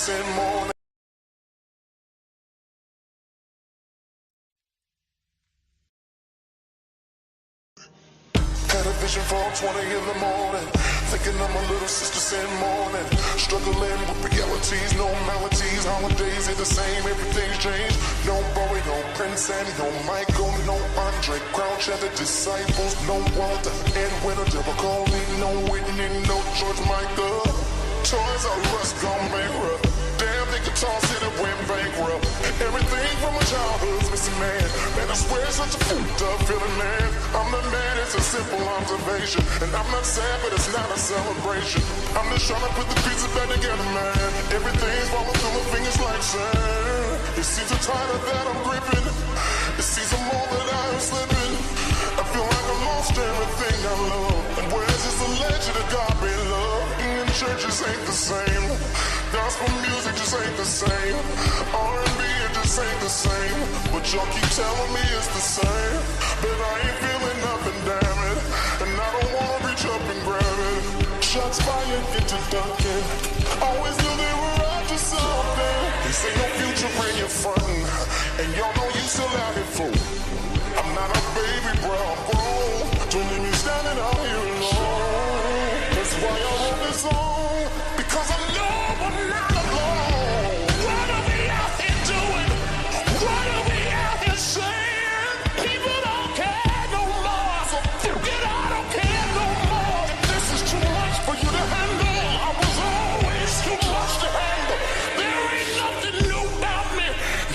sisters in mourning. Had a vision for 20 in the morning, thinking of my little sisters in mourning. Struggling with realities, no melodies, holidays are the same, everything's changed. No Bowie, no Prince, and no Michael, no Andre Crouch, and the disciples, no Walter and Winter, Deborah Coley, no Whitney, no George Michael. Toys R Us gone bankrupt. Damn, the Guitar City went bankrupt. Everything from my childhood's missing, man. Man, I swear it's such a fucked up feeling, man. I'm the man, it's a simple observation. And I'm not sad, but it's not a celebration. I'm just trying to put the pieces back together, man. Everything's falling through my fingers like sand. It seems a tighter that I'm gripping. It seems more that I am slipping. I feel like I lost everything I love. And where's this legend of God be loved? And churches ain't the same. Gospel music just ain't the same. R&B it just ain't the same. But y'all keep telling me it's the same. But I ain't feeling nothing, damn it. And I don't wanna reach up and grab it. Shots fired into Duncan. Always knew they were up to something. This ain't no future when you're frontin'. And y'all know you still out here fool. I'm not a baby, bro, I'm grown. Don't leave me standing out here alone. That's why I wrote this song. Because I know I'm not alone. What are we out here doing? What are we out here saying? People don't care no more. So forget I don't care no more. If this is too much for you to handle, I was always too much to handle. There ain't nothing new about me.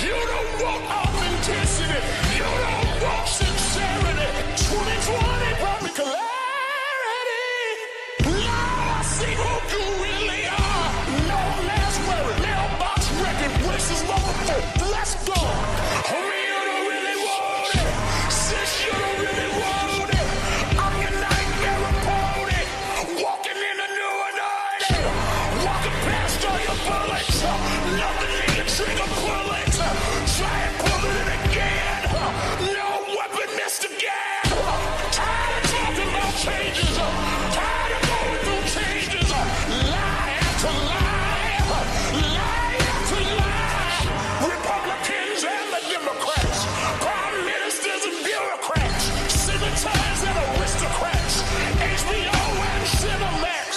You don't want authenticity. You don't want sincerity. 2020 brought me clarity. Now I see who you really are. No mask wearing, mailbox wrecking, racist motherfucker. Let's go. Homie, you don't really want it. Sis, you don't really want it. I'm your nightmare opponent. Walking in a new anointing. Walking past all your bullets. Nothing in your trigger bullets. Try and pull it again. No weapon missed again. Tired of talking about changes. Tired of going through changes. Lie after lie. Lie after lie. Republicans and the Democrats. Prime ministers and bureaucrats. Senators and aristocrats. HBO and Cinemax.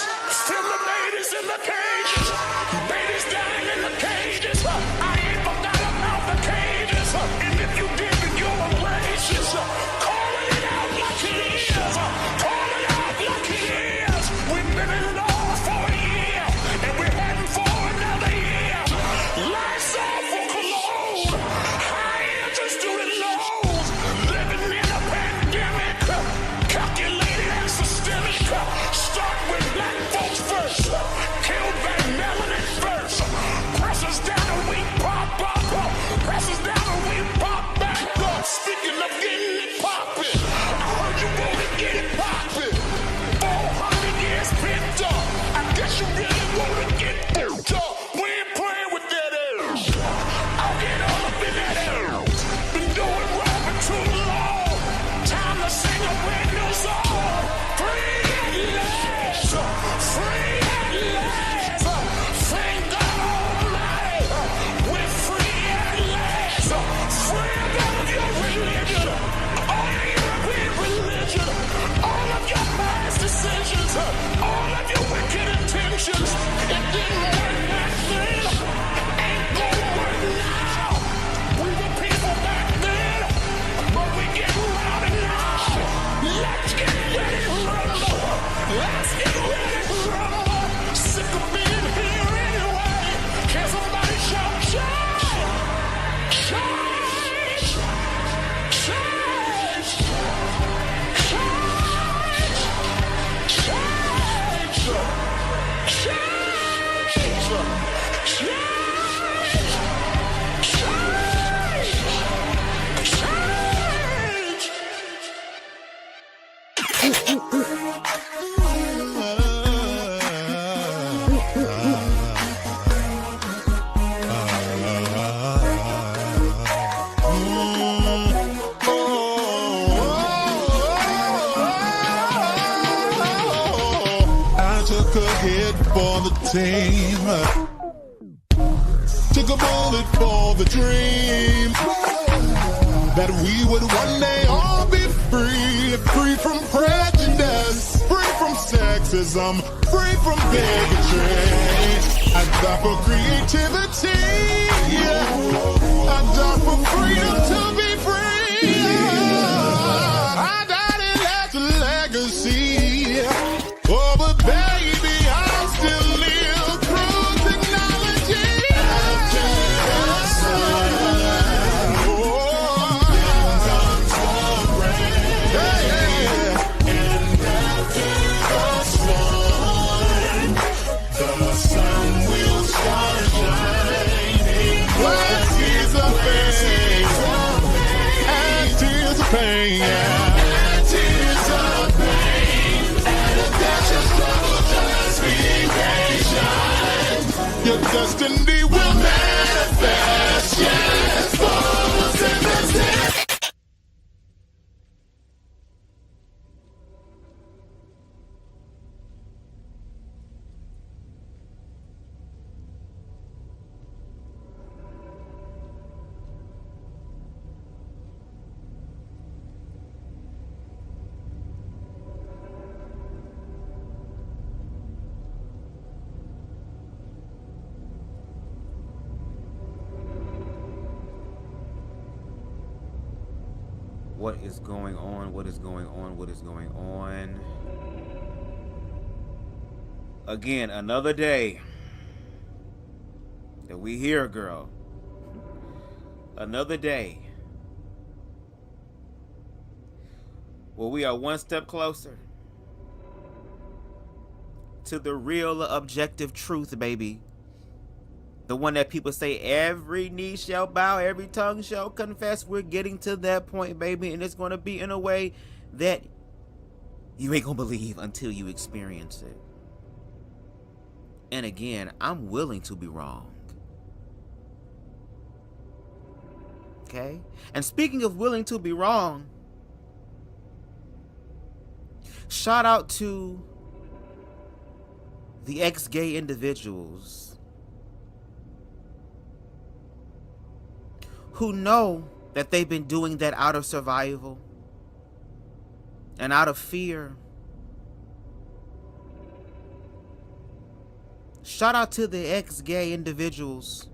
Film the babies in the cages. Babies dying in the cages. I ain't forgot about the cages. And if you did, then you're a racist. Calling it out like it is. Call it out like it is. We've been in law for a year. And we're heading for another year. Lights off for Cologne. High interest student loans. Living in a pandemic. Calculated and systemic. Start with black folks first. Kill that melanin first. Press us down and we pop up. Press us down and we pop back up. Speaking of getting it poppin', I heard you wanna get it poppin'. 400 years picked up. I guess you really wanna get picked up. We ain't playing with that ass. I'll get all up in that ass. Been doing wrong for too long. Time to sing a brand new song. Free at last. Free at last. Thank God Almighty. We're free at last. Free of your religion. All of your European religion. All of your past decisions. All of your wicked intentions. It didn't work back then. Ain't gonna work now. We were people back then. But we get rowdy now. Let's get ready to rumble. Let's get ready to rumble. Sick of being here anyway. Can somebody shout change? Change! Change! Change! I took a hit for the team. took a bullet for the dream that we would one day all be free, free from prejudice, free from sexism, free from bigotry. I die for creativity, I die for freedom to be free. I died and left a legacy. Oh, but baby, I still live through technology. After the sun, comes the rain. And after the storm, the sun will start shining. What tears of pain, and tears of pain, and tears of pain, and that's your struggle. Just be patient. Your destiny will manifest. Yes, Bubbles in the stand. What is going on? What is going on? What is going on? Again, another day that we here, girl. Another day. Well, we are one step closer to the real objective truth, baby. The one that people say every knee shall bow, every tongue shall confess. We're getting to that point, baby, and it's going to be in a way that you ain't going to believe until you experience it. And again, I'm willing to be wrong. Okay? And speaking of willing to be wrong, shout out to the ex-gay individuals who know that they've been doing that out of survival and out of fear. Shout out to the ex-gay individuals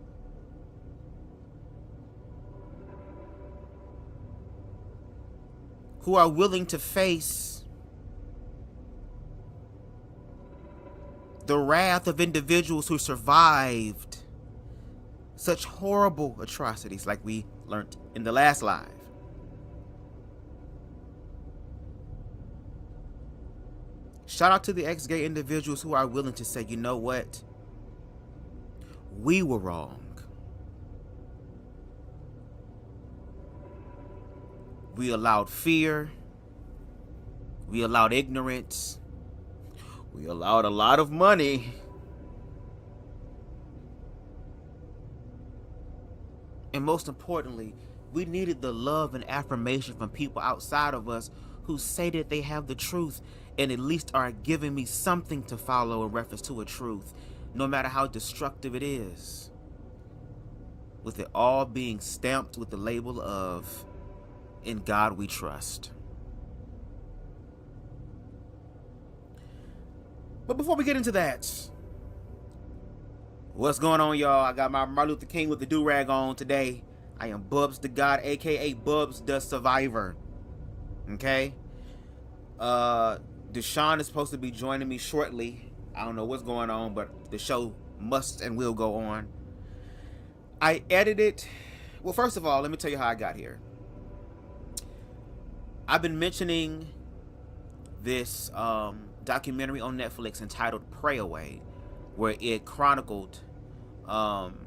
who are willing to face the wrath of individuals who survived such horrible atrocities like we learned in the last live. Shout out to the ex-gay individuals who are willing to say, you know what? We were wrong. We allowed fear. We allowed ignorance. We allowed a lot of money. And most importantly, we needed the love and affirmation from people outside of us who say that they have the truth and at least are giving me something to follow in reference to a truth, no matter how destructive it is. With it all being stamped with the label of, "In God We Trust." But before we get into that, what's going on, y'all? I got my Martin Luther King with the do-rag on today. I am BubzDaGawd, aka Bubs the Survivor. Okay? Deshaun is supposed to be joining me shortly. I don't know what's going on, but the show must and will go on. I edited... Well, first of all, let me tell you how I got here. I've been mentioning this documentary on Netflix entitled Pray Away, where it chronicled from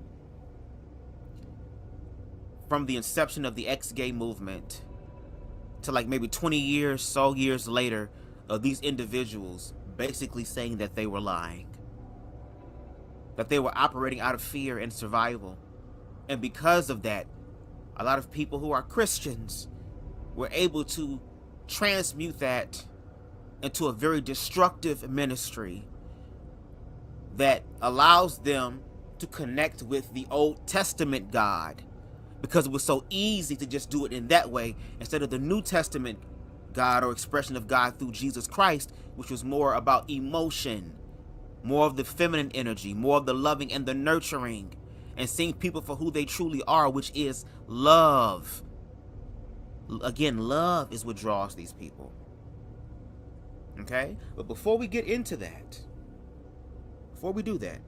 the inception of the ex-gay movement to like maybe 20 years later of these individuals basically saying that they were lying, that they were operating out of fear and survival. And because of that, a lot of people who are Christians were able to transmute that into a very destructive ministry that allows them to connect with the Old Testament God, because it was so easy to just do it in that way instead of the New Testament God or expression of God through Jesus Christ, which was more about emotion, more of the feminine energy, more of the loving and the nurturing, and seeing people for who they truly are, which is love. Again, love is what draws these people. Okay? But before we get into that, before we do that,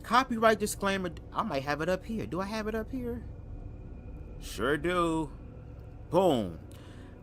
copyright disclaimer. I might have it up here. Do I have it up here? Sure do. Boom.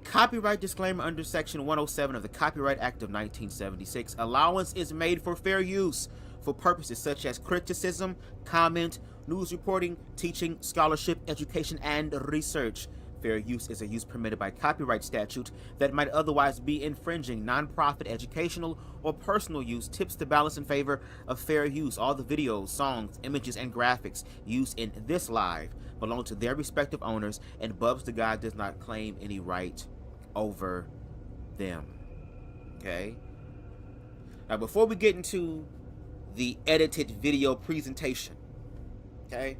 Copyright disclaimer under Section 107 of the Copyright Act of 1976. Allowance is made for fair use for purposes such as criticism, comment, news reporting, teaching, scholarship, education, and research. Fair use is a use permitted by copyright statute that might otherwise be infringing. Non-profit, educational, or personal use tips the balance in favor of fair use. All the videos, songs, images, and graphics used in this live belong to their respective owners, and BubzDaGawd does not claim any right over them. Okay? Now, before we get into the edited video presentation, okay,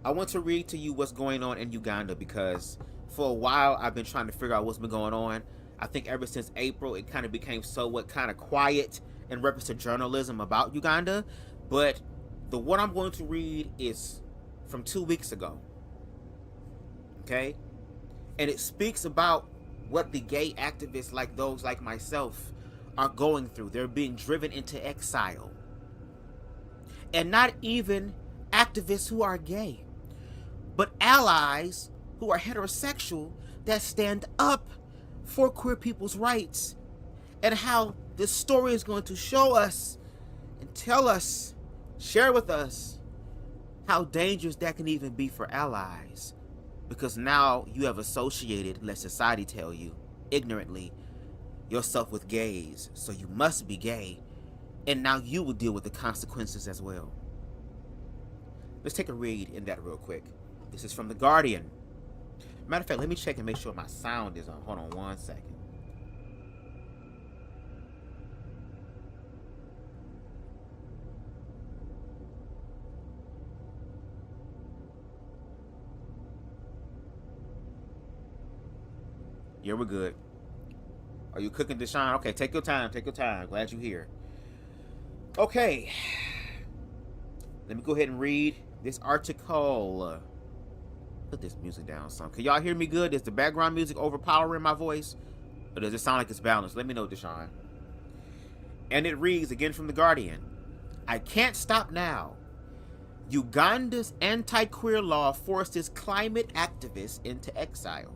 I want to read to you what's going on in Uganda, because for a while I've been trying to figure out what's been going on. I think ever since April it kind of became somewhat kind of quiet in reference to journalism about Uganda, but the what I'm going to read is from 2 weeks ago, okay, and it speaks about what the gay activists like those like myself are going through. They're being driven into exile, and not even activists who are gay, but allies who are heterosexual that stand up for queer people's rights, and how this story is going to show us and tell us, share with us how dangerous that can even be for allies, because now you have associated, let society tell you, ignorantly, yourself with gays, so you must be gay, and now you will deal with the consequences as well. Let's take a read in that real quick. This is from The Guardian. Matter of fact, let me check and make sure my sound is on. Hold on 1 second. Yeah, we're good. Are you cooking, Deshaun? Okay, take your time. Take your time. Glad you're here. Okay. Let me go ahead and read this article. Put this music down some. Can y'all hear me good? Is the background music overpowering my voice? Or does it sound like it's balanced? Let me know, Deshaun. And it reads, again from The Guardian, I can't stop now. Uganda's anti-queer law forces climate activists into exile.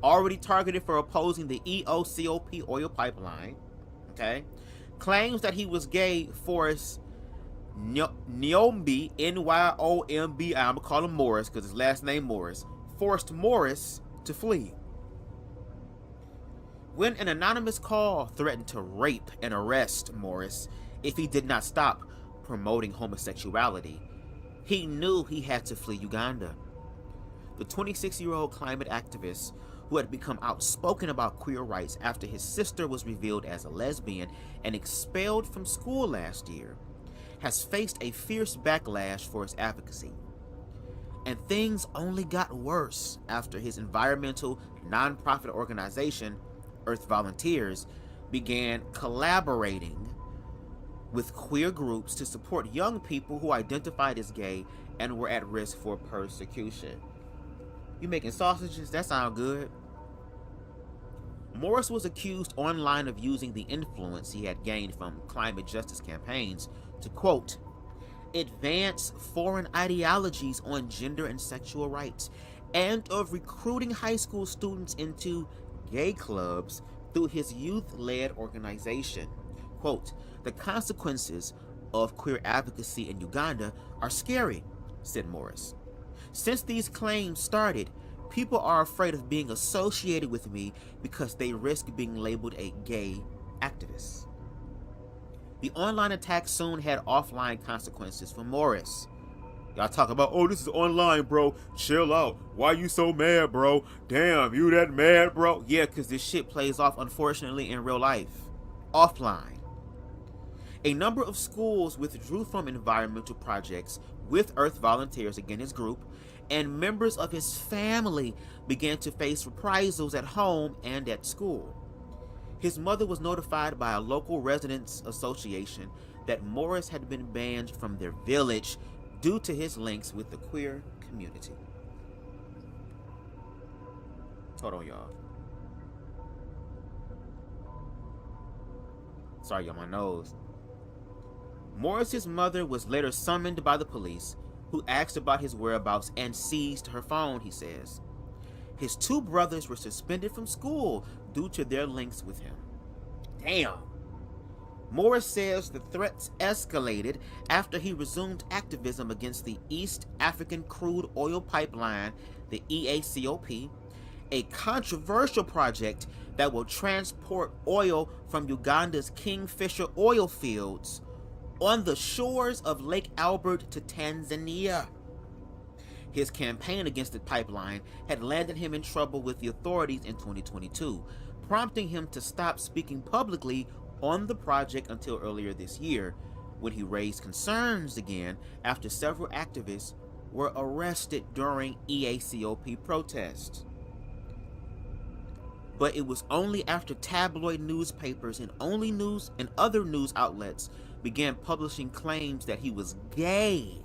Already targeted for opposing the EOCOP oil pipeline. Okay. Claims that he was gay, Forrest Nyombi, N-Y-O-M-B-I, I'm going to call him Morris because his last name Morris, forced Morris to flee. When an anonymous call threatened to rape and arrest Morris if he did not stop promoting homosexuality, he knew he had to flee Uganda. The 26-year-old climate activist, who had become outspoken about queer rights after his sister was revealed as a lesbian and expelled from school last year, has faced a fierce backlash for his advocacy. And things only got worse after his environmental nonprofit organization, Earth Volunteers, began collaborating with queer groups to support young people who identified as gay and were at risk for persecution. You making sausages? That sounds good. Morris was accused online of using the influence he had gained from climate justice campaigns to, quote, advance foreign ideologies on gender and sexual rights, and of recruiting high school students into gay clubs through his youth-led organization. Quote, the consequences of queer advocacy in Uganda are scary, said Morris. Since these claims started, people are afraid of being associated with me because they risk being labeled a gay activist. The online attack soon had offline consequences for Morris. Y'all talk about, oh, this is online, bro. Chill out. Why you so mad, bro? Damn, you that mad, bro? Yeah, because this shit plays off, unfortunately, in real life. Offline. A number of schools withdrew from environmental projects with Earth volunteers, again his group, and members of his family began to face reprisals at home and at school. His mother was notified by a local residents association that Morris had been banned from their village due to his links with the queer community. Hold on, y'all. Sorry, on my nose. Morris's mother was later summoned by the police, who asked about his whereabouts and seized her phone, he says. His two brothers were suspended from school due to their links with him. Damn. Morris says the threats escalated after he resumed activism against the East African Crude Oil Pipeline, the EACOP, a controversial project that will transport oil from Uganda's Kingfisher oil fields on the shores of Lake Albert to Tanzania. His campaign against the pipeline had landed him in trouble with the authorities in 2022, prompting him to stop speaking publicly on the project until earlier this year, when he raised concerns again after several activists were arrested during EACOP protests. But it was only after tabloid newspapers and other news outlets began publishing claims that he was gay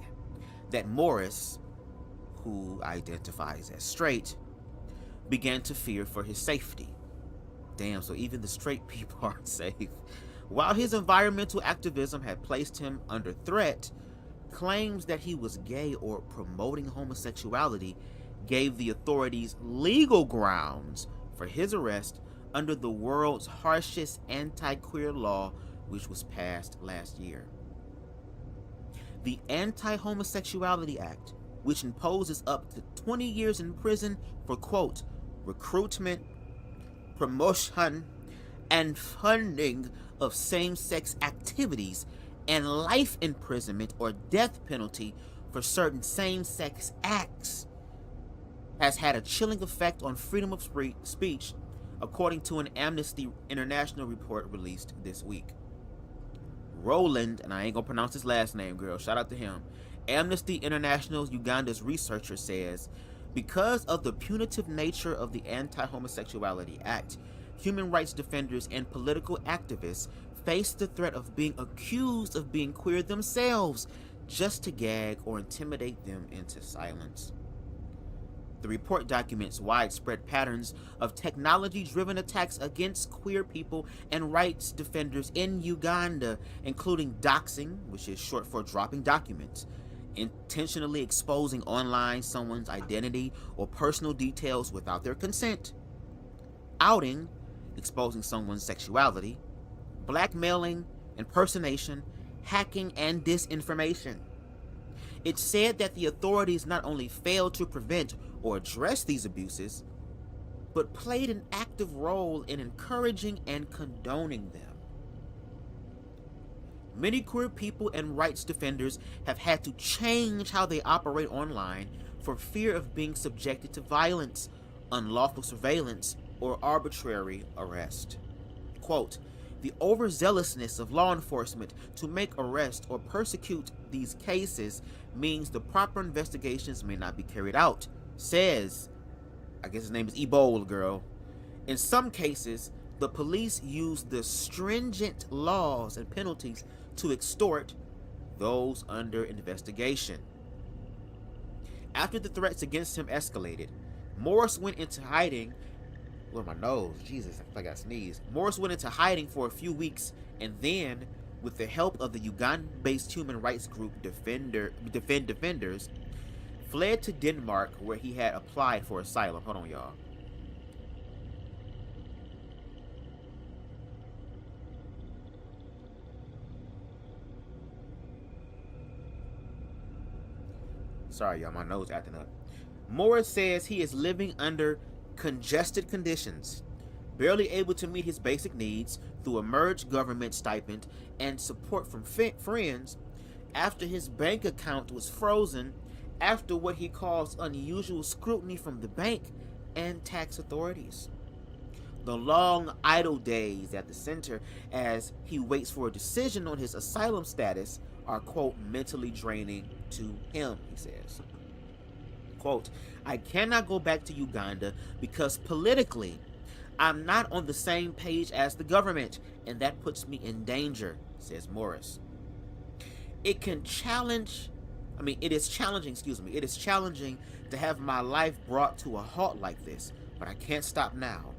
that Morris, who identifies as straight, began to fear for his safety. Damn, so even the straight people aren't safe. While his environmental activism had placed him under threat, claims that he was gay or promoting homosexuality gave the authorities legal grounds for his arrest under the world's harshest anti-queer law, which was passed last year. The Anti-Homosexuality Act, which imposes up to 20 years in prison for, quote, recruitment, promotion, and funding of same-sex activities, and life imprisonment or death penalty for certain same-sex acts, has had a chilling effect on freedom of speech, according to an Amnesty International report released this week. Roland, and I ain't gonna pronounce his last name, girl, shout out to him, Amnesty International's Uganda's researcher says, because of the punitive nature of the Anti-Homosexuality Act, human rights defenders and political activists face the threat of being accused of being queer themselves just to gag or intimidate them into silence. The report documents widespread patterns of technology-driven attacks against queer people and rights defenders in Uganda, including doxing, which is short for dropping documents, intentionally exposing online someone's identity or personal details without their consent, outing, exposing someone's sexuality, blackmailing, impersonation, hacking, and disinformation. It's said that the authorities not only failed to prevent or address these abuses, but played an active role in encouraging and condoning them. Many queer people and rights defenders have had to change how they operate online for fear of being subjected to violence, unlawful surveillance, or arbitrary arrest. Quote, the overzealousness of law enforcement to make arrest or persecute these cases means the proper investigations may not be carried out, says, I guess his name is Ebola girl. In some cases, the police use the stringent laws and penalties to extort those under investigation. After the threats against him escalated, Morris went into hiding. Lord, my nose, Jesus, I feel like I sneezed. Morris went into hiding for a few weeks, and then, with the help of the Uganda-based human rights group Defenders, fled to Denmark, where he had applied for asylum. Hold on, y'all. Sorry, y'all, my nose acting up. Morris says he is living under congested conditions, barely able to meet his basic needs through a merged government stipend and support from friends after his bank account was frozen after what he calls unusual scrutiny from the bank and tax authorities. The long idle days at the center as he waits for a decision on his asylum status are, quote, mentally draining to him, he says. Quote, I cannot go back to Uganda because politically I'm not on the same page as the government, and that puts me in danger, says Morris. It is challenging to have my life brought to a halt like this, but I can't stop now.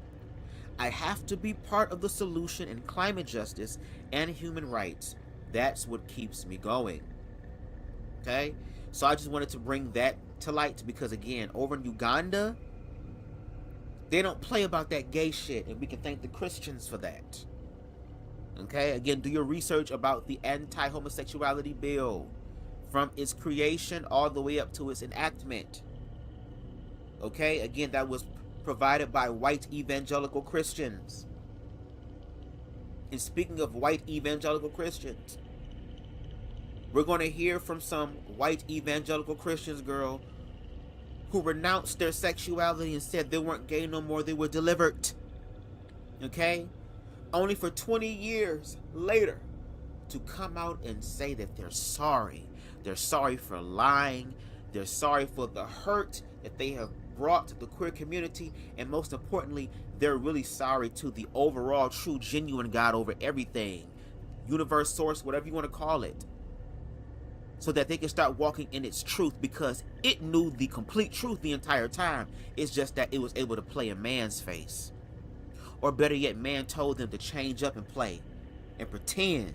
I have to be part of the solution in climate justice and human rights. That's what keeps me going. Okay? So I just wanted to bring that to light because, again, over in Uganda, they don't play about that gay shit, and we can thank the Christians for that. Okay? Again, do your research about the anti-homosexuality bill from its creation all the way up to its enactment. Okay? Again, that was provided by white evangelical Christians. And speaking of white evangelical Christians, we're going to hear from some white evangelical Christians, girl, who renounced their sexuality and said they weren't gay no more, they were delivered. Okay? Only for 20 years later to come out and say that they're sorry. They're sorry for lying. They're sorry for the hurt that they have brought to the queer community, and most importantly, they're really sorry to the overall true genuine God over everything, universe, source, whatever you want to call it, so that they can start walking in its truth, because it knew the complete truth the entire time. It's just that it was able to play a man's face, or better yet, man told them to change up and play and pretend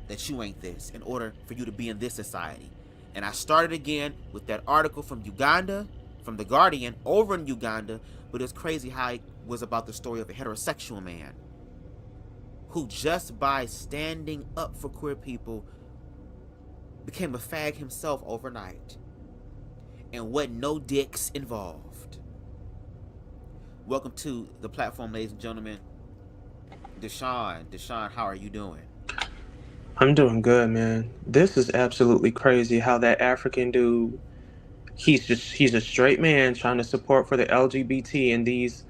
that you ain't this in order for you to be in this society. And I started again with that article from Uganda, from The Guardian, over in Uganda, but it's crazy how it was about the story of a heterosexual man who, just by standing up for queer people, became a fag himself overnight, and what no dicks involved. Welcome to the platform, ladies and gentlemen. Deshaun, how are you doing? I'm doing good, man. This is absolutely crazy how that African dude, he's a straight man trying to support for the LGBT, and these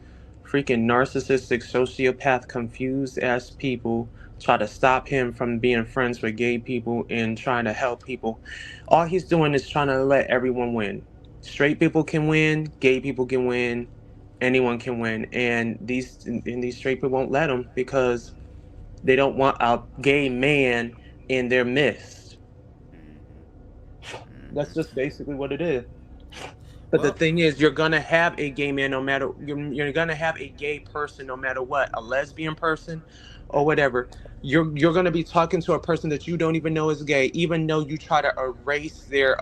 freaking narcissistic, sociopath, confused ass people try to stop him from being friends with gay people and trying to help people. All he's doing is trying to let everyone win. Straight people can win, gay people can win, anyone can win, and these straight people won't let him because they don't want a gay man in their midst. That's just basically what it is. But the thing is, you're gonna have a gay man no matter, you're gonna have a gay person no matter what, a lesbian person or whatever. You're gonna be talking to a person that you don't even know is gay, even though you try to erase their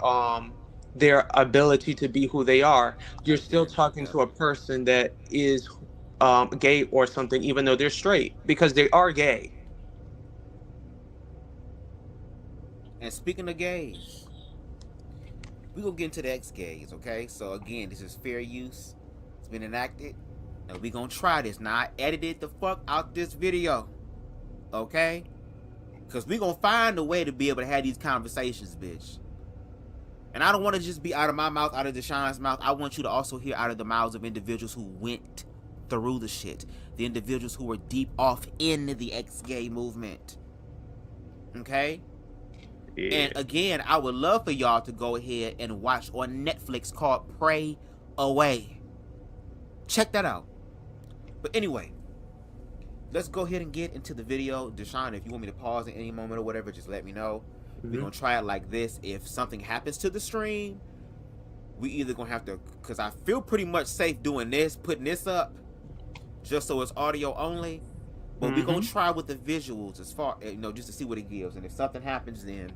ability to be who they are. You're still talking to a person that is gay or something, even though they're straight, because they are gay. And speaking of gays, we gonna get into the ex-gays, okay? So again, this is fair use. It's been enacted, and we gonna try this. Now, I edited the fuck out this video, okay? Because we gonna find a way to be able to have these conversations, bitch. And I don't want to just be out of my mouth, out of Deshaun's mouth. I want you to also hear out of the mouths of individuals who went through the shit. The individuals who were deep off in the ex-gay movement. Okay? Yeah. And again, I would love for y'all to go ahead and watch on Netflix called Pray Away. Check that out. But anyway, let's go ahead and get into the video. Deshaun, if you want me to pause at any moment or whatever, just let me know. We're going to try it like this. If something happens to the stream, we either going to have to, because I feel pretty much safe doing this, putting this up, just so it's audio only. But we're going to try with the visuals as far, just to see what it gives. And if something happens, then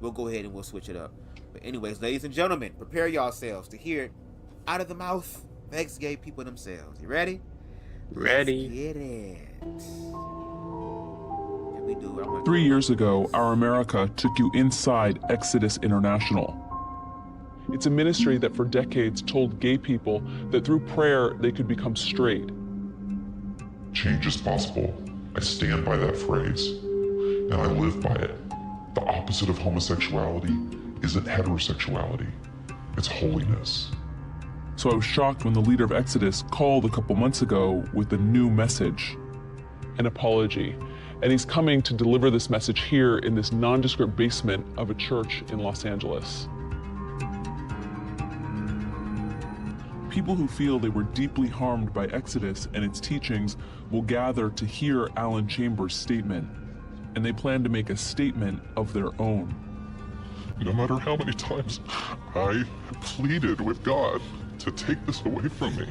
we'll go ahead and we'll switch it up. But anyways, ladies and gentlemen, prepare yourselves to hear it out of the mouth of ex-gay people themselves. You ready? Ready. Let's get it. 3 years ago, Our America took you inside Exodus International. It's a ministry that for decades told gay people that through prayer they could become straight. Change is possible. I stand by that phrase, and I live by it. The opposite of homosexuality isn't heterosexuality. It's holiness. So I was shocked when the leader of Exodus called a couple months ago with a new message, an apology. And he's coming to deliver this message here in this nondescript basement of a church in Los Angeles. People who feel they were deeply harmed by Exodus and its teachings will gather to hear Alan Chambers' statement, and they plan to make a statement of their own. No matter how many times I pleaded with God to take this away from me,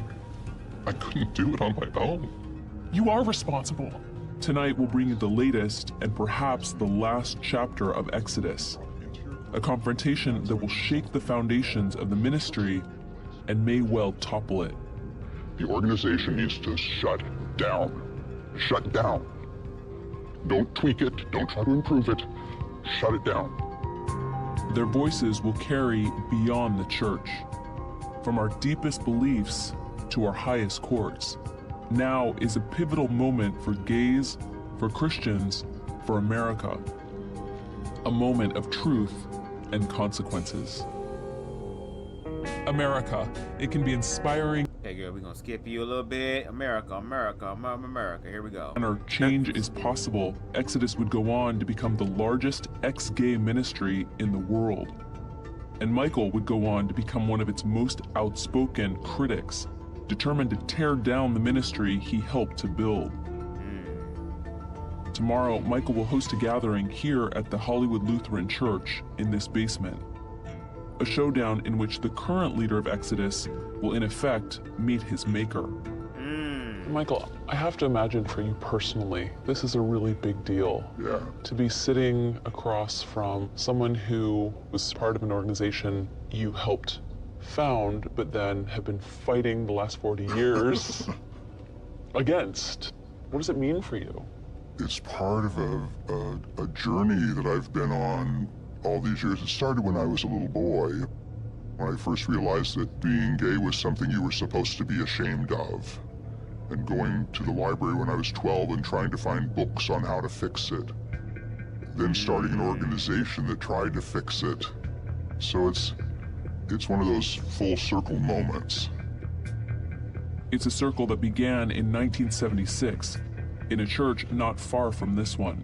I couldn't do it on my own. You are responsible. Tonight we'll bring you the latest and perhaps the last chapter of Exodus, a confrontation that will shake the foundations of the ministry and may well topple it. The organization needs to shut down. Shut down. Don't tweak it, don't try to improve it, shut it down. Their voices will carry beyond the church, from our deepest beliefs to our highest courts. Now is a pivotal moment for gays, for Christians, for America. A moment of truth and consequences. America, it can be inspiring. Hey girl, we're gonna skip you a little bit. America, here we go. And our change is possible. Exodus would go on to become the largest ex-gay ministry in the world. And Michael would go on to become one of its most outspoken critics, determined to tear down the ministry he helped to build. Tomorrow, Michael will host a gathering here at the Hollywood Lutheran Church in this basement. A showdown in which the current leader of Exodus will in effect meet his maker. Michael, I have to imagine for you personally, this is a really big deal. Yeah. To be sitting across from someone who was part of an organization you helped found, but then have been fighting the last 40 years against. What does it mean for you? It's part of a journey that I've been on all these years. It started when I was a little boy, when I first realized that being gay was something you were supposed to be ashamed of. And going to the library when I was 12 and trying to find books on how to fix it. Then starting an organization that tried to fix it. So it's one of those full circle moments. It's a circle that began in 1976 in a church not far from this one.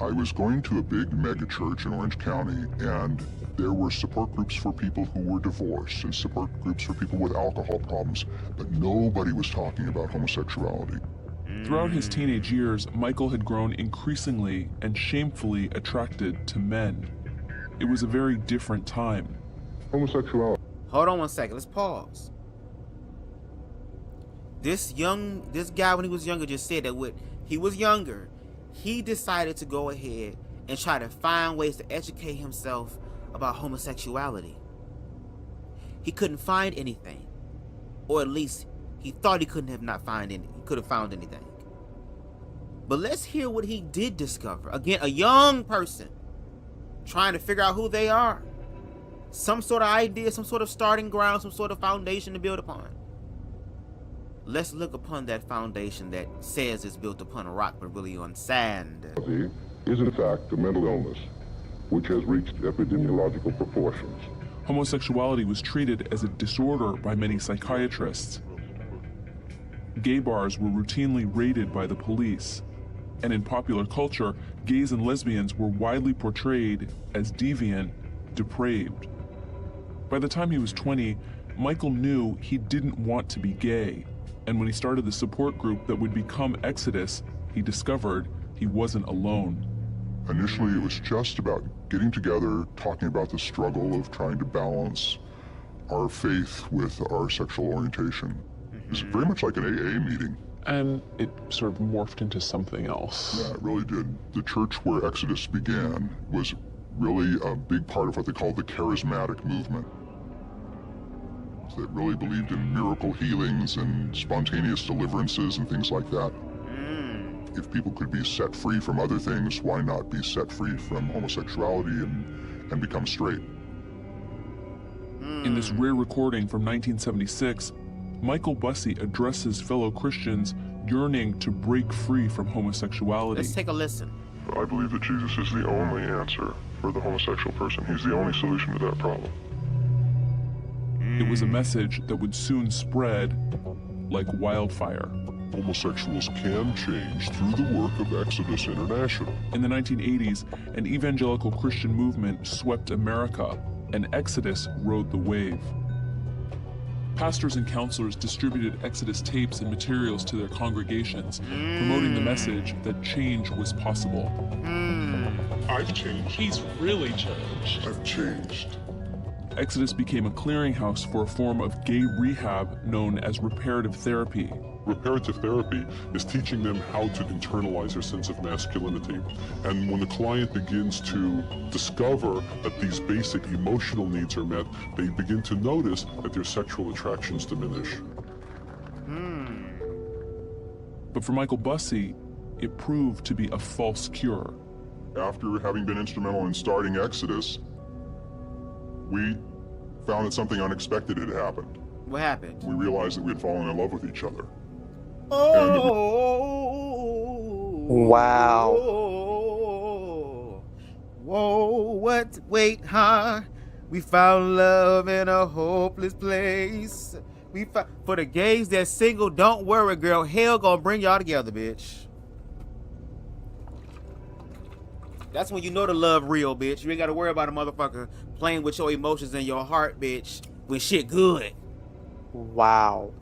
I was going to a big mega church in Orange County, and there were support groups for people who were divorced and support groups for people with alcohol problems, but nobody was talking about homosexuality. Throughout his teenage years, Michael had grown increasingly and shamefully attracted to men. It was a very different time. Homosexuality. Hold on one second, let's pause. This guy, when he was younger, just said that when he was younger, he decided to go ahead and try to find ways to educate himself about homosexuality. He couldn't find anything, or at least he thought he could have found anything. But let's hear what he did discover. Again, a young person trying to figure out who they are. Some sort of idea, some sort of starting ground, some sort of foundation to build upon. Let's look upon that foundation that says it's built upon a rock, but really on sand. Is in fact a mental illness, which has reached epidemiological proportions. Homosexuality was treated as a disorder by many psychiatrists. Gay bars were routinely raided by the police. And in popular culture, gays and lesbians were widely portrayed as deviant, depraved. By the time he was 20, Michael knew he didn't want to be gay. And when he started the support group that would become Exodus, he discovered he wasn't alone. Initially, it was just about getting together, talking about the struggle of trying to balance our faith with our sexual orientation. It's very much like an AA meeting. And it sort of morphed into something else. Yeah, it really did. The church where Exodus began was really a big part of what they call the charismatic movement. That really believed in miracle healings and spontaneous deliverances and things like that. If people could be set free from other things, why not be set free from homosexuality and become straight? In this rare recording from 1976, Michael Bussey addresses fellow Christians yearning to break free from homosexuality. Let's take a listen. I believe that Jesus is the only answer for the homosexual person. He's the only solution to that problem. It was a message that would soon spread like wildfire. Homosexuals can change through the work of Exodus International. In the 1980s, an evangelical Christian movement swept America, and Exodus rode the wave. Pastors and counselors distributed Exodus tapes and materials to their congregations, promoting the message that change was possible. I've changed. He's really changed. I've changed. Exodus became a clearinghouse for a form of gay rehab known as reparative therapy. Reparative therapy is teaching them how to internalize their sense of masculinity. And when the client begins to discover that these basic emotional needs are met, they begin to notice that their sexual attractions diminish. But for Michael Bussey, it proved to be a false cure. After having been instrumental in starting Exodus, we found that something unexpected had happened. What happened? We realized that we had fallen in love with each other. Wow. Whoa, what? Wait, huh? We found love in a hopeless place. For the gays that's single, don't worry, girl. Hell gonna bring y'all together, bitch. That's when you know the love real, bitch. You ain't gotta worry about a motherfucker playing with your emotions and your heart, bitch, when shit good. Wow.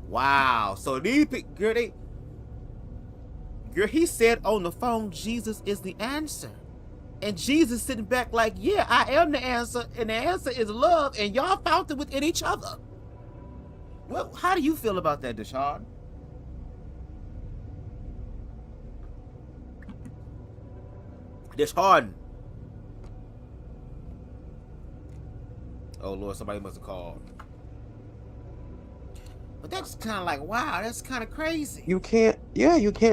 Wow. So these girl, he said on the phone, Jesus is the answer. And Jesus sitting back like, yeah, I am the answer, and the answer is love, and y'all found it within each other. Well, how do you feel about that, Deshaun? Deshaun. Oh Lord, somebody must have called. But that's kind of like, wow, that's kind of crazy. You can't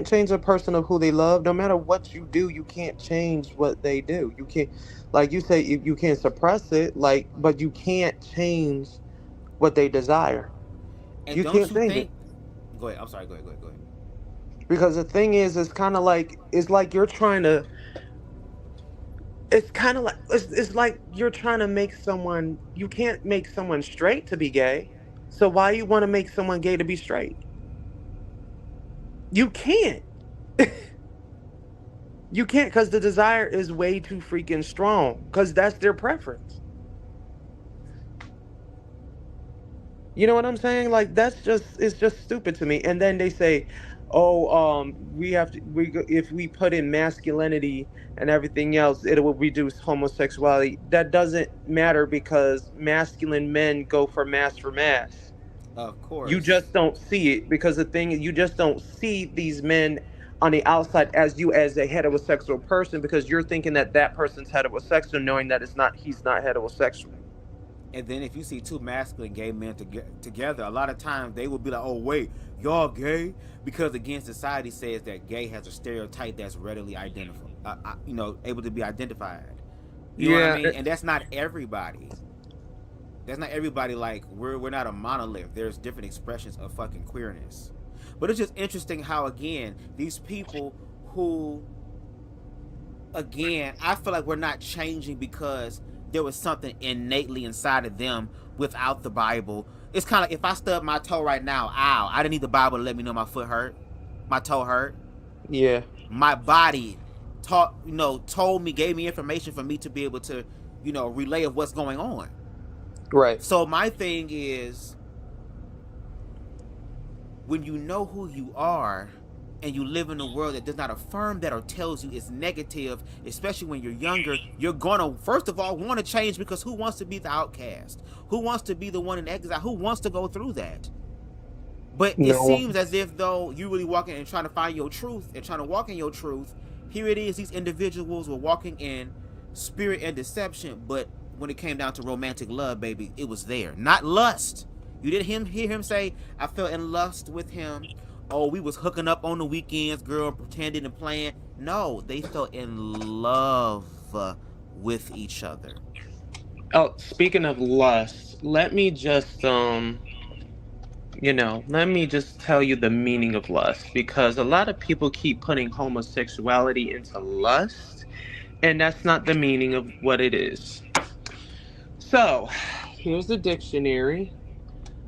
change a person of who they love. No matter what you do, you can't change what they do. You can't, like you say, you can't suppress it, but you can't change what they desire. And you can't change it. Go ahead. I'm sorry. Go ahead. Because the thing is, it's kind of like, it's like you're trying to, it's like you're trying to make someone, you can't make someone straight to be gay. So why you want to make someone gay to be straight? You can't. You can't, because the desire is way too freaking strong, because that's their preference. You know what I'm saying? Like, it's just stupid to me. And then they say, oh, if we put in masculinity and everything else, it will reduce homosexuality. That doesn't matter, because masculine men go for mass. Of course. You just don't see it, because the thing is, you just don't see these men on the outside as you as a heterosexual person, because you're thinking that person's heterosexual, knowing that he's not heterosexual. And then if you see two masculine gay men together, a lot of times they will be like, oh, wait, y'all gay? Because, again, society says that gay has a stereotype that's readily identifiable, able to be identified. You know what I mean? And that's not everybody. That's not everybody. Like, we're not a monolith. There's different expressions of fucking queerness. But it's just interesting how, again, these people who, again, I feel like we're not changing because there was something innately inside of them without the Bible. It's kind of like if I stub my toe right now, ow, I didn't need the Bible to let me know my foot hurt, my toe hurt. Yeah. My body told me, gave me information for me to be able to, relay of what's going on. Right. So my thing is, when you know who you are and you live in a world that does not affirm that or tells you it's negative, especially when you're younger, you're gonna, first of all, want to change, because who wants to be the outcast? Who wants to be the one in exile? Who wants to go through that? But it seems as if, though, you really walking and trying to find your truth and trying to walk in your truth, here it is, these individuals were walking in spirit and deception, but when it came down to romantic love, baby, it was there. Not lust. You didn't hear him say, I fell in lust with him. Oh, we was hooking up on the weekends, girl, pretending and playing. No, they fell in love with each other. Oh, speaking of lust, let me just let me just tell you the meaning of lust, because a lot of people keep putting homosexuality into lust, and that's not the meaning of what it is. So, Here's the dictionary.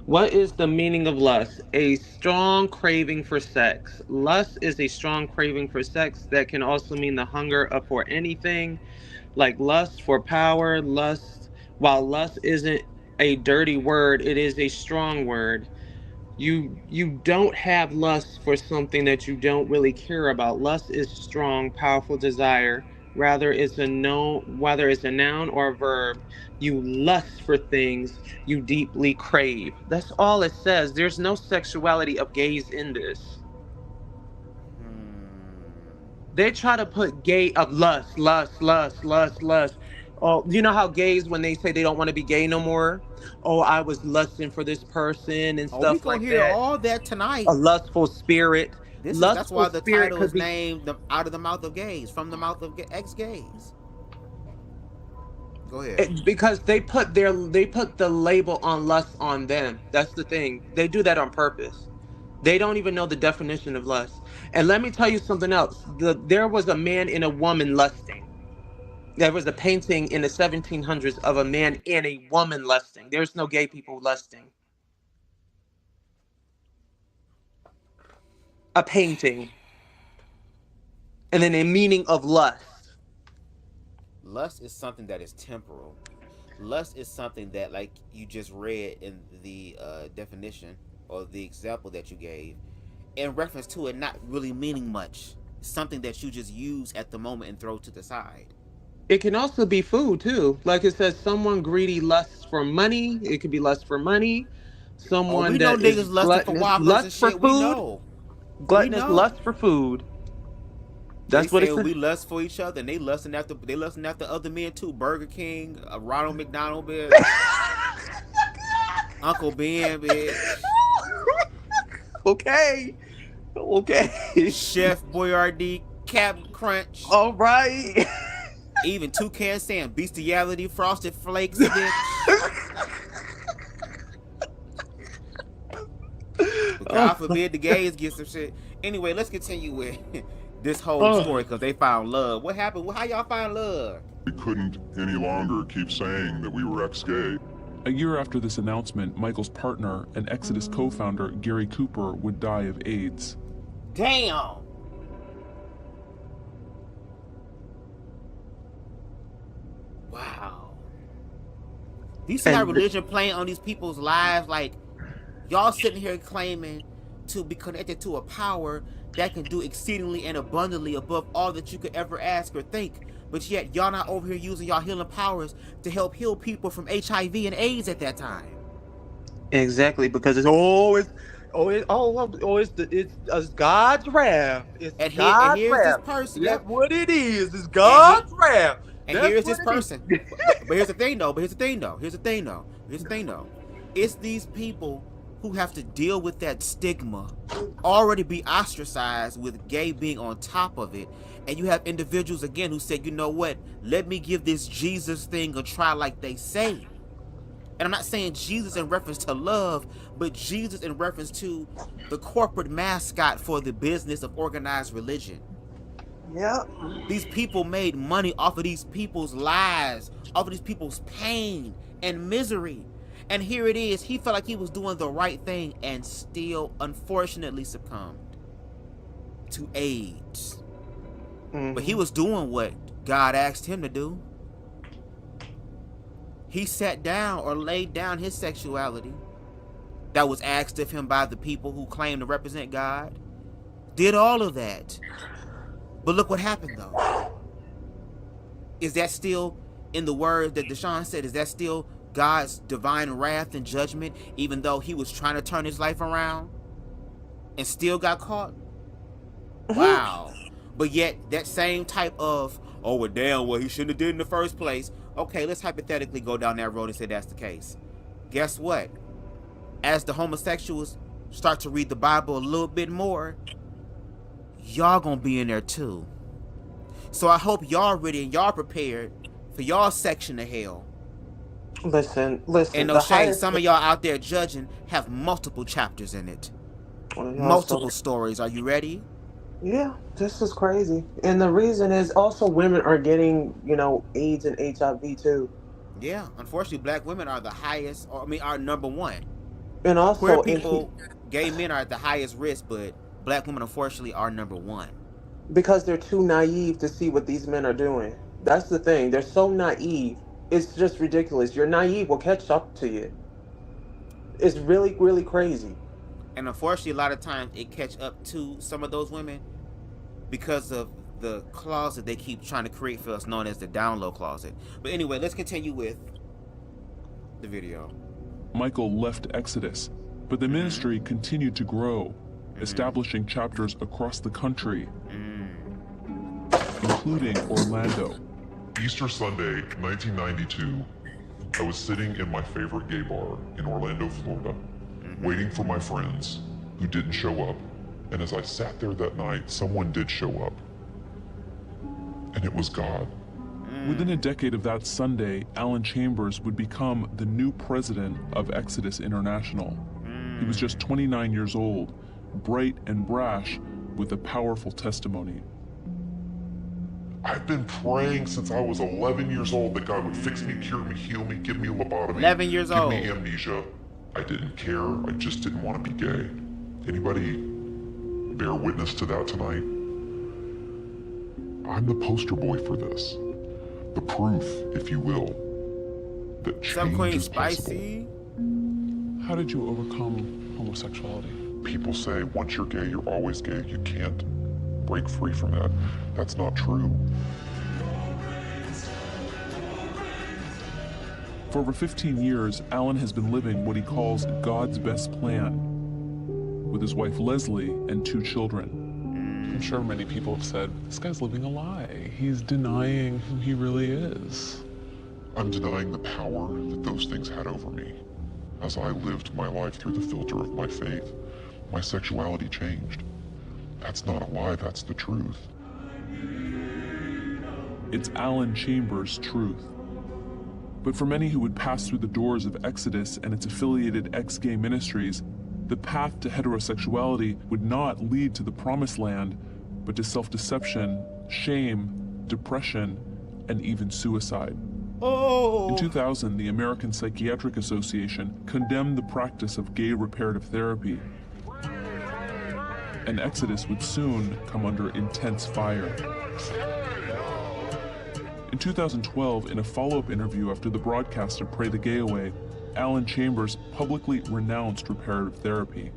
What is the meaning of lust? A strong craving for sex. Lust is a strong craving for sex that can also mean the hunger up for anything, like lust for power. Lust, while lust isn't a dirty word, it is a strong word. You don't have lust for something that you don't really care about. Lust is strong, powerful desire. Whether it's a noun or a verb. You lust for things you deeply crave. That's all it says. There's no sexuality of gays in this. They try to put gay of lust. Oh, you know how gays, when they say they don't want to be gay no more? Oh, I was lusting for this person and Oh, we stuff gonna like hear that. all that tonight. A lustful spirit. That's Lustful why the spirit title could is be named Out of the Mouth of Gays, from the mouth of ex-gays. Go ahead. because they put the label on lust on them. That's the thing. They do that on purpose. They don't even know the definition of lust. And let me tell you something else. There was a man and a woman lusting. There was a painting in the 1700s of a man and a woman lusting. There's no gay people lusting. A painting. And then a meaning of lust. Lust is something that is temporal. Lust is something that, like you just read in the definition or the example that you gave, in reference to it not really meaning much. Something that you just use at the moment and throw to the side. It can also be food too. Like it says, someone greedy lusts for money. It could be lust for money. Oh, Someone we know that is niggas lusting for gluttonous, waffles and lust for shit. We food. know. We Gluttonous know. lust for food. They That's what it say says. we lust for each other, and they lusting after other men too. Burger King, Ronald McDonald, bitch. Uncle Ben, bitch. Okay. Okay. Chef Boyardee, Captain Crunch. All right. Even Toucan Sam, Bestiality, Frosted Flakes, bitch. But God forbid the gays get some shit. Anyway, let's continue with this whole story, because they found love. What happened? How y'all find love? We couldn't any longer keep saying that we were ex-gay. A year after this announcement, Michael's partner and Exodus co-founder Gary Cooper would die of AIDS. Damn. Wow. Do you see how religion playing on these people's lives? Like, y'all sitting here claiming to be connected to a power that can do exceedingly and abundantly above all that you could ever ask or think. But yet, y'all not over here using y'all healing powers to help heal people from HIV and AIDS at that time. Exactly, because it's God's wrath. It's And God's here's wrath. this person. That's what it is. It's God's wrath. And That's here's what this it person. But here's the thing though. It's these people who have to deal with that stigma, already be ostracized with gay being on top of it. And you have individuals again who said, you know what, let me give this Jesus thing a try, like they say. And I'm not saying Jesus in reference to love, but Jesus in reference to the corporate mascot for the business of organized religion. Yeah. These people made money off of these people's lives, off of these people's pain and misery. And here it is, he felt like he was doing the right thing and still unfortunately succumbed to AIDS. But he was doing what God asked him to do. He sat down or laid down his sexuality that was asked of him by the people who claim to represent God. Did all of that. But look what happened though. Is that still, in the words that Deshaun said, is that still God's divine wrath and judgment, even though he was trying to turn his life around and still got caught? Wow. But yet that same type of, oh well damn, well he shouldn't have did it in the first place. Okay, let's hypothetically go down that road and say that's the case. Guess what? As the homosexuals start to read the Bible a little bit more, y'all gonna be in there too. So I hope y'all ready and y'all prepared for y'all section of hell. Listen. And no shade, some of y'all out there judging have multiple chapters in it. Multiple stories. Are you ready? Yeah, this is crazy. And the reason is also women are getting, AIDS and HIV too. Yeah, unfortunately, black women are the highest, or I mean, are number one. And Queer also, people, gay men are at the highest risk, but black women, unfortunately, are number one. because they're too naive to see what these men are doing. That's the thing. They're so naive. It's just ridiculous. Your naive will catch up to you. It's really, really crazy. And unfortunately, a lot of times it catch up to some of those women because of the closet they keep trying to create for us, known as the download closet. But anyway, let's continue with the video. Michael left Exodus, but the ministry continued to grow, establishing chapters across the country, including Orlando. Easter Sunday, 1992, I was sitting in my favorite gay bar in Orlando, Florida, waiting for my friends who didn't show up. And as I sat there that night, someone did show up. And it was God. Within a decade of that Sunday, Alan Chambers would become the new president of Exodus International. He was just 29 years old, bright and brash, with a powerful testimony. I've been praying since I was 11 years old that God would fix me, cure me, heal me, give me a lobotomy. 11 years old. Give me amnesia. I didn't care. I just didn't want to be gay. Anybody bear witness to that tonight? I'm the poster boy for this. The proof, if you will, that Some change Queen is possible. Spicy. How did you overcome homosexuality? People say once you're gay, you're always gay. You can't break free from that. That's not true. For over 15 years, Alan has been living what he calls God's best plan, with his wife Leslie and 2 children. I'm sure many people have said, this guy's living a lie. He's denying who he really is. I'm denying the power that those things had over me. As I lived my life through the filter of my faith, my sexuality changed. That's not a lie, that's the truth. It's Alan Chambers' truth. But for many who would pass through the doors of Exodus and its affiliated ex-gay ministries, the path to heterosexuality would not lead to the promised land, but to self-deception, shame, depression, and even suicide. In 2000, the American Psychiatric Association condemned the practice of gay reparative therapy, and Exodus would soon come under intense fire. In 2012, in a follow-up interview after the broadcast of Pray the Gay Away, Alan Chambers publicly renounced reparative therapy.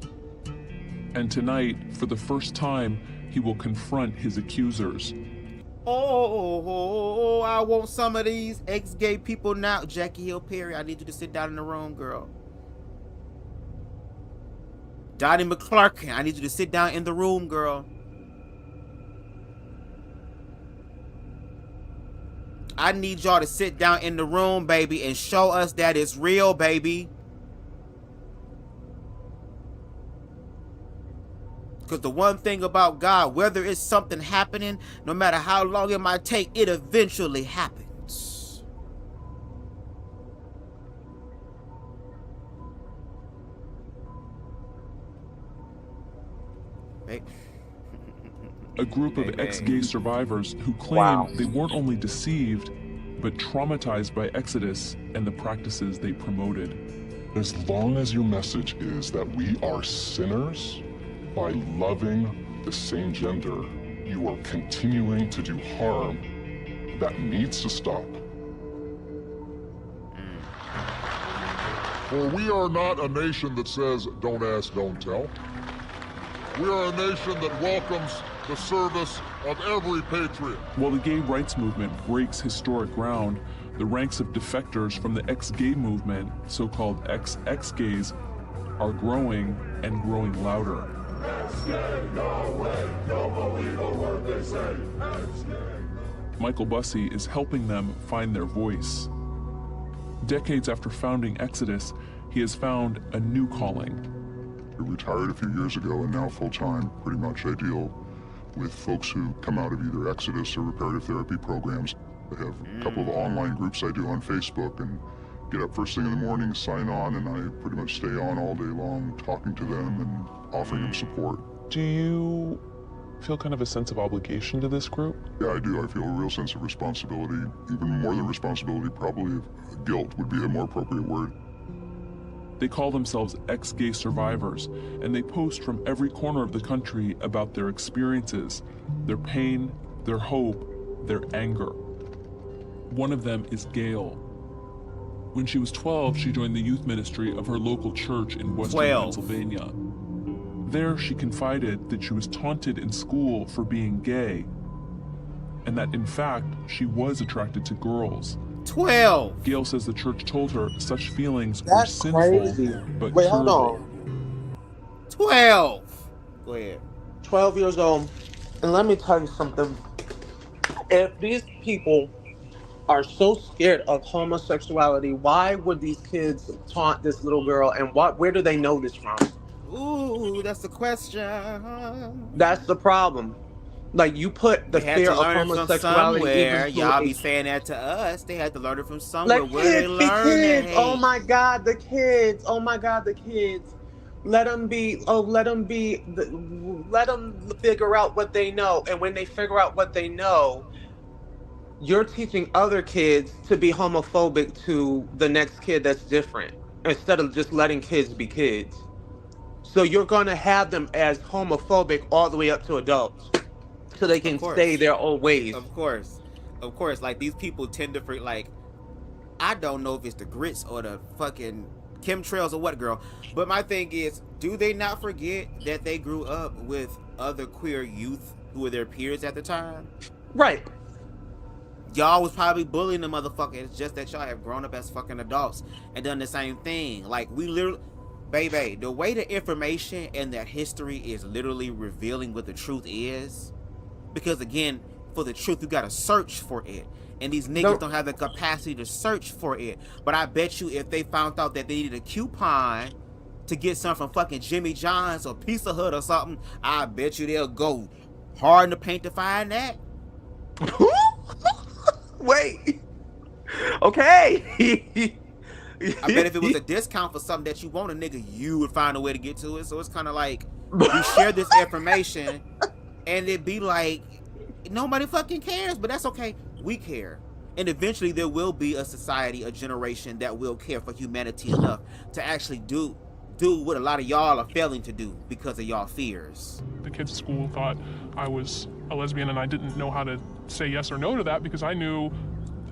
And tonight, for the first time, he will confront his accusers. Oh, I want some of these ex-gay people now. Jackie Hill Perry, I need you to sit down in the room, girl. Donnie McClurkin, I need you to sit down in the room, girl. I need y'all to sit down in the room, baby, and show us that it's real, baby. Because the one thing about God, whether it's something happening, no matter how long it might take, it eventually happens. Hey. A group of ex-gay survivors who claim they weren't only deceived, but traumatized by Exodus and the practices they promoted. As long as your message is that we are sinners, by loving the same gender, you are continuing to do harm that needs to stop. For we are not a nation that says, don't ask, don't tell. We are a nation that welcomes the service of every patriot. While the gay rights movement breaks historic ground, the ranks of defectors from the ex-gay movement, so-called ex-gays, are growing and growing louder. Michael Bussey is helping them find their voice. Decades after founding Exodus, he has found a new calling. I retired a few years ago and now full-time. Pretty much I deal with folks who come out of either Exodus or reparative therapy programs. I have a couple of online groups I do on Facebook and get up first thing in the morning, sign on, and I pretty much stay on all day long talking to them and offering them support. Do you feel kind of a sense of obligation to this group? Yeah, I do. I feel a real sense of responsibility, even more than responsibility, probably guilt would be a more appropriate word. They call themselves ex-gay survivors, and they post from every corner of the country about their experiences, their pain, their hope, their anger. One of them is Gail. When she was 12, she joined the youth ministry of her local church in western Pennsylvania. There, she confided that she was taunted in school for being gay, and that in fact, she was attracted to girls. 12. Gail says the church told her such feelings were That's sinful, crazy. but Wait, hold curable. on. 12. Go ahead. 12 years old. And let me tell you something. If these people are so scared of homosexuality, why would these kids taunt this little girl, and where do they know this from? Ooh, that's the question. That's the problem. Like, you put the They had fear to of learn it from homosexuality somewhere. even to Y'all a be saying that to us. They had to learn it from somewhere. Let Where they kids be learn kids. that Oh hate. my God, the kids. Oh my God, the kids. Let them be. Oh, let them be. Let them figure out what they know. And when they figure out what they know, you're teaching other kids to be homophobic to the next kid that's different, instead of just letting kids be kids. So you're going to have them as homophobic all the way up to adults, so they can stay their old ways. Of course. Of course. Like, these people tend to, like, I don't know if it's the grits or the fucking chemtrails or what, girl. But my thing is, do they not forget that they grew up with other queer youth who were their peers at the time? Right. Y'all was probably bullying the motherfucker. It's just that y'all have grown up as fucking adults and done the same thing. Like, we literally, baby, the way the information and that history is literally revealing what the truth is, because again, for the truth, you gotta search for it. And these niggas don't have the capacity to search for it. But I bet you if they found out that they needed a coupon to get something from fucking Jimmy John's or Pizza Hut or something, I bet you they'll go hard in the paint to find that. Wait. Okay. I bet if it was a discount for something that you want, a nigga, you would find a way to get to it. So it's kind of like, we share this information and it'd be like, nobody fucking cares, but that's okay. We care. And eventually there will be a society, a generation that will care for humanity enough to actually do what a lot of y'all are failing to do because of y'all fears. The kids at school thought I was a lesbian, and I didn't know how to say yes or no to that, because I knew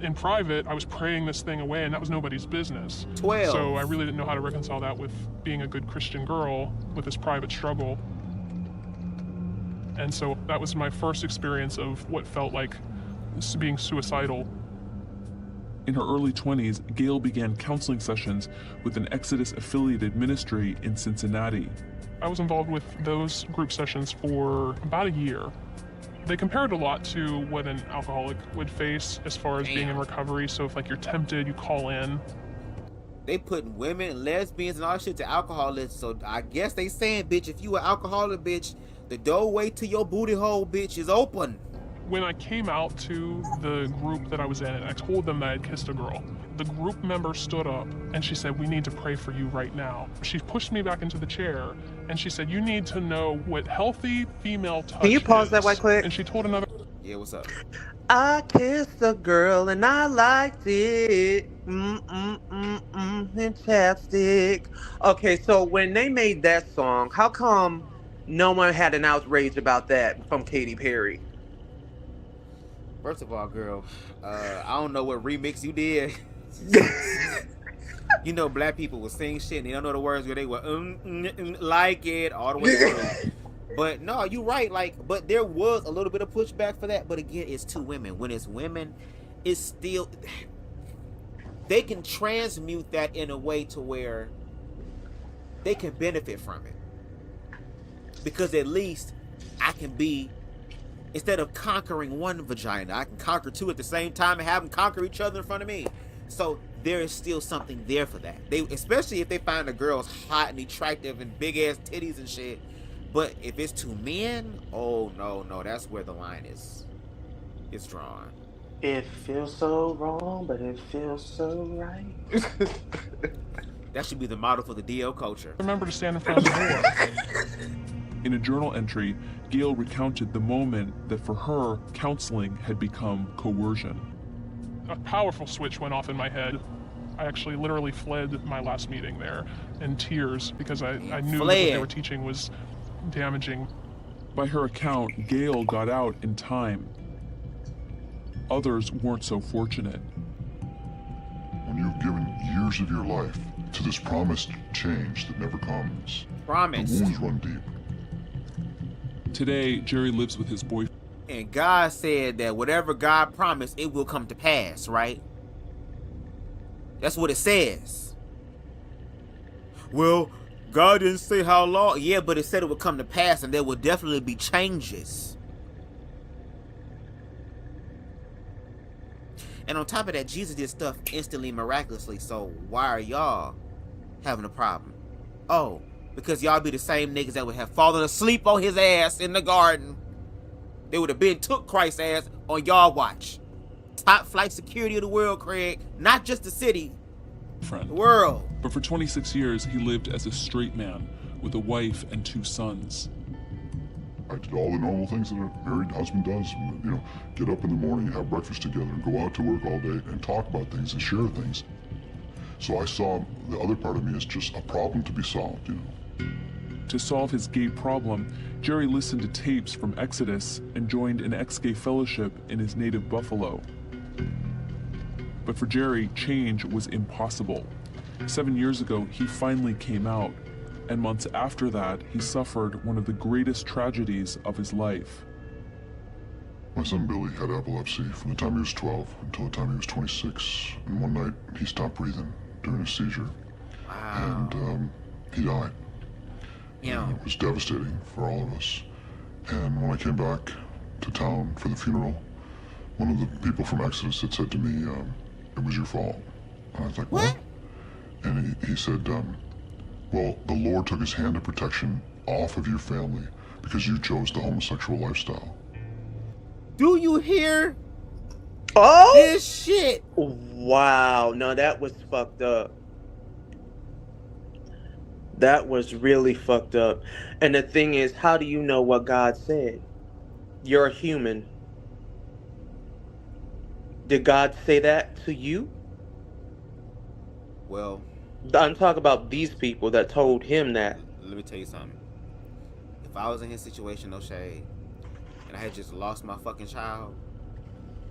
in private I was praying this thing away, and that was nobody's business. 12. So I really didn't know how to reconcile that with being a good Christian girl with this private struggle. And so that was my first experience of what felt like being suicidal. In her early 20s, Gail began counseling sessions with an Exodus-affiliated ministry in Cincinnati. I was involved with those group sessions for about a year. They compared a lot to what an alcoholic would face as far as being in recovery. So if like you're tempted, you call in. They putting women, lesbians, and all that shit to alcoholics. So I guess they saying, bitch, if you an alcoholic, bitch, the doorway to your booty hole, bitch, is open. When I came out to the group that I was in, and I told them that I had kissed a girl, the group member stood up and she said, "We need to pray for you right now." She pushed me back into the chair and she said, "You need to know what healthy female touch is." Can you pause that right quick? And she told another. Yeah, what's up? I kissed a girl and I liked it. Fantastic. Okay, so when they made that song, how come no one had an outrage about that from Katy Perry? First of all, girl, I don't know what remix you did. You know, black people will sing shit and they don't know the words, where they were like it all the way through. But no, you're right. Like, but there was a little bit of pushback for that. But again, it's two women. When it's women, it's still, they can transmute that in a way to where they can benefit from it. Because at least I can be, instead of conquering one vagina, I can conquer two at the same time and have them conquer each other in front of me. So there is still something there for that. They, especially if they find the girls hot and attractive and big ass titties and shit. But if it's two men, oh no, that's where the line is. It's drawn. It feels so wrong, but it feels so right. That should be the model for the DL culture. Remember to stand in front of the door. In a journal entry, Gail recounted the moment that for her, counseling had become coercion. A powerful switch went off in my head. I actually literally fled my last meeting there in tears because I knew that what they were teaching was damaging. By her account, Gail got out in time. Others weren't so fortunate. When you've given years of your life to this promised change that never comes, the wounds run deep. Today, Jerry lives with his boyfriend. And God said that whatever God promised, it will come to pass, right? That's what it says. Well, God didn't say how long. Yeah, but it said it would come to pass, and there will definitely be changes. And on top of that, Jesus did stuff instantly, miraculously. So why are y'all having a problem? Oh, because y'all be the same niggas that would have fallen asleep on his ass in the garden. They would have been took Christ's ass on y'all watch. Top flight security of the world, Craig. Not just the city. The world. But for 26 years, he lived as a straight man with a wife and 2 sons. I did all the normal things that a married husband does. You know, get up in the morning, have breakfast together, and go out to work all day and talk about things and share things. So I saw the other part of me as just a problem to be solved, you know. To solve his gay problem, Jerry listened to tapes from Exodus and joined an ex-gay fellowship in his native Buffalo. But for Jerry, change was impossible. 7 years ago, he finally came out, and months after that, he suffered one of the greatest tragedies of his life. My son Billy had epilepsy from the time he was 12 until the time he was 26. And one night, he stopped breathing during a seizure. Wow. And he died. Yeah. And it was devastating for all of us. And when I came back to town for the funeral, one of the people from Exodus had said to me, it was your fault. And I was like, what? And he said, well, the Lord took his hand of protection off of your family because you chose the homosexual lifestyle. Do you hear this shit? Wow. No, that was fucked up. That was really fucked up. And the thing is, how do you know what God said? You're a human. Did God say that to you? Well, I'm talking about these people that told him that. Let me tell you something. If I was in his situation, no shade, and I had just lost my fucking child,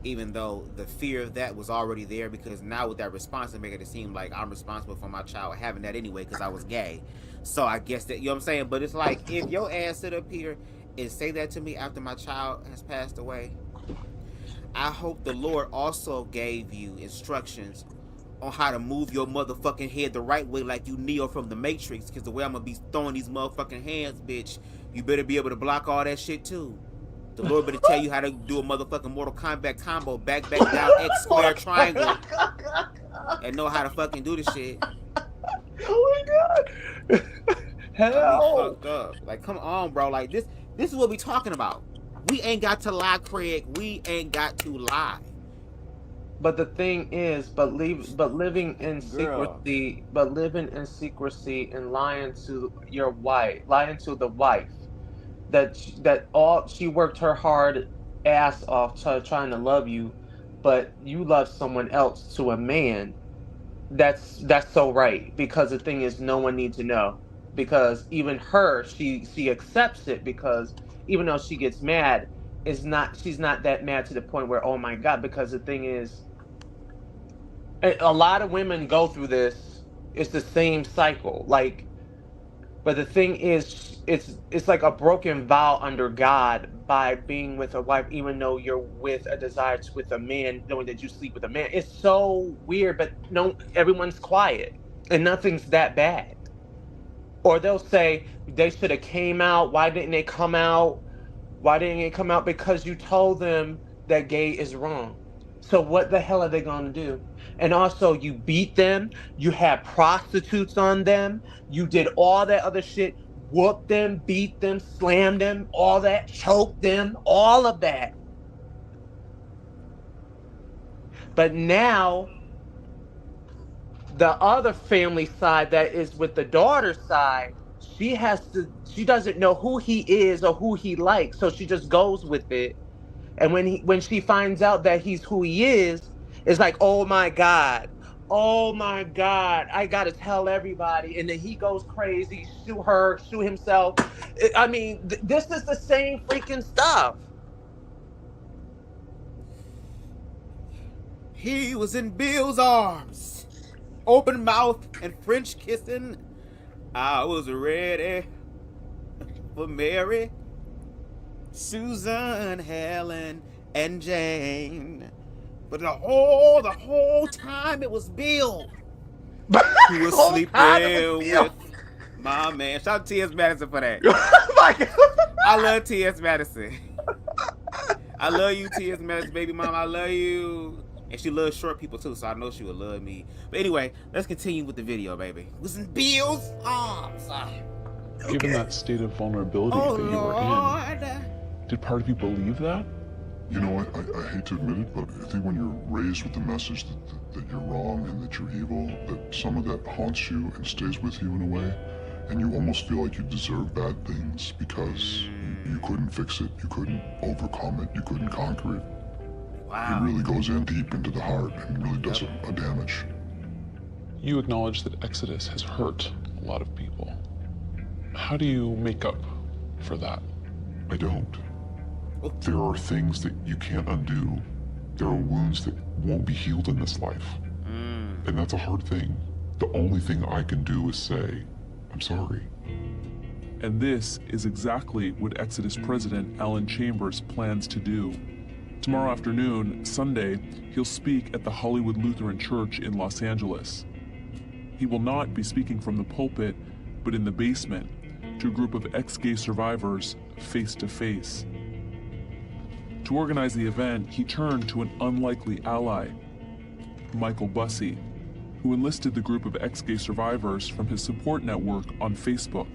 even though the fear of that was already there, because now with that response, it making it seem like I'm responsible for my child having that anyway because I was gay. So I guess that, you know what I'm saying? But it's like, if your ass sit up here and say that to me after my child has passed away, I hope the Lord also gave you instructions on how to move your motherfucking head the right way, like you Neo from the Matrix, because the way I'm gonna be throwing these motherfucking hands, bitch, you better be able to block all that shit too. The Lord better tell you how to do a motherfucking Mortal Kombat combo, back, down, X, square, triangle, and know how to fucking do this shit. Oh my god. Hell. Fucked up. Like, come on, bro. Like, this is what we talking about. We ain't got to lie, Craig. We ain't got to lie. But the thing is, living in secrecy, and lying to your wife, lying to the wife, that all she worked her hard ass off trying to love you, but you love someone else to a man. That's so right, because the thing is, no one needs to know, because even her, she accepts it, because even though she gets mad, she's not that mad to the point where, oh my god, because the thing is, a lot of women go through this. It's the same cycle, like, but the thing is, it's like a broken vow under God by being with a wife, even though you're with a desire with a man, knowing that you sleep with a man. It's so weird, but no, everyone's quiet and nothing's that bad. Or they'll say they should have came out. Why didn't they come out? Why didn't they come out? Because you told them that gay is wrong. So what the hell are they going to do? And also, you beat them. You had prostitutes on them. You did all that other shit. Whooped them, beat them, slammed them, all that, choked them, all of that. But now, the other family side that is with the daughter's side, she doesn't know who he is or who he likes, so she just goes with it. And when she finds out that he's who he is, it's like, oh my God. Oh my God. I gotta tell everybody. And then he goes crazy, shoot her, shoot himself. I mean, this is the same freaking stuff. He was in Bill's arms, open mouth and French kissing. I was ready for Mary, Susan, Helen, and Jane. But the whole time it was Bill who was sleeping with my man. Shout out to T.S. Madison for that. Oh my God. I love T.S. Madison. I love you, T.S. Madison, baby mama. I love you. And she loves short people too, so I know she would love me. But anyway, let's continue with the video, baby. It was in Bill's arms. Given that state of vulnerability that you were in, did part of you believe that? You know, I hate to admit it, but I think when you're raised with the message that you're wrong and that you're evil, that some of that haunts you and stays with you in a way, and you almost feel like you deserve bad things because you couldn't fix it, you couldn't overcome it, you couldn't conquer it. Wow. It really goes in deep into the heart and really does a damage. You acknowledge that Exodus has hurt a lot of people. How do you make up for that? I don't. There are things that you can't undo. There are wounds that won't be healed in this life. And that's a hard thing. The only thing I can do is say, I'm sorry. And this is exactly what Exodus President Alan Chambers plans to do. Tomorrow afternoon, Sunday, he'll speak at the Hollywood Lutheran Church in Los Angeles. He will not be speaking from the pulpit, but in the basement, to a group of ex-gay survivors face to face. To organize the event, he turned to an unlikely ally, Michael Bussey, who enlisted the group of ex-gay survivors from his support network on Facebook.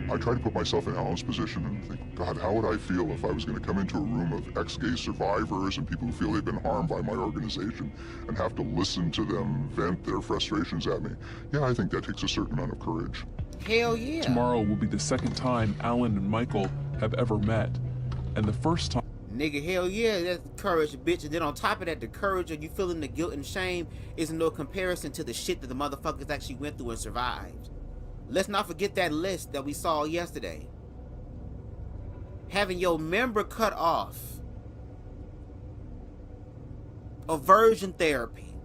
I try to put myself in Alan's position and think, God, how would I feel if I was going to come into a room of ex-gay survivors and people who feel they've been harmed by my organization and have to listen to them vent their frustrations at me? Yeah, I think that takes a certain amount of courage. Hell yeah. Tomorrow will be the second time Alan and Michael have ever met, and the first time. Nigga, hell yeah, that's courage, bitch. And then on top of that, the courage of you feeling the guilt and shame is no comparison to the shit that the motherfuckers actually went through and survived. Let's not forget that list that we saw yesterday. Having your member cut off, aversion therapy,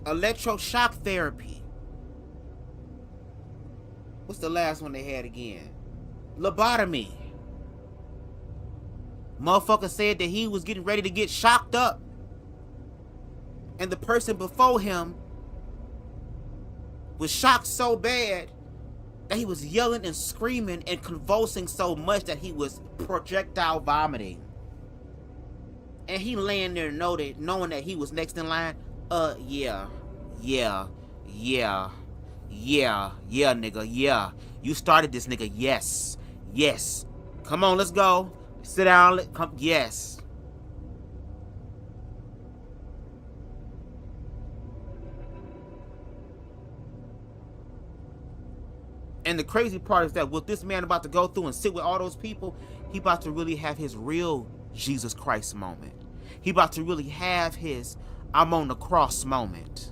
electroshock therapy. What's the last one they had again? Lobotomy. Motherfucker said that he was getting ready to get shocked up, and the person before him was shocked so bad that he was yelling and screaming and convulsing so much that he was projectile vomiting. And he laying there knowing that he was next in line. Yeah, nigga, yeah. You started this, nigga, yes. Come on, let's go. Sit down, come, yes. And the crazy part is that what this man about to go through and sit with all those people, he about to really have his real Jesus Christ moment. He about to really have his I'm on the cross moment.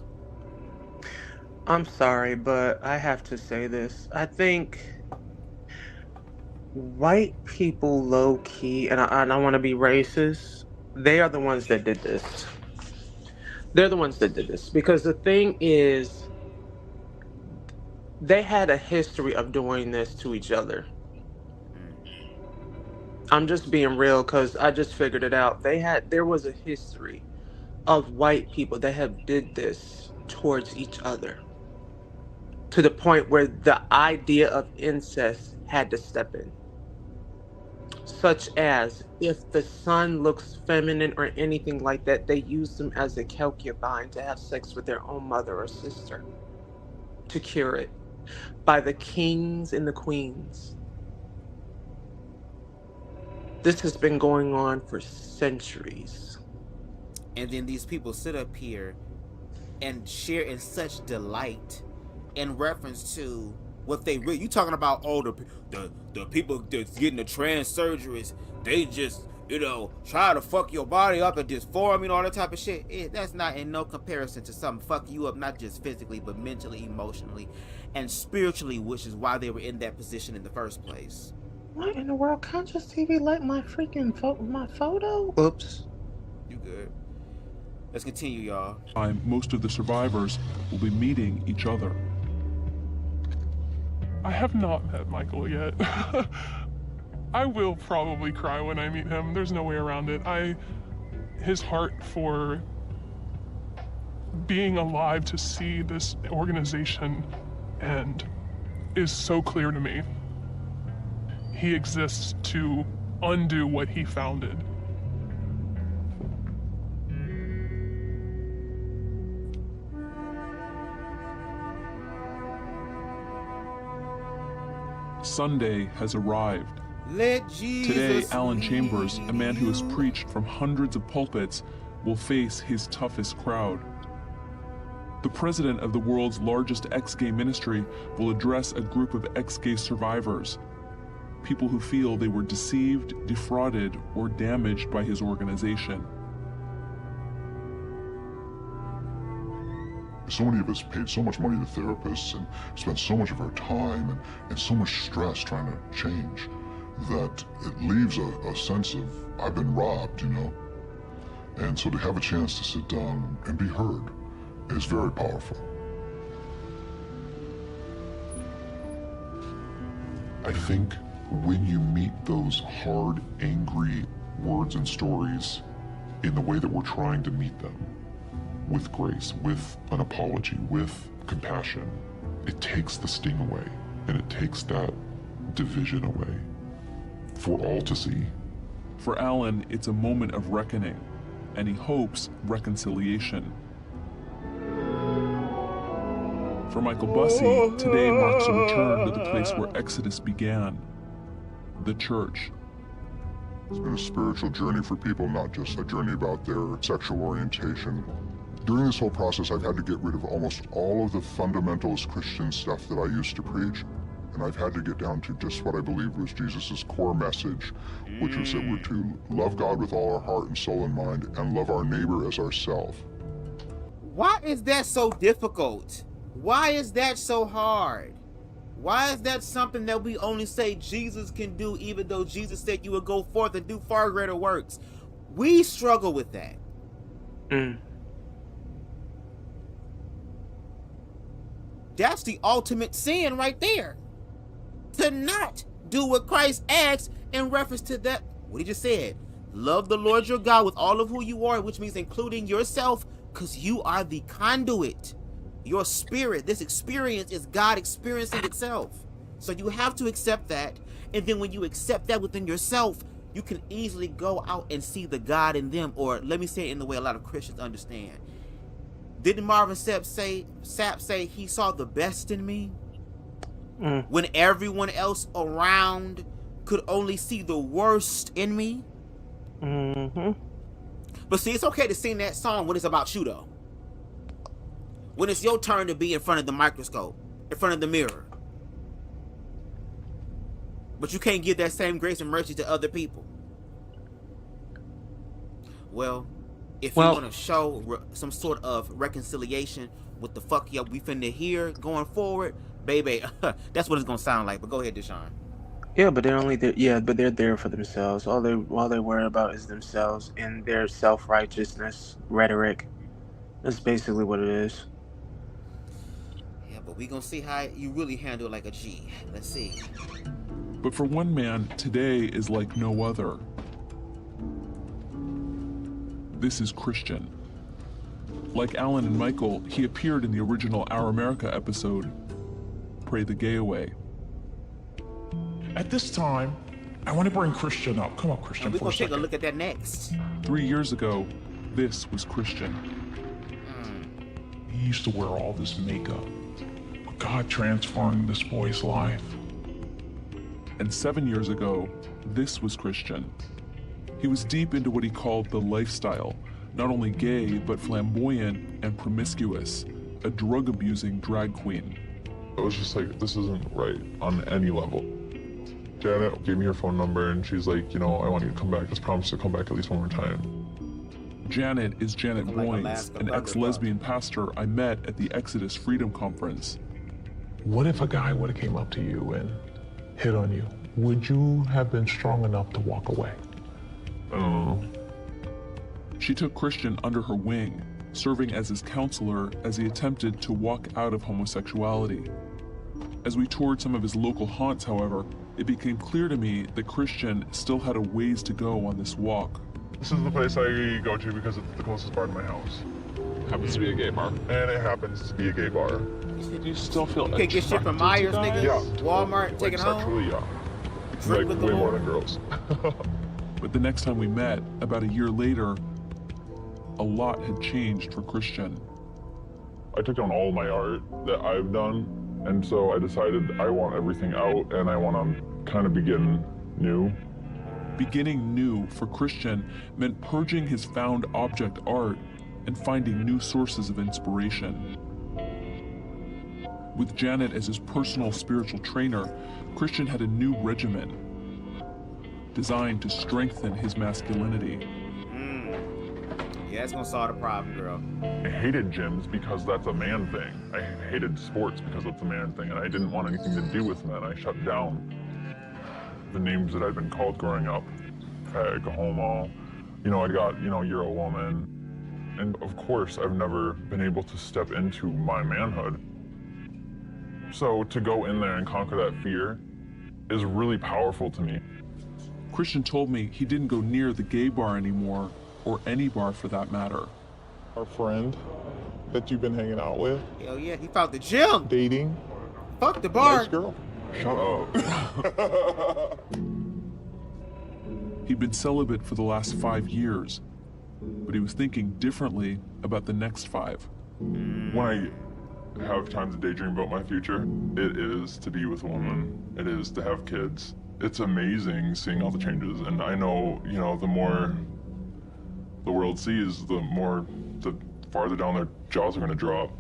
I'm sorry, but I have to say this. I think white people low-key, and I don't want to be racist, they are the ones that did this. They're the ones that did this. Because the thing is, they had a history of doing this to each other. I'm just being real because I just figured it out. There was a history of white people that have did this towards each other, to the point where the idea of incest had to step in. Such as, if the son looks feminine or anything like that, they use them as a concubine to have sex with their own mother or sister to cure it. By the kings and the queens. This has been going on for centuries. And then these people sit up here and share in such delight in reference to what they really. You talking about the people that's getting the trans surgeries? They just try to fuck your body up and disform, all that type of shit. That's not in no comparison to something fucking you up, not just physically, but mentally, emotionally, and spiritually, which is why they were in that position in the first place. What in the world? Conscious TV like my freaking my photo? Oops. You good? Let's continue, y'all. Most of the survivors will be meeting each other. I have not met Michael yet. I will probably cry when I meet him. There's no way around it. His heart for being alive to see this organization end is so clear to me. He exists to undo what he founded. Sunday has arrived. Let Jesus Today, Alan lead Chambers, a man who has you. preached from hundreds of pulpits, will face his toughest crowd. The president of the world's largest ex-gay ministry will address a group of ex-gay survivors, people who feel they were deceived, defrauded, or damaged by his organization. So many of us paid so much money to therapists and spent so much of our time and so much stress trying to change that it leaves a sense of, I've been robbed, And so to have a chance to sit down and be heard is very powerful. I think when you meet those hard, angry words and stories in the way that we're trying to meet them, with grace, with an apology, with compassion, it takes the sting away, and it takes that division away for all to see. For Alan, it's a moment of reckoning, and he hopes reconciliation. For Michael Bussey, today marks a return to the place where Exodus began, the church. It's been a spiritual journey for people, not just a journey about their sexual orientation. During this whole process, I've had to get rid of almost all of the fundamentalist Christian stuff that I used to preach. And I've had to get down to just what I believe was Jesus' core message, which was that we're to love God with all our heart and soul and mind and love our neighbor as ourselves. Why is that so difficult? Why is that so hard? Why is that something that we only say Jesus can do, even though Jesus said you would go forth and do far greater works? We struggle with that. That's the ultimate sin right there. To not do what Christ asks in reference to that, what he just said. Love the Lord your God with all of who you are, which means including yourself, because you are the conduit. Your spirit, this experience is God experiencing itself. So you have to accept that. And then when you accept that within yourself, you can easily go out and see the God in them. Or let me say it in the way a lot of Christians understand. Didn't Marvin Sapp say he saw the best in me? When everyone else around could only see the worst in me? But see, it's okay to sing that song when it's about you, though. When it's your turn to be in front of the microscope, in front of the mirror. But you can't give that same grace and mercy to other people. Well, if you want to show some sort of reconciliation with the fuck yeah we finna hear going forward, baby, that's what it's gonna sound like. But go ahead, Deshaun. Yeah, but they're only there. Yeah, but they're there for themselves. All they worry about is themselves and their self-righteousness rhetoric. That's basically what it is. Yeah, but we gonna see how you really handle it like a G. Let's see. But for one man, today is like no other. This is Christian. Like Alan and Michael, he appeared in the original Our America episode, Pray the Gay Away. At this time, I want to bring Christian up. Come on, Christian, And we're for a gonna take a second. look at that next. 3 years ago, this was Christian. He used to wear all this makeup, but God transformed this boy's life. And 7 years ago, this was Christian. He was deep into what he called the lifestyle, not only gay, but flamboyant and promiscuous, a drug-abusing drag queen. I was just like, this isn't right on any level. Janet gave me her phone number and she's like, you know, I want you to come back. Just promise to come back at least one more time. Janet is Janet Boynes, an ex-lesbian pastor I met at the Exodus Freedom Conference. What if a guy would have came up to you and hit on you? Would you have been strong enough to walk away? I don't know. She took Christian under her wing, serving as his counselor as he attempted to walk out of homosexuality. As we toured some of his local haunts, however, it became clear to me that Christian still had a ways to go on this walk. This is the place I go to because it's the closest bar to my house. Happens to be a gay bar. And it happens to be a gay bar. Do you still feel You can't get shit from Myers, nigga? Yeah. Walmart, take Like it home? sexually, yeah. Drink Like with the way more Lord. than girls. But the next time we met, about a year later, a lot had changed for Christian. I took down all my art that I've done, and so I decided I want everything out and I want to kind of begin new. Beginning new for Christian meant purging his found object art and finding new sources of inspiration. With Janet as his personal spiritual trainer, Christian had a new regimen designed to strengthen his masculinity. Yeah, it's gonna solve the problem, girl. I hated gyms because that's a man thing. I hated sports because it's a man thing, and I didn't want anything to do with men. I shut down the names that I'd been called growing up. Fag, homo, you know, I got, you know, you're a woman. And of course, I've never been able to step into my manhood. So to go in there and conquer that fear is really powerful to me. Christian told me he didn't go near the gay bar anymore, or any bar for that matter. Our friend that you've been hanging out with, Hell yeah, he found the gym. dating, Fuck the bar. nice girl. Shut up. He'd been celibate for the last 5 years, but he was thinking differently about the next 5. When I have time to daydream about my future, it is to be with a woman. It is to have kids. It's amazing seeing all the changes, and I know, you know, the more the world sees, the farther down their jaws are going to drop.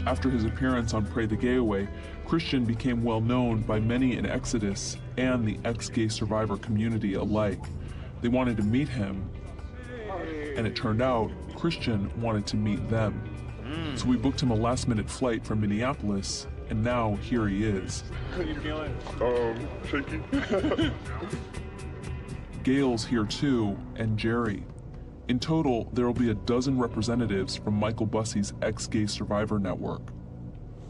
After his appearance on Pray the Gay Away, Christian became well known by many in Exodus and the ex-gay survivor community alike. They wanted to meet him, and it turned out Christian wanted to meet them. So we booked him a last-minute flight from Minneapolis, and now here he is. How you feeling? Shaky. Gail's here too, and Jerry. In total, there will be a dozen representatives from Michael Bussey's ex-gay survivor network.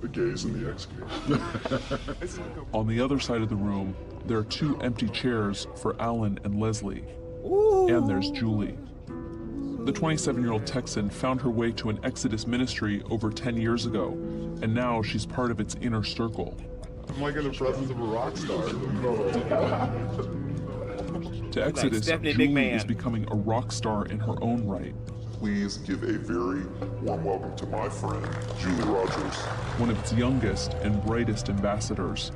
The gays and the ex-gays. On the other side of the room, there are 2 empty chairs for Alan and Leslie. Ooh. And there's Julie. The 27-year-old Texan found her way to an Exodus ministry over 10 years ago, and now she's part of its inner circle. I'm like in the presence of a rock star. To Exodus, Stephanie Julie McMahon. is becoming a rock star in her own right. Please give a very warm welcome to my friend, Julie Rogers. One of its youngest and brightest ambassadors.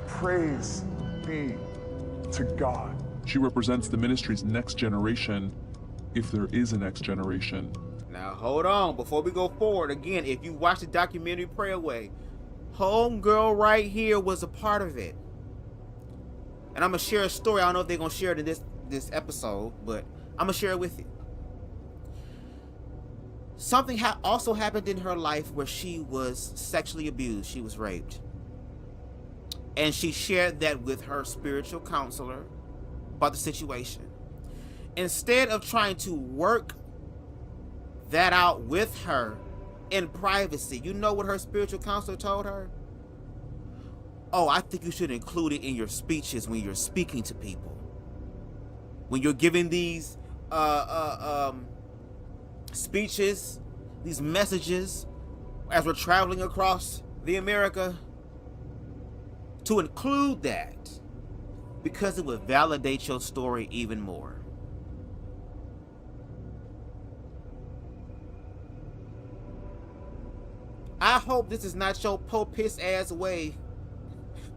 Praise be to God. She represents the ministry's next generation, if there is a next generation. Now hold on, before we go forward, again, if you watch the documentary Pray Away, homegirl right here was a part of it. And I'm gonna share a story. I don't know if they're gonna share it in this episode, but I'm gonna share it with you. Something also happened in her life where she was sexually abused. She was raped. And she shared that with her spiritual counselor about the situation. Instead of trying to work that out with her in privacy, you know what her spiritual counselor told her? Oh, I think you should include it in your speeches when you're speaking to people. When you're giving these speeches, these messages, as we're traveling across the America, to include that, because it would validate your story even more. I hope this is not your po-piss ass way.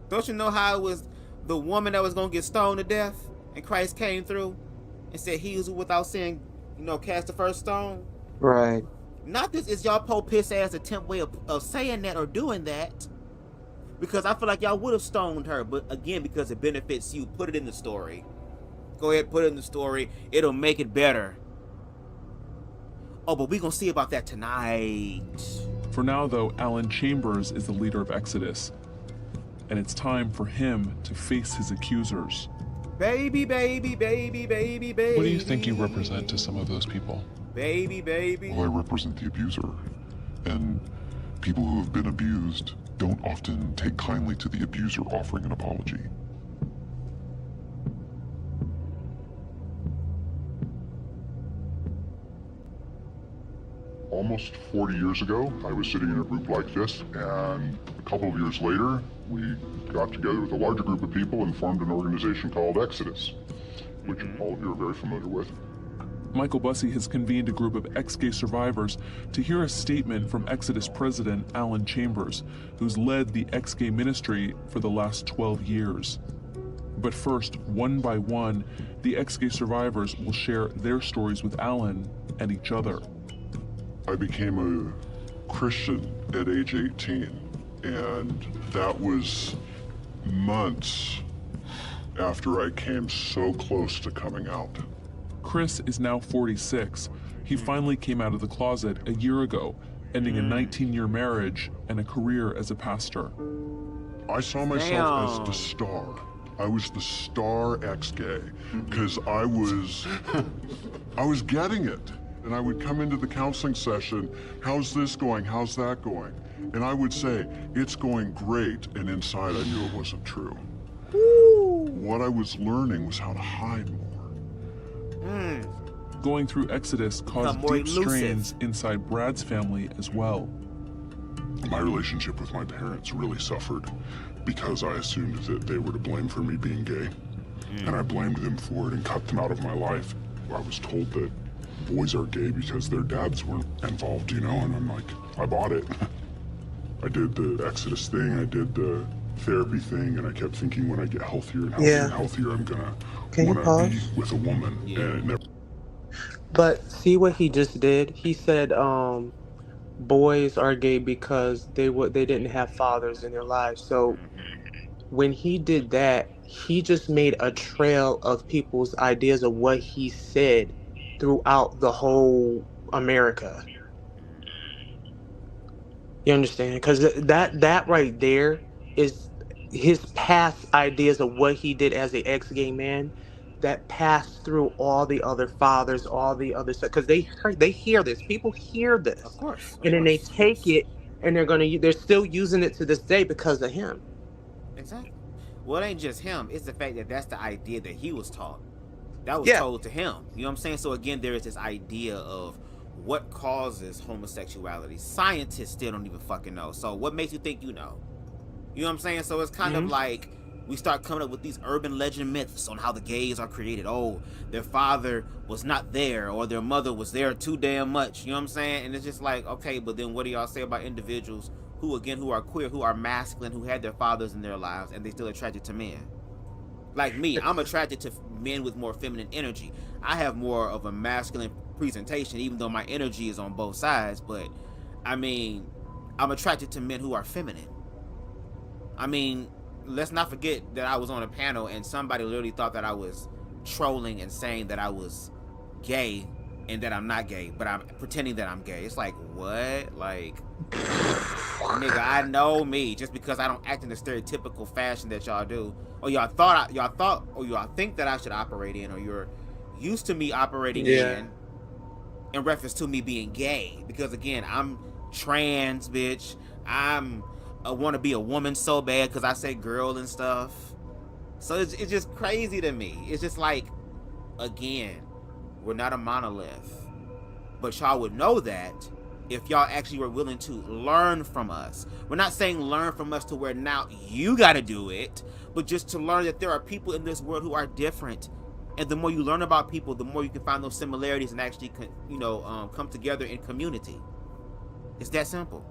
Don't you know how it was the woman that was going to get stoned to death, and Christ came through and said, he who without sin, cast the first stone? Right. Not this is y'all po piss ass attempt way of saying that or doing that. Because I feel like y'all would have stoned her, but again, because it benefits you, put it in the story. Go ahead, put it in the story. It'll make it better. Oh, but we gonna see about that tonight. For now, though, Alan Chambers is the leader of Exodus, and it's time for him to face his accusers. Baby, baby, baby, baby, baby. What do you think you represent to some of those people? Baby, baby. Well, I represent the abuser, and people who have been abused don't often take kindly to the abuser offering an apology. Almost 40 years ago, I was sitting in a group like this, and a couple of years later, we got together with a larger group of people and formed an organization called Exodus, which all of you are very familiar with. Michael Bussey has convened a group of ex-gay survivors to hear a statement from Exodus president Alan Chambers, who's led the ex-gay ministry for the last 12 years. But first, one by one, the ex-gay survivors will share their stories with Alan and each other. I became a Christian at age 18, and that was months after I came so close to coming out. Chris is now 46. He finally came out of the closet a year ago, ending a 19-year marriage and a career as a pastor. I saw myself as the star. I was the star ex-gay, because I was getting it. And I would come into the counseling session, how's this going, how's that going? And I would say, it's going great, and inside I knew it wasn't true. What I was learning was how to hide more. Going through Exodus caused deep strains inside Brad's family as well. My relationship with my parents really suffered because I assumed that they were to blame for me being gay. And I blamed them for it and cut them out of my life. I was told that boys are gay because their dads weren't involved, you know, and I'm like, I bought it. I did the Exodus thing, I did the therapy thing, and I kept thinking when I get healthier and healthier and healthier, I'm gonna wanna be with a woman. And it never. But see what he just did? He said boys are gay because they didn't have fathers in their lives. So when he did that, he just made a trail of people's ideas of what he said throughout the whole America. You understand? Because that right there is his past ideas of what he did as an ex-gay man that passed through all the other fathers, all the other stuff. Because they hear this. People hear this. Of course. And then they take it and they're still using it to this day because of him. Exactly. Well, it ain't just him. It's the fact that that's the idea that he was taught. That was told to him. You know what I'm saying? So again, there is this idea of what causes homosexuality. Scientists still don't even fucking know. So what makes you think you know? You know what I'm saying? So it's kind of like we start coming up with these urban legend myths on how the gays are created. Oh, their father was not there, or their mother was there too damn much. You know what I'm saying? And it's just like, okay, but then what do y'all say about individuals who are queer, who are masculine, who had their fathers in their lives, and they still attracted to men? Like me, I'm attracted to men with more feminine energy. I have more of a masculine presentation, even though my energy is on both sides. But, I mean, I'm attracted to men who are feminine. I mean, let's not forget that I was on a panel and somebody literally thought that I was trolling and saying that I was gay and that I'm not gay, but I'm pretending that I'm gay. It's like, what? Like, nigga, I know me. Just because I don't act in the stereotypical fashion that y'all do, or y'all think that I should operate in, or you're used to me operating in reference to me being gay. Because again, I'm trans, bitch. I want to be a woman so bad because I say girl and stuff. So it's just crazy to me. It's just like, again, we're not a monolith, but y'all would know that if y'all actually were willing to learn from us. We're not saying learn from us to where now you got to do it, but just to learn that there are people in this world who are different. And the more you learn about people, the more you can find those similarities and actually, come together in community. It's that simple.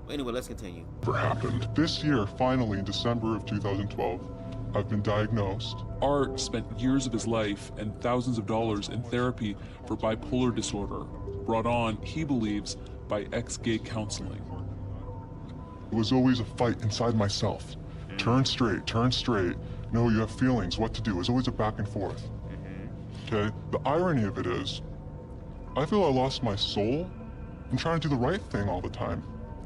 Anyway, let's continue. Happened. This year, finally, in December of 2012, I've been diagnosed. Art spent years of his life and thousands of dollars in therapy for bipolar disorder. brought on, he believes, by ex-gay counseling. It was always a fight inside myself. Turn straight, turn straight. No, you have feelings, what to do. It was always a back and forth. Okay? The irony of it is, I feel I lost my soul from trying to do the right thing all the time.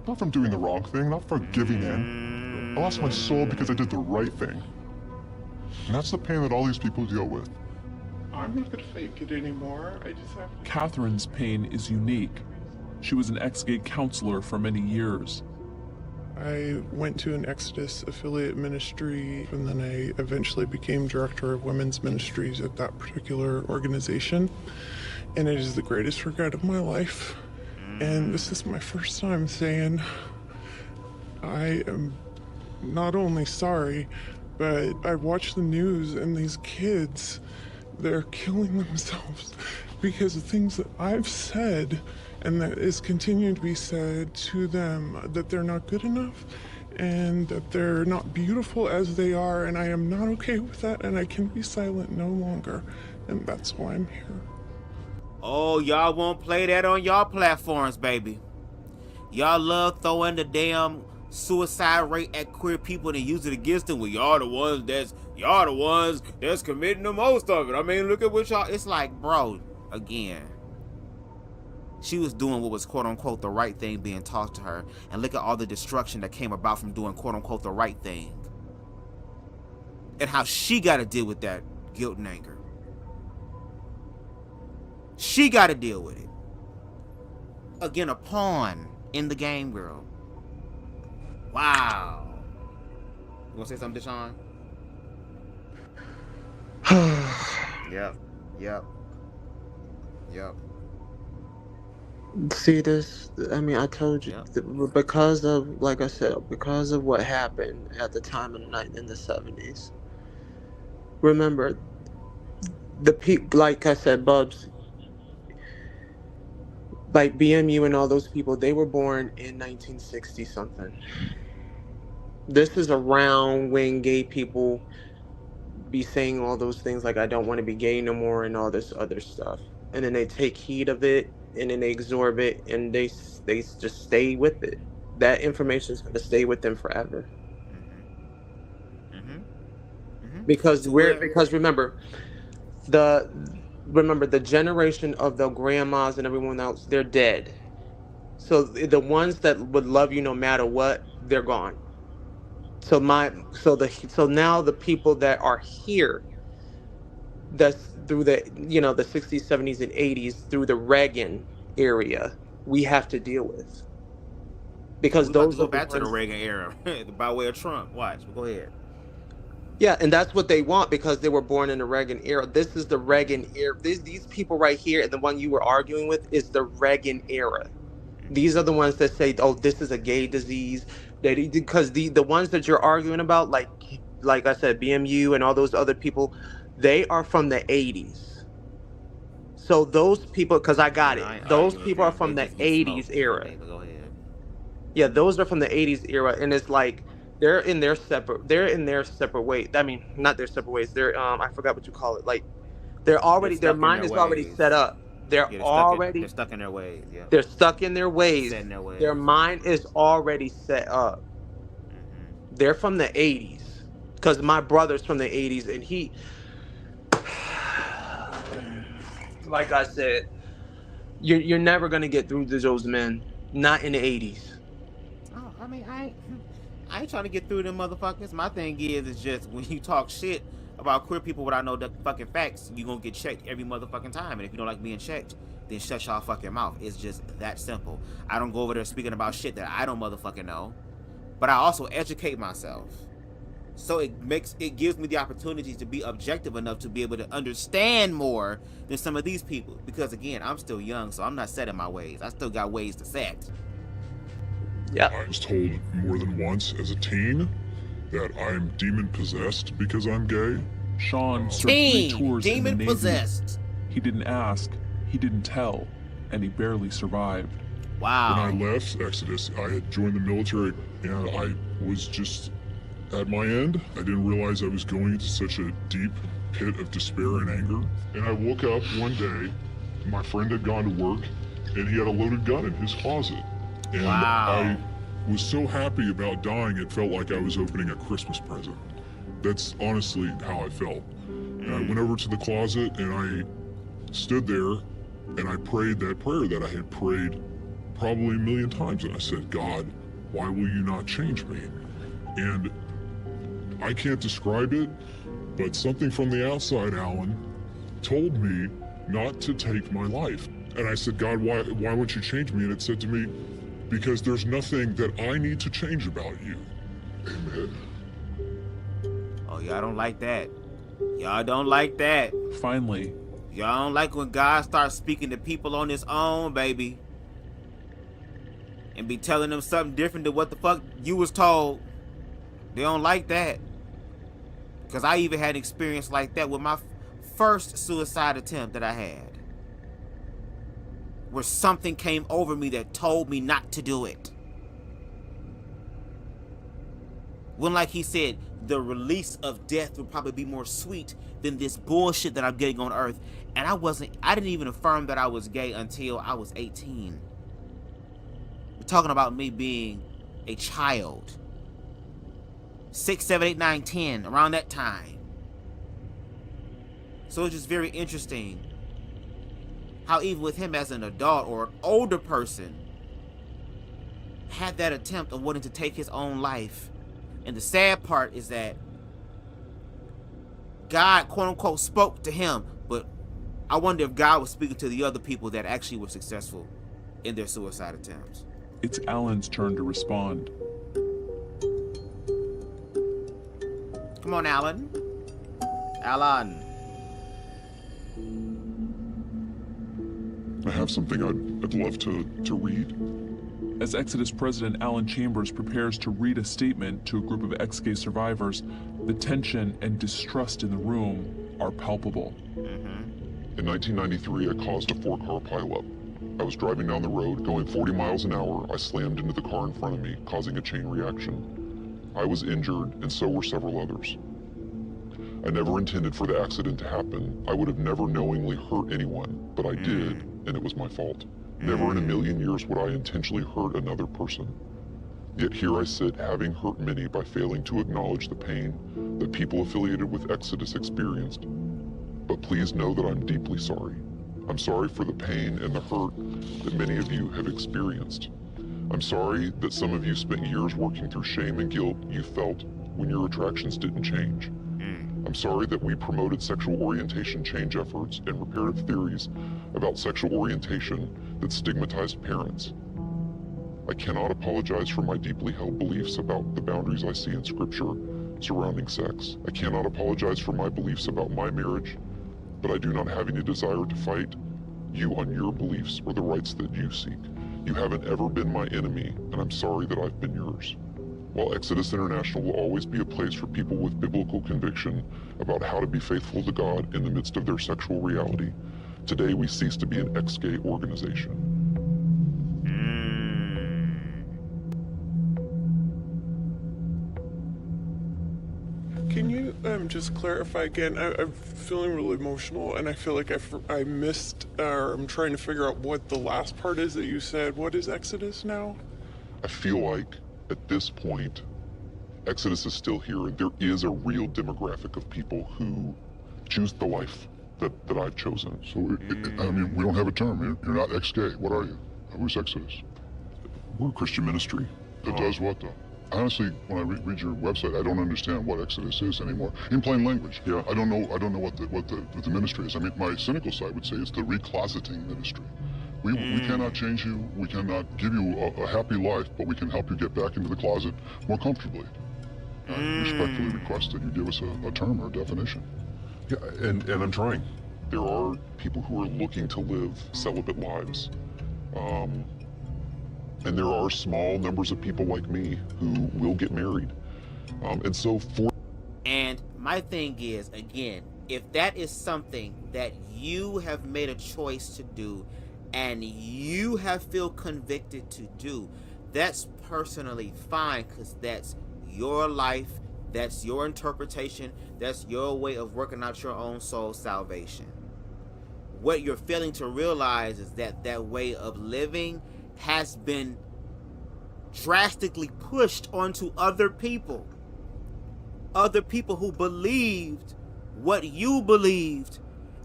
Not from doing the wrong thing, not for giving in. I lost my soul because I did the right thing. And that's the pain that all these people deal with. I'm not gonna fake it anymore. I just have to. Catherine's pain is unique. She was an ex-gay counselor for many years. I went to an Exodus affiliate ministry, and then I eventually became director of women's ministries at that particular organization. And it is the greatest regret of my life. And this is my first time saying I am not only sorry, but I watch the news and these kids, they're killing themselves because of things that I've said and that is continuing to be said to them, that they're not good enough and that they're not beautiful as they are, and I am not okay with that, and I can be silent no longer, and that's why I'm here. Oh, y'all won't play that on y'all platforms, baby. Y'all love throwing the damn suicide rate at queer people and use it against them. Well, y'all the ones that's committing the most of it. I mean, look at what y'all. It's like, bro, again, she was doing what was quote unquote the right thing being taught to her, and look at all the destruction that came about from doing quote unquote the right thing, and how she got to deal with that guilt and anger. She got to deal with it. Again, a pawn in the game, girl. Wow. You want to say something, Deshaun? Yep. See this? I mean, I told you, because of, like I said, because of what happened at the time of the night in the 70s. Remember, the people, like I said, Bubs, like BMU and all those people, they were born in 1960 something. This is around when gay people be saying all those things like, I don't want to be gay no more and all this other stuff. And then they take heed of it and then they absorb it and they just stay with it. That information is going to stay with them forever. Because remember the generation of the grandmas and everyone else, they're dead. So the ones that would love you no matter what, they're gone. So now the people that are here, that's through the the 60s, 70s, and 80s, through the Reagan area, we have to deal with. Because those go back to the Reagan era by way of Trump. Watch, go ahead. Yeah, and that's what they want because they were born in the Reagan era. This is the Reagan era. These people right here, and the one you were arguing with, is the Reagan era. These are the ones that say, "Oh, this is a gay disease." Because the ones that you're arguing about, like I said, BMU and all those other people, they are from the 80s. So those people, because I got it, those people are from the 80s era. Yeah, those are from the 80s era, and it's like they're in their separate ways. I mean, not their separate ways. They're I forgot what you call it. Like their mind is already set up. They're stuck in their ways. Yeah. They're stuck in their ways. Set in their ways. Their mind is already set up. They're from the 80s. Because my brother's from the 80s, and he, like I said, you're never gonna get through to those men. Not in the 80s. Oh, I mean, I ain't trying to get through them motherfuckers. My thing is just when you talk shit about queer people without no fucking facts, you gonna get checked every motherfucking time. And if you don't like being checked, then shut y'all fucking mouth. It's just that simple. I don't go over there speaking about shit that I don't motherfucking know, but I also educate myself. So it gives me the opportunity to be objective enough to be able to understand more than some of these people. Because again, I'm still young, so I'm not set in my ways. I still got ways to set. Yeah. I was told more than once as a teen that I'm demon possessed because I'm gay. Sean served 3 tours in the demon Navy. Possessed. He didn't ask, he didn't tell, and he barely survived. Wow. When I left Exodus, I had joined the military and I was just at my end. I didn't realize I was going into such a deep pit of despair and anger. And I woke up one day, my friend had gone to work, and he had a loaded gun in his closet. And Wow. I was so happy about dying, it felt like I was opening a Christmas present. That's honestly how I felt. And I went over to the closet and I stood there and I prayed that prayer that I had prayed probably a million times. And I said, God, why will you not change me? And I can't describe it, but something from the outside, Alan, told me not to take my life. And I said, God, why won't you change me? And it said to me, because there's nothing that I need to change about you. Amen. Oh, y'all don't like that. Y'all don't like that. Finally, Y'all don't like when God starts speaking to people on his own, baby. And be telling them something different than what the fuck you was told. They don't like that. Because I even had an experience like that with my first suicide attempt that I had. Where something came over me that told me not to do it. When, like he said, the release of death would probably be more sweet than this bullshit that I'm getting on earth. And I didn't even affirm that I was gay until I was 18. We're talking about me being a child. 6, 7, 8, 9, 10, around that time. So it's just very interesting how even with him as an adult or an older person had that attempt of wanting to take his own life. And the sad part is that God, quote unquote, spoke to him, but I wonder if God was speaking to the other people that actually were successful in their suicide attempts. it's Alan's turn to respond. Come on, Alan. Alan. I have something I'd love to read. As Exodus President Alan Chambers prepares to read a statement to a group of ex-gay survivors, the tension and distrust in the room are palpable. In 1993, I caused a 4-car pileup. I was driving down the road, going 40 miles an hour. I slammed into the car in front of me, causing a chain reaction. I was injured, and so were several others. I never intended for the accident to happen. I would have never knowingly hurt anyone, but I did, and it was my fault. Never in a million years would I intentionally hurt another person. Yet here I sit, having hurt many by failing to acknowledge the pain that people affiliated with Exodus experienced. But please know that I'm deeply sorry. I'm sorry for the pain and the hurt that many of you have experienced. I'm sorry that some of you spent years working through shame and guilt you felt when your attractions didn't change. I'm sorry that we promoted sexual orientation change efforts and reparative theories about sexual orientation that stigmatized parents. I cannot apologize for my deeply held beliefs about the boundaries I see in scripture surrounding sex. I cannot apologize for my beliefs about my marriage, but I do not have any desire to fight you on your beliefs or the rights that you seek. You haven't ever been my enemy, and I'm sorry that I've been yours. While Exodus International will always be a place for people with biblical conviction about how to be faithful to God in the midst of their sexual reality, today we cease to be an ex-gay organization. Can you just clarify again? I'm feeling really emotional, and I feel like I missed, or I'm trying to figure out what the last part is that you said. What is Exodus now? I feel like at this point, Exodus is still here, and there is a real demographic of people who choose the life that I've chosen. So, I mean, we don't have a term. You're not ex-gay. What are you? Who's Exodus? We're a Christian ministry. That does what, though? Honestly, when I read your website, I don't understand what Exodus is anymore. In plain language, Yeah. I don't know what the ministry is. I mean, my cynical side would say it's the recloseting ministry. We cannot change you. We cannot give you a happy life, but we can help you get back into the closet more comfortably. I respectfully request that you give us a term or a definition. Yeah, and I'm trying. There are people who are looking to live celibate lives. And there are small numbers of people like me who will get married. And so for... And my thing is, again, if that is something that you have made a choice to do and you have feel convicted to do, that's personally fine, because that's your life, that's your interpretation, that's your way of working out your own soul salvation. what you're failing to realize is that that way of living has been drastically pushed onto other people who believed what you believed,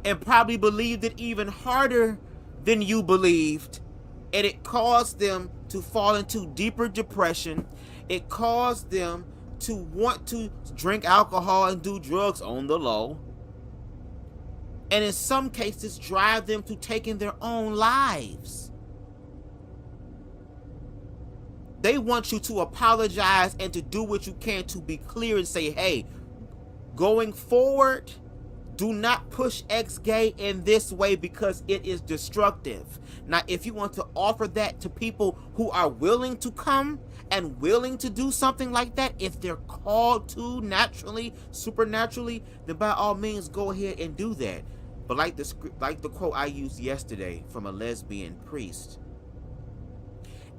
and probably believed it even harder than you believed, and it caused them to fall into deeper depression. It caused them to want to drink alcohol and do drugs on the low, and in some cases drive them to taking their own lives. They want you to apologize and to do what you can to be clear and say, hey, going forward, do not push ex-gay in this way because it is destructive. Now, if you want to offer that to people who are willing to come and willing to do something like that, if they're called to naturally, supernaturally, then by all means go ahead and do that. But like the quote I used yesterday from a lesbian priest,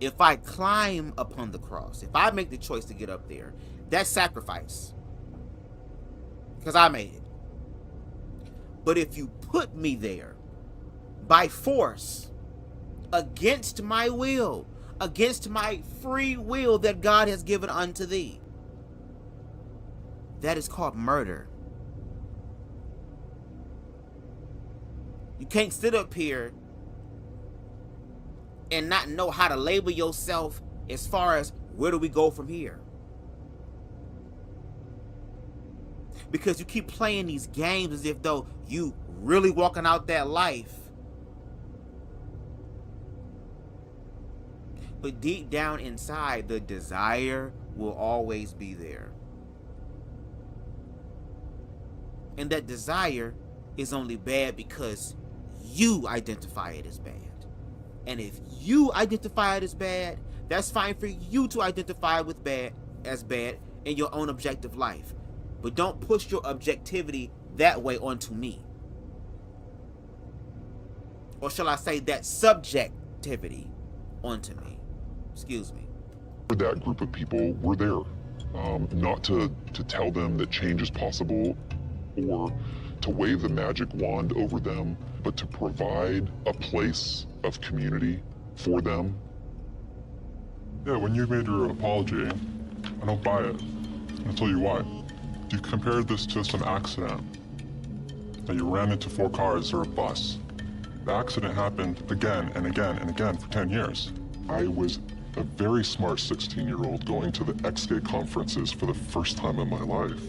if I climb upon the cross, if I make the choice to get up there, that's sacrifice, because I made it. But if you put me there by force, against my will, against my free will that God has given unto thee, that is called murder. You can't sit up here and not know how to label yourself as far as where do we go from here. Because you keep playing these games as if though you really walking out that life. But deep down inside, the desire will always be there. And that desire is only bad because you identify it as bad. And if you identify it as bad, that's fine for you to identify it as bad in your own objective life. But don't push your objectivity that way onto me. Or shall I say that subjectivity onto me. Excuse me. That group of people were there, not to tell them that change is possible or to wave the magic wand over them, but to provide a place of community for them. Yeah, when you made your apology, I don't buy it. I'll tell you why. You compared this to some accident. That you ran into 4 cars or a bus. The accident happened again and again and again for 10 years. I was a very smart 16-year-old going to the ex-gay conferences for the first time in my life.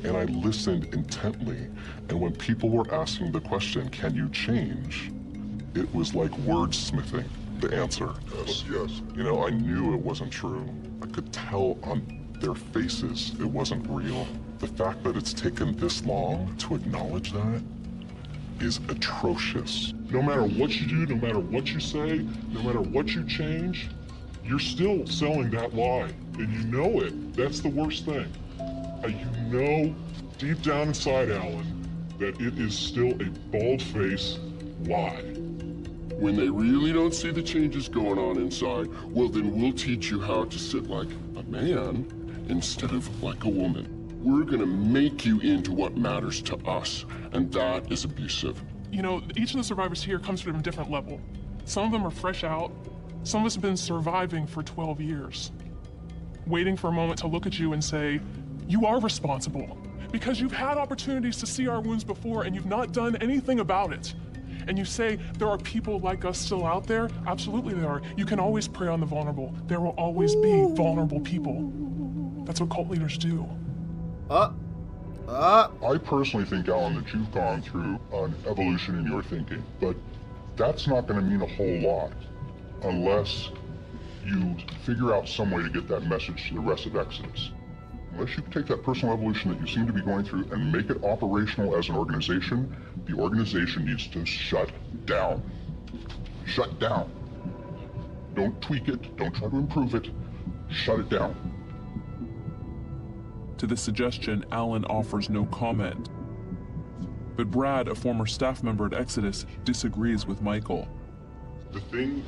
And I listened intently. And when people were asking the question, can you change? It was like wordsmithing, the answer. Yes, yes. You know, I knew it wasn't true. I could tell on their faces it wasn't real. The fact that it's taken this long to acknowledge that is atrocious. No matter what you do, no matter what you say, no matter what you change, you're still selling that lie. And you know it. That's the worst thing. You know deep down inside, Alan, that it is still a bald-faced lie. When they really don't see the changes going on inside, well then we'll teach you how to sit like a man instead of like a woman. We're gonna make you into what matters to us, and that is abusive. You know, each of the survivors here comes from a different level. Some of them are fresh out. Some of us have been surviving for 12 years. Waiting for a moment to look at you and say, you are responsible. Because you've had opportunities to see our wounds before and you've not done anything about it. And you say, there are people like us still out there? Absolutely there are. You can always prey on the vulnerable. There will always be vulnerable people. That's what cult leaders do. I personally think, Alan, that you've gone through an evolution in your thinking, but that's not going to mean a whole lot unless you figure out some way to get that message to the rest of Exodus. Unless you take that personal evolution that you seem to be going through and make it operational as an organization, the organization needs to shut down. Shut down. Don't tweak it, don't try to improve it, shut it down. To this suggestion, Alan offers no comment. But Brad, a former staff member at Exodus, disagrees with Michael. The thing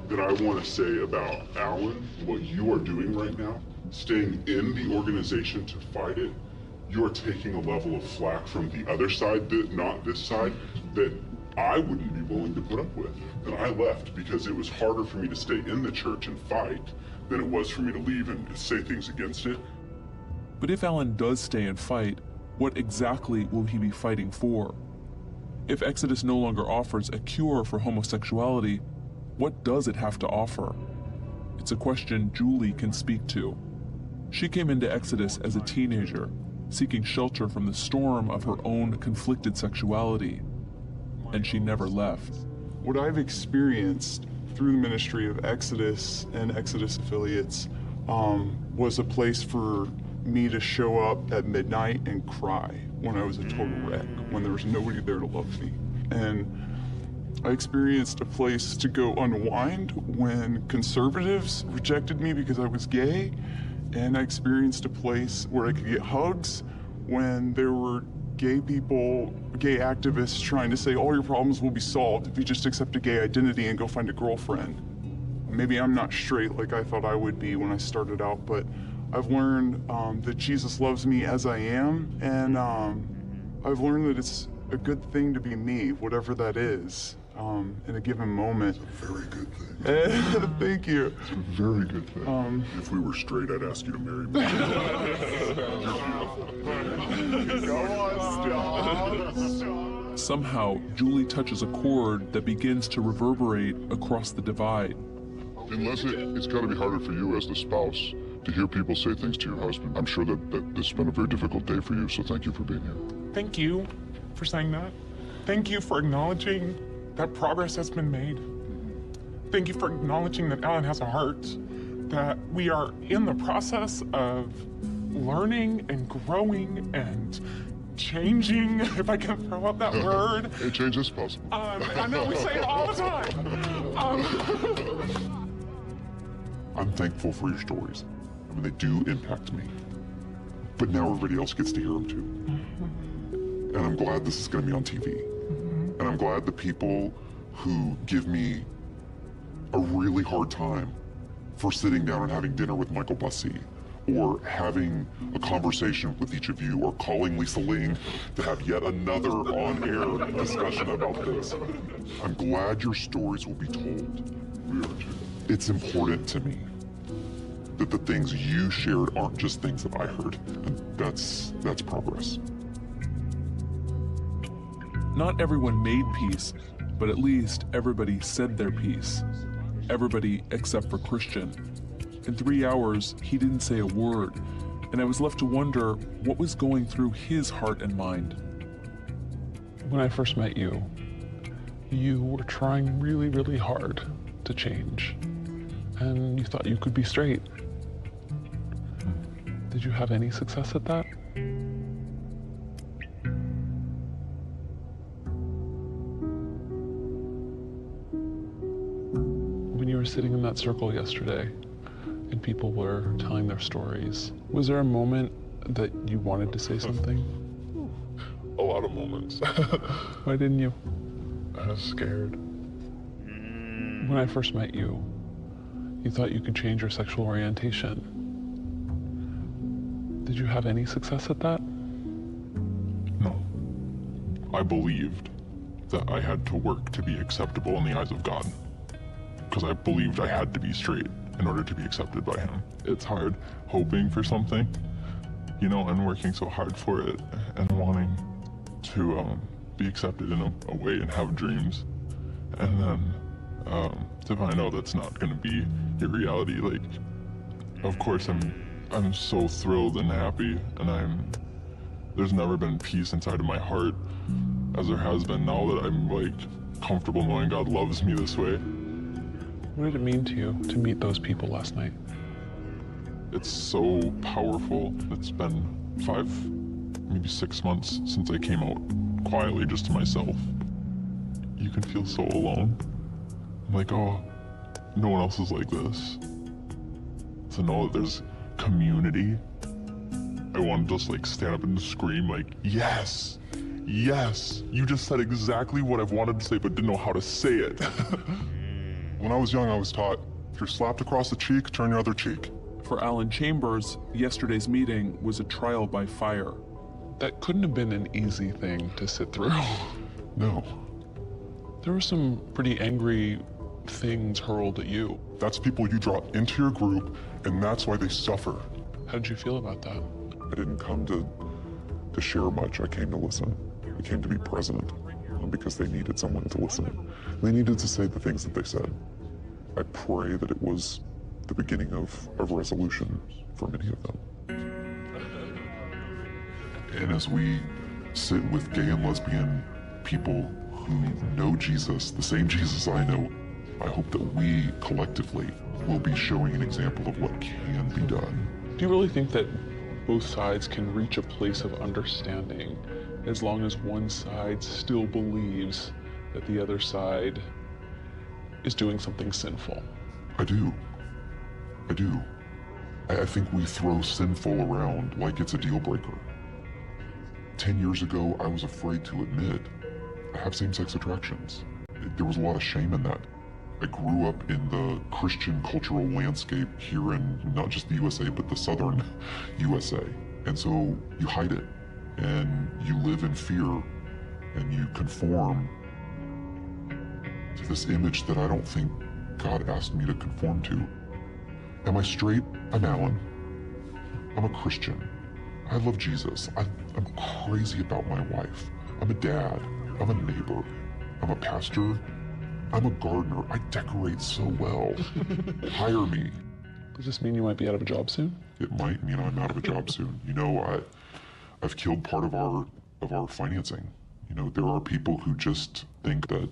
that I want to say about Alan, what you are doing right now, staying in the organization to fight it, you're taking a level of flack from the other side, not this side, that I wouldn't be willing to put up with. And I left because it was harder for me to stay in the church and fight than it was for me to leave and say things against it. But if Alan does stay and fight, what exactly will he be fighting for? If Exodus no longer offers a cure for homosexuality, what does it have to offer? It's a question Julie can speak to. She came into Exodus as a teenager, seeking shelter from the storm of her own conflicted sexuality, and she never left. What I've experienced through the ministry of Exodus and Exodus affiliates was a place for me to show up at midnight and cry when I was a total wreck, when there was nobody there to love me. And I experienced a place to go unwind when conservatives rejected me because I was gay. And I experienced a place where I could get hugs when there were gay people, gay activists trying to say all your problems will be solved if you just accept a gay identity and go find a girlfriend. Maybe I'm not straight like I thought I would be when I started out, but I've learned that Jesus loves me as I am, and I've learned that it's a good thing to be me, whatever that is, in a given moment. It's a very good thing. Thank you. It's a very good thing. If we were straight, I'd ask you to marry me. Somehow, Julie touches a chord that begins to reverberate across the divide. And Leslie, it's got to be harder for you as the spouse to hear people say things to your husband. I'm sure that this has been a very difficult day for you, so thank you for being here. Thank you for saying that. Thank you for acknowledging that progress has been made. Thank you for acknowledging that Alan has a heart, that we are in the process of learning and growing and changing, if I can throw out that word. Hey, change is possible. I know we say it all the time. I'm thankful for your stories. I mean, they do impact me. But now everybody else gets to hear them too. And I'm glad this is going to be on TV. And I'm glad the people who give me a really hard time for sitting down and having dinner with Michael Bussey, or having a conversation with each of you, or calling Lisa Ling to have yet another on-air discussion about this. I'm glad your stories will be told. We are too. It's important to me that the things you shared aren't just things that I heard. And that's progress. Not everyone made peace, but at least everybody said their piece. Everybody except for Christian. In 3 hours, he didn't say a word, and I was left to wonder what was going through his heart and mind. When I first met you, you were trying really, really hard to change, and you thought you could be straight. Did you have any success at that? When you were sitting in that circle yesterday, and people were telling their stories, was there a moment that you wanted to say something? A lot of moments. Why didn't you? I was scared. When I first met you, you thought you could change your sexual orientation. Did you have any success at that? No. I believed that I had to work to be acceptable in the eyes of God. Because I believed I had to be straight in order to be accepted by him. It's hard hoping for something, you know, and working so hard for it and wanting to be accepted in a way and have dreams. And then to find out that's not gonna be your reality, like, of course I'm so thrilled and happy, and there's never been peace inside of my heart as there has been now that I'm like comfortable knowing God loves me this way. What did it mean to you to meet those people last night? It's so powerful. It's been 5, maybe 6 months since I came out quietly just to myself. You can feel so alone. I'm like, oh, no one else is like this. To know that there's community, I want to just like stand up and scream like, yes, yes, you just said exactly what I've wanted to say but didn't know how to say it. When I was young, I was taught, if you're slapped across the cheek, turn your other cheek. For Alan Chambers, yesterday's meeting was a trial by fire. That couldn't have been an easy thing to sit through. No. There were some pretty angry things hurled at you. That's people you draw into your group, and that's why they suffer. How did you feel about that? I didn't come to share much. I came to listen. I came to be present because they needed someone to listen. They needed to say the things that they said. I pray that it was the beginning of resolution for many of them. And as we sit with gay and lesbian people who know Jesus, the same Jesus I know, I hope that we collectively will be showing an example of what can be done. Do you really think that both sides can reach a place of understanding as long as one side still believes that the other side is doing something sinful? I do. I do. I think we throw sinful around like it's a deal breaker. 10 years ago, I was afraid to admit I have same-sex attractions. There was a lot of shame in that. I grew up in the Christian cultural landscape here in not just the USA, but the southern USA. And so you hide it, and you live in fear, and you conform to this image that I don't think God asked me to conform to. Am I straight? I'm Alan. I'm a Christian. I love Jesus. I'm crazy about my wife. I'm a dad. I'm a neighbor. I'm a pastor. I'm a gardener. I decorate so well. Hire me. Does this mean you might be out of a job soon? It might mean I'm out of a job soon. You know, I've killed part of our financing. You know, there are people who just think that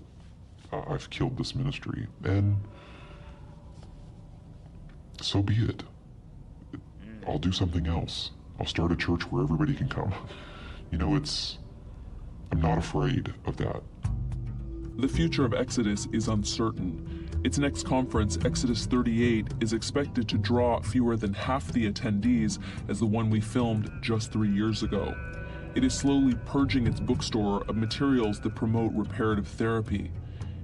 I've killed this ministry, and so be it. I'll do something else. I'll start a church where everybody can come. You know, I'm not afraid of that. The future of Exodus is uncertain. Its next conference, Exodus 38, is expected to draw fewer than half the attendees as the one we filmed just 3 years ago. It is slowly purging its bookstore of materials that promote reparative therapy.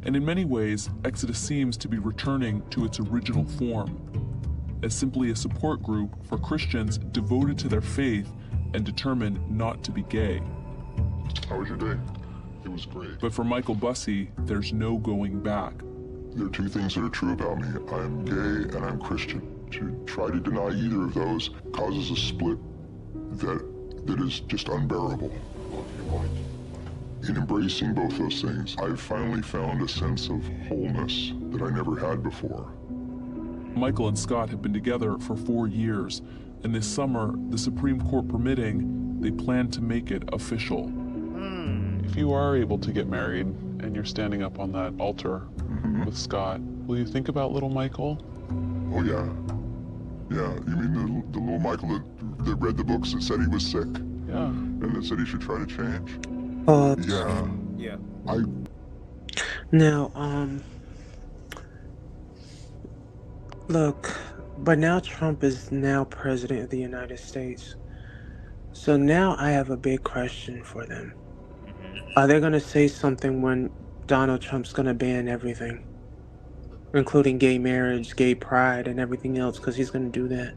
And in many ways, Exodus seems to be returning to its original form, as simply a support group for Christians devoted to their faith and determined not to be gay. How was your day? It was great. But for Michael Bussey, there's no going back. There are two things that are true about me. I'm gay and I'm Christian. To try to deny either of those causes a split that is just unbearable. In embracing both those things, I've finally found a sense of wholeness that I never had before. Michael and Scott have been together for 4 years, and this summer, the Supreme Court permitting, they plan to make it official. If you are able to get married, and you're standing up on that altar with Scott, will you think about little Michael? Oh yeah. Yeah, you mean the little Michael that read the books that said he was sick? Yeah. And that said he should try to change? Yeah. Yeah. Now, look, but now Trump is now president of the United States. So now I have a big question for them. Are they going to say something when Donald Trump's going to ban everything, including gay marriage, gay pride, and everything else, because he's going to do that?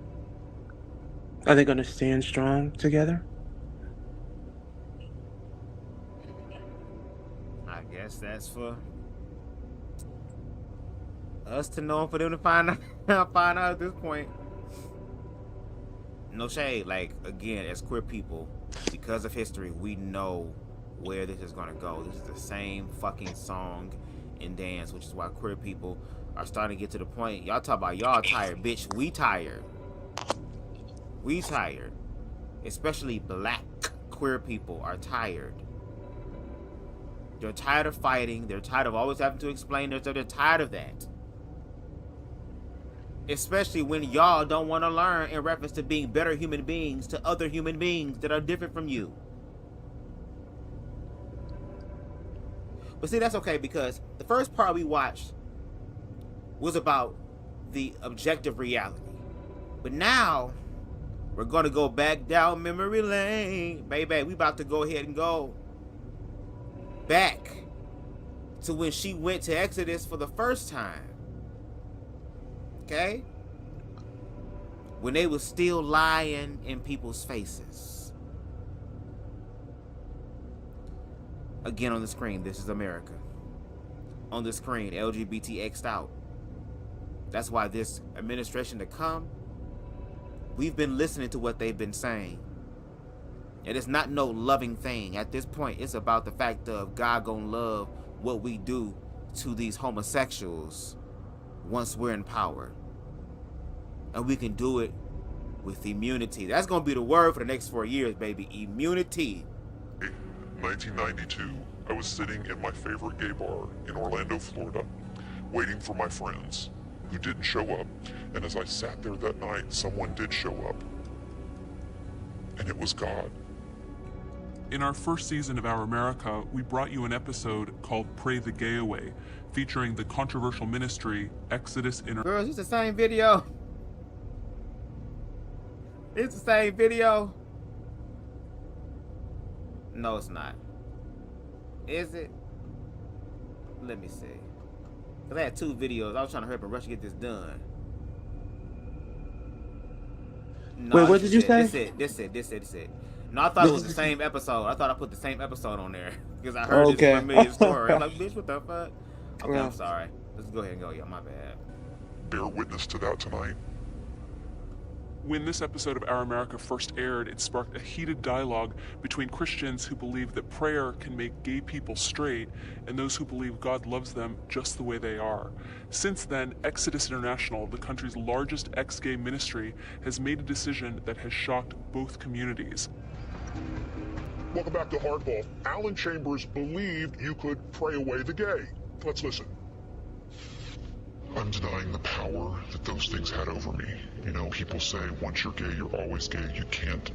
Are they going to stand strong together? I guess that's for us to know, for them to find out at this point. No shade, like, again, as queer people, because of history, we know where this is gonna go. This is the same fucking song and dance, which is why queer people are starting to get to the point. Y'all talk about y'all tired, bitch. We tired. We tired. Especially black queer people are tired. They're tired of fighting. They're tired of always having to explain themselves. They're tired of that. Especially when y'all don't want to learn in reference to being better human beings to other human beings that are different from you. But see, that's okay, because the first part we watched was about the objective reality. But now, we're going to go back down memory lane. Baby, we about to go ahead and go back to when she went to Exodus for the first time. Okay? When they were still lying in people's faces. Again on the screen, this is America. on the screen, LGBTX'd out. That's why this administration to come, we've been listening to what they've been saying. And it's not no loving thing. At this point, it's about the fact of God gonna love what we do to these homosexuals once we're in power. And we can do it with immunity. That's gonna be the word for the next 4 years, baby. Immunity. 1992, I was sitting in my favorite gay bar in Orlando, Florida, waiting for my friends who didn't show up. And as I sat there that night, someone did show up. And it was God. In our first season of Our America, we brought you an episode called Pray the Gay Away, featuring the controversial ministry Exodus International. Girls, it's the same video. It's the same video. No, it's not. Is it? Let me see. Cause I had 2 videos. I was trying to hurry up and rush to get this done. No, Wait, what did you say? This it. No, I thought it was the same episode. I thought I put the same episode on there because I heard this familiar story. I'm like, bitch, what the fuck? Okay, I'm sorry. Let's go ahead and go. Yeah, my bad. Bear witness to that tonight. When this episode of Our America first aired, it sparked a heated dialogue between Christians who believe that prayer can make gay people straight and those who believe God loves them just the way they are. Since then, Exodus International, the country's largest ex-gay ministry, has made a decision that has shocked both communities. Welcome back to Hardball. Alan Chambers believed you could pray away the gay. Let's listen. I'm denying the power that those things had over me. You know, people say once you're gay, you're always gay. You can't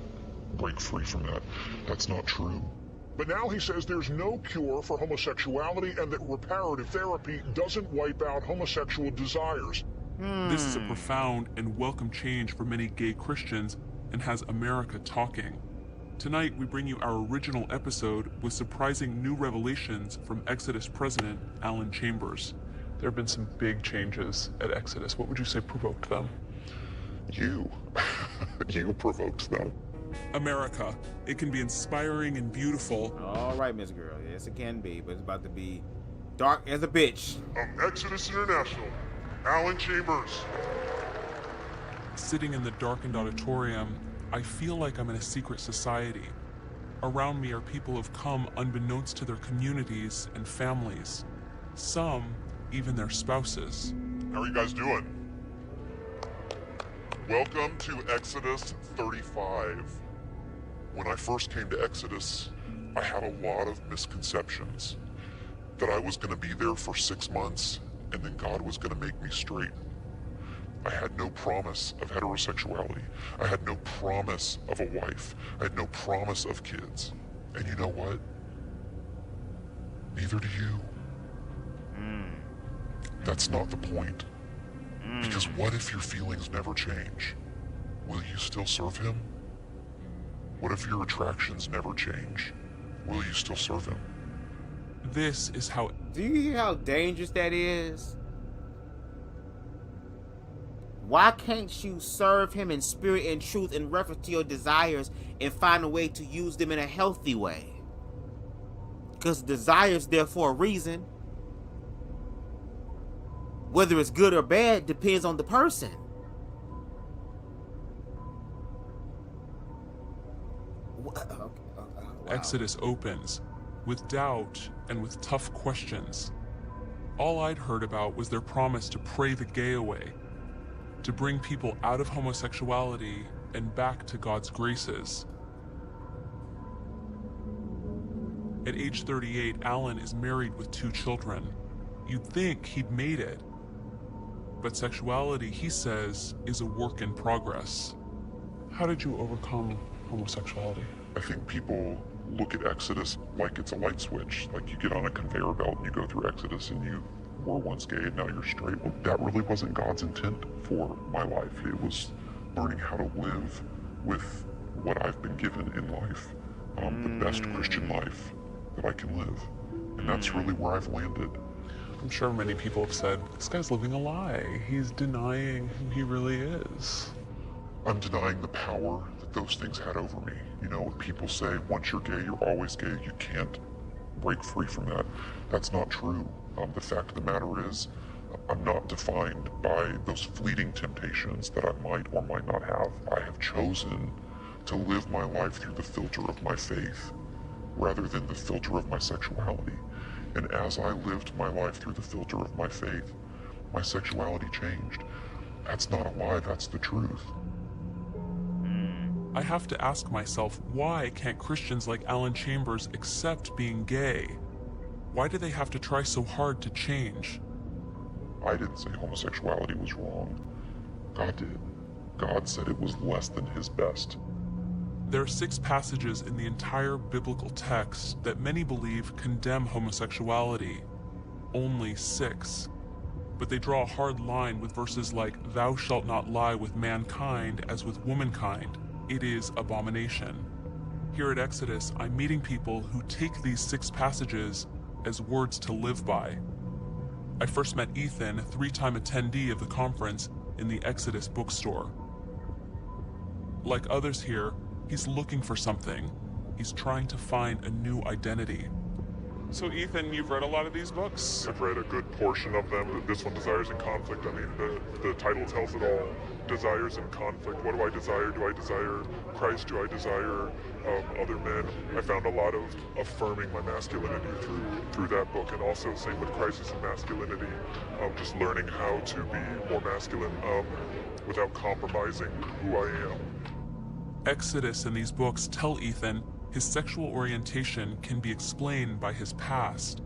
break free from that. That's not true. But now he says there's no cure for homosexuality and that reparative therapy doesn't wipe out homosexual desires. This is a profound and welcome change for many gay Christians and has America talking. Tonight, we bring you our original episode with surprising new revelations from Exodus President Alan Chambers. There have been some big changes at Exodus. What would you say provoked them? You. You provoked them. America. It can be inspiring and beautiful. All right, Miss Girl. Yes, it can be, but it's about to be dark as a bitch. Exodus International, Alan Chambers. Sitting in the darkened auditorium, I feel like I'm in a secret society. Around me are people who've come unbeknownst to their communities and families. Some, even their spouses. How are you guys doing? Welcome to Exodus 35. When I first came to Exodus, I had a lot of misconceptions. That I was going to be there for 6 months, and then God was going to make me straight. I had no promise of heterosexuality. I had no promise of a wife. I had no promise of kids. And you know what? Neither do you. That's not the point. Because what if your feelings never change? Will you still serve him? What if your attractions never change? Will you still serve him? This is how... Do you hear how dangerous that is? Why can't you serve him in spirit and truth in reference to your desires and find a way to use them in a healthy way? Because desires there for a reason. Whether it's good or bad depends on the person. Wow. Exodus opens with doubt and with tough questions. All I'd heard about was their promise to pray the gay away, to bring people out of homosexuality and back to God's graces. At age 38, Alan is married with 2 children. You'd think he'd made it. But sexuality, he says, is a work in progress. How did you overcome homosexuality? I think people look at Exodus like it's a light switch. Like you get on a conveyor belt and you go through Exodus and you were once gay and now you're straight. Well, that really wasn't God's intent for my life. It was learning how to live with what I've been given in life. The best Christian life that I can live. And that's really where I've landed. I'm sure many people have said, this guy's living a lie. He's denying who he really is. I'm denying the power that those things had over me. You know, when people say, once you're gay, you're always gay, you can't break free from that. That's not true. The fact of the matter is, I'm not defined by those fleeting temptations that I might or might not have. I have chosen to live my life through the filter of my faith, rather than the filter of my sexuality. And as I lived my life through the filter of my faith, my sexuality changed. That's not a lie, that's the truth. I have to ask myself, why can't Christians like Alan Chambers accept being gay? Why do they have to try so hard to change? I didn't say homosexuality was wrong. God did. God said it was less than his best. There are 6 passages in the entire biblical text that many believe condemn homosexuality. Only 6. But they draw a hard line with verses like, "Thou shalt not lie with mankind as with womankind. It is abomination." Here at Exodus, I'm meeting people who take these 6 passages as words to live by. I first met Ethan, a 3-time attendee of the conference, in the Exodus bookstore. Like others here, he's looking for something. He's trying to find a new identity. So Ethan, you've read a lot of these books? I've read a good portion of them. This one, Desires in Conflict, I mean, the title tells it all. Desires in conflict. What do I desire? Do I desire Christ? Do I desire other men? I found a lot of affirming my masculinity through that book, and also same with Crisis in Masculinity, just learning how to be more masculine without compromising who I am. Exodus and these books tell Ethan his sexual orientation can be explained by his past,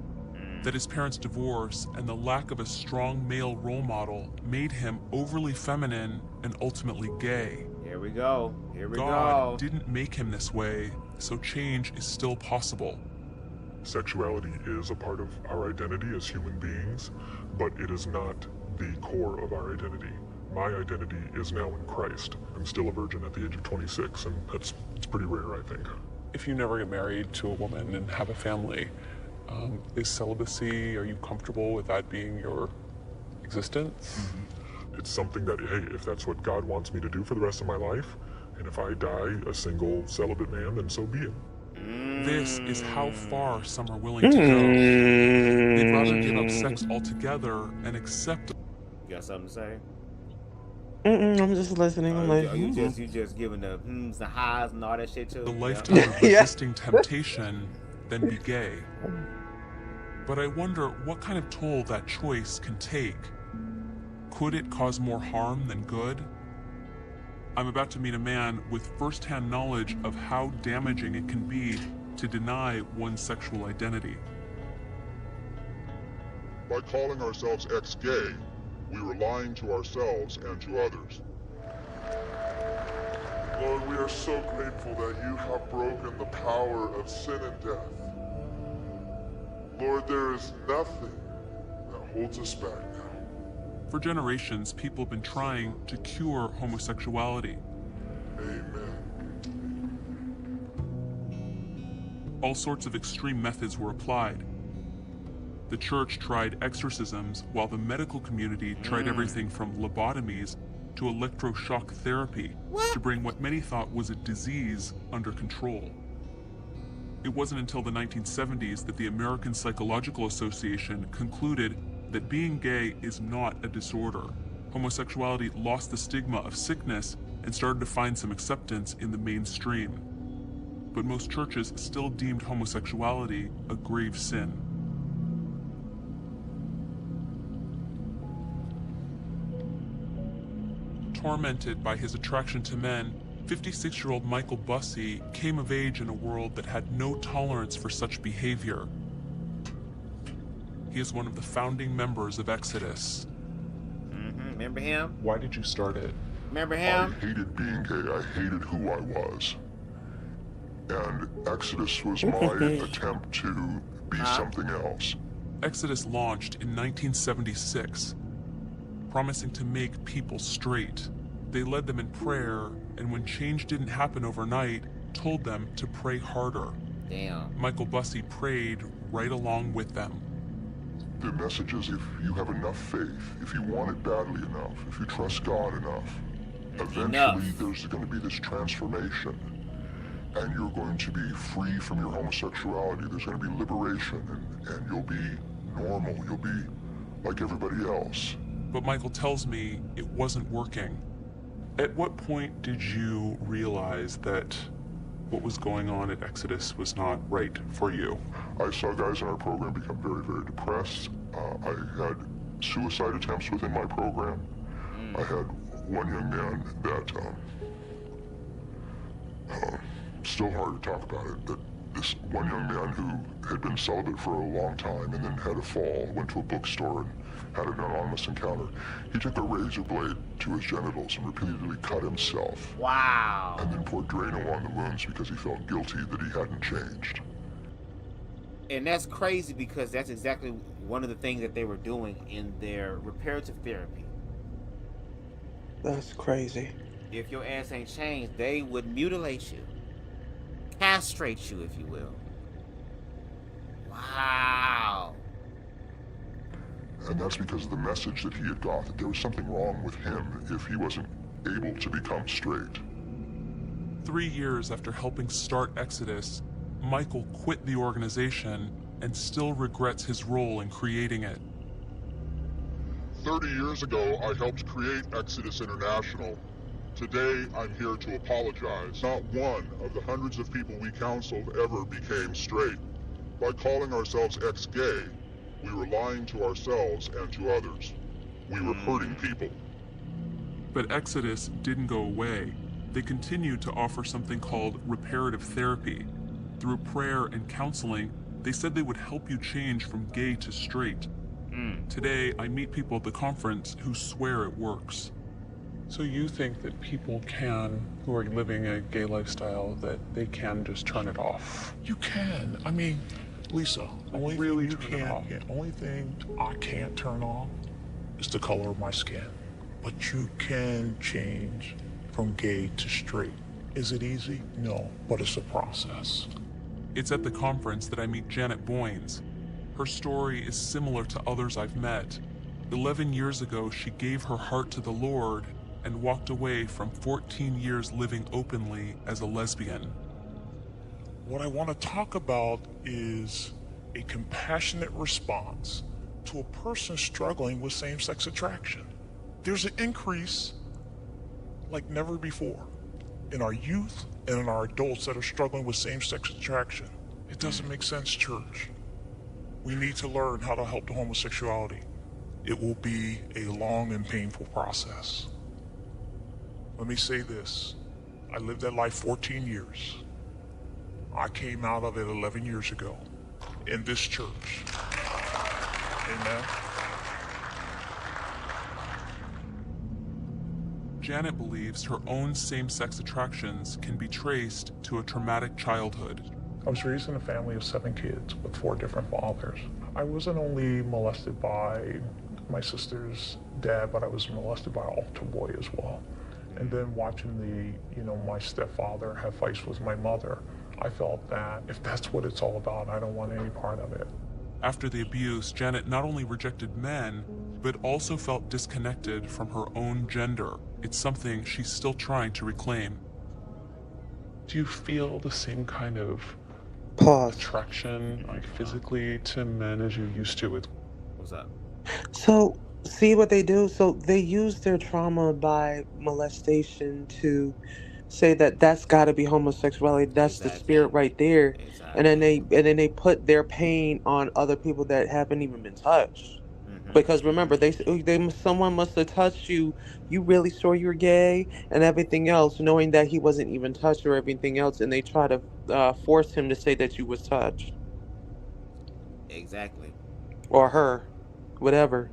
that his parents' divorce and the lack of a strong male role model made him overly feminine and ultimately gay. Here we go. Here we God go. didn't make him this way, so change is still possible. Sexuality is a part of our identity as human beings, but it is not the core of our identity. My identity is now in Christ. I'm still a virgin at the age of 26, and it's pretty rare, I think. If you never get married to a woman and have a family, is celibacy, are you comfortable with that being your existence? It's something that, hey, if that's what God wants me to do for the rest of my life, and if I die a single celibate man, then so be it. This is how far some are willing to go. They'd rather give up sex altogether and accept. You got something to say? I'm just listening. I'm like, you just giving the the highs and all that shit too. The lifetime of resisting temptation, then be gay. But I wonder what kind of toll that choice can take. Could it cause more harm than good? I'm about to meet a man with first-hand knowledge of how damaging it can be to deny one's sexual identity. By calling ourselves ex-gay, we were lying to ourselves and to others. Lord, we are so grateful that you have broken the power of sin and death. Lord, there is nothing that holds us back now. For generations, people have been trying to cure homosexuality. Amen. All sorts of extreme methods were applied. The church tried exorcisms, while the medical community tried everything from lobotomies to electroshock therapy to bring what many thought was a disease under control. It wasn't until the 1970s that the American Psychological Association concluded that being gay is not a disorder. Homosexuality lost the stigma of sickness and started to find some acceptance in the mainstream. But most churches still deemed homosexuality a grave sin. Tormented by his attraction to men, 56-year-old Michael Bussey came of age in a world that had no tolerance for such behavior. He is one of the founding members of Exodus. Remember him? Why did you start it? Remember I him? hated being gay. I hated who I was. And Exodus was my attempt to be something else. Exodus launched in 1976, promising to make people straight. They led them in prayer, and when change didn't happen overnight, told them to pray harder. Damn. Michael Bussey prayed right along with them. The message is, if you have enough faith, if you want it badly enough, if you trust God enough, eventually there's going to be this transformation. and you're going to be free from your homosexuality. There's going to be liberation, and you'll be normal. You'll be like everybody else. But Michael tells me it wasn't working. At what point did you realize that what was going on at Exodus was not right for you? I saw guys in our program become very, very depressed. I had suicide attempts within my program. I had one young man that, still hard to talk about it, that this one young man who had been celibate for a long time and then had a fall, went to a bookstore and had an anonymous encounter. He took a razor blade to his genitals and repeatedly cut himself. Wow. And then poured Drano on the wounds because he felt guilty that he hadn't changed. And that's crazy because that's exactly one of the things that they were doing in their reparative therapy. That's crazy. If your ass ain't changed, they would mutilate you. Castrate you, if you will. Wow. And that's because of the message that he had got, that there was something wrong with him if he wasn't able to become straight. 3 years after helping start Exodus, Michael quit the organization and still regrets his role in creating it. 30 years ago, I helped create Exodus International. Today, I'm here to apologize. Not one of the hundreds of people we counseled ever became straight. By calling ourselves ex-gay, we were lying to ourselves and to others. We were hurting people. But Exodus didn't go away. They continued to offer something called reparative therapy. Through prayer and counseling, they said they would help you change from gay to straight. Today, I meet people at the conference who swear it works. So you think that people can, who are living a gay lifestyle, that they can just turn it off? You can. I mean, Lisa, only really thing you turn it off. can't, only thing I can't turn off is the color of my skin. But you can change from gay to straight. Is it easy? No, but it's a process. It's at the conference that I meet Janet Boynes. Her story is similar to others I've met. 11 years ago, she gave her heart to the Lord and walked away from 14 years living openly as a lesbian. What I want to talk about is a compassionate response to a person struggling with same-sex attraction. There's an increase like never before in our youth and in our adults that are struggling with same-sex attraction. It doesn't make sense, church. We need to learn how to help the homosexuality. It will be a long and painful process. Let me say this. I lived that life 14 years. I came out of it 11 years ago in this church. Amen. Janet believes her own same-sex attractions can be traced to a traumatic childhood. I was raised in a family of 7 kids with 4 different fathers. I wasn't only molested by my sister's dad, but I was molested by an altar boy as well. And then watching my stepfather have fights with my mother, I felt that if that's what it's all about, I don't want any part of it. After the abuse, Janet not only rejected men, but also felt disconnected from her own gender. It's something she's still trying to reclaim. Do you feel the same kind of attraction, like physically, to men as you used to with? What's up? So, see what they do? So they use their trauma by molestation to say that that's got to be homosexuality. That's the spirit right there. And then they put their pain on other people that haven't even been touched. Because remember, someone must have touched you. You really sure you're gay and everything else, knowing that he wasn't even touched or everything else, and they try to force him to say that you was touched. Exactly. Or her, whatever.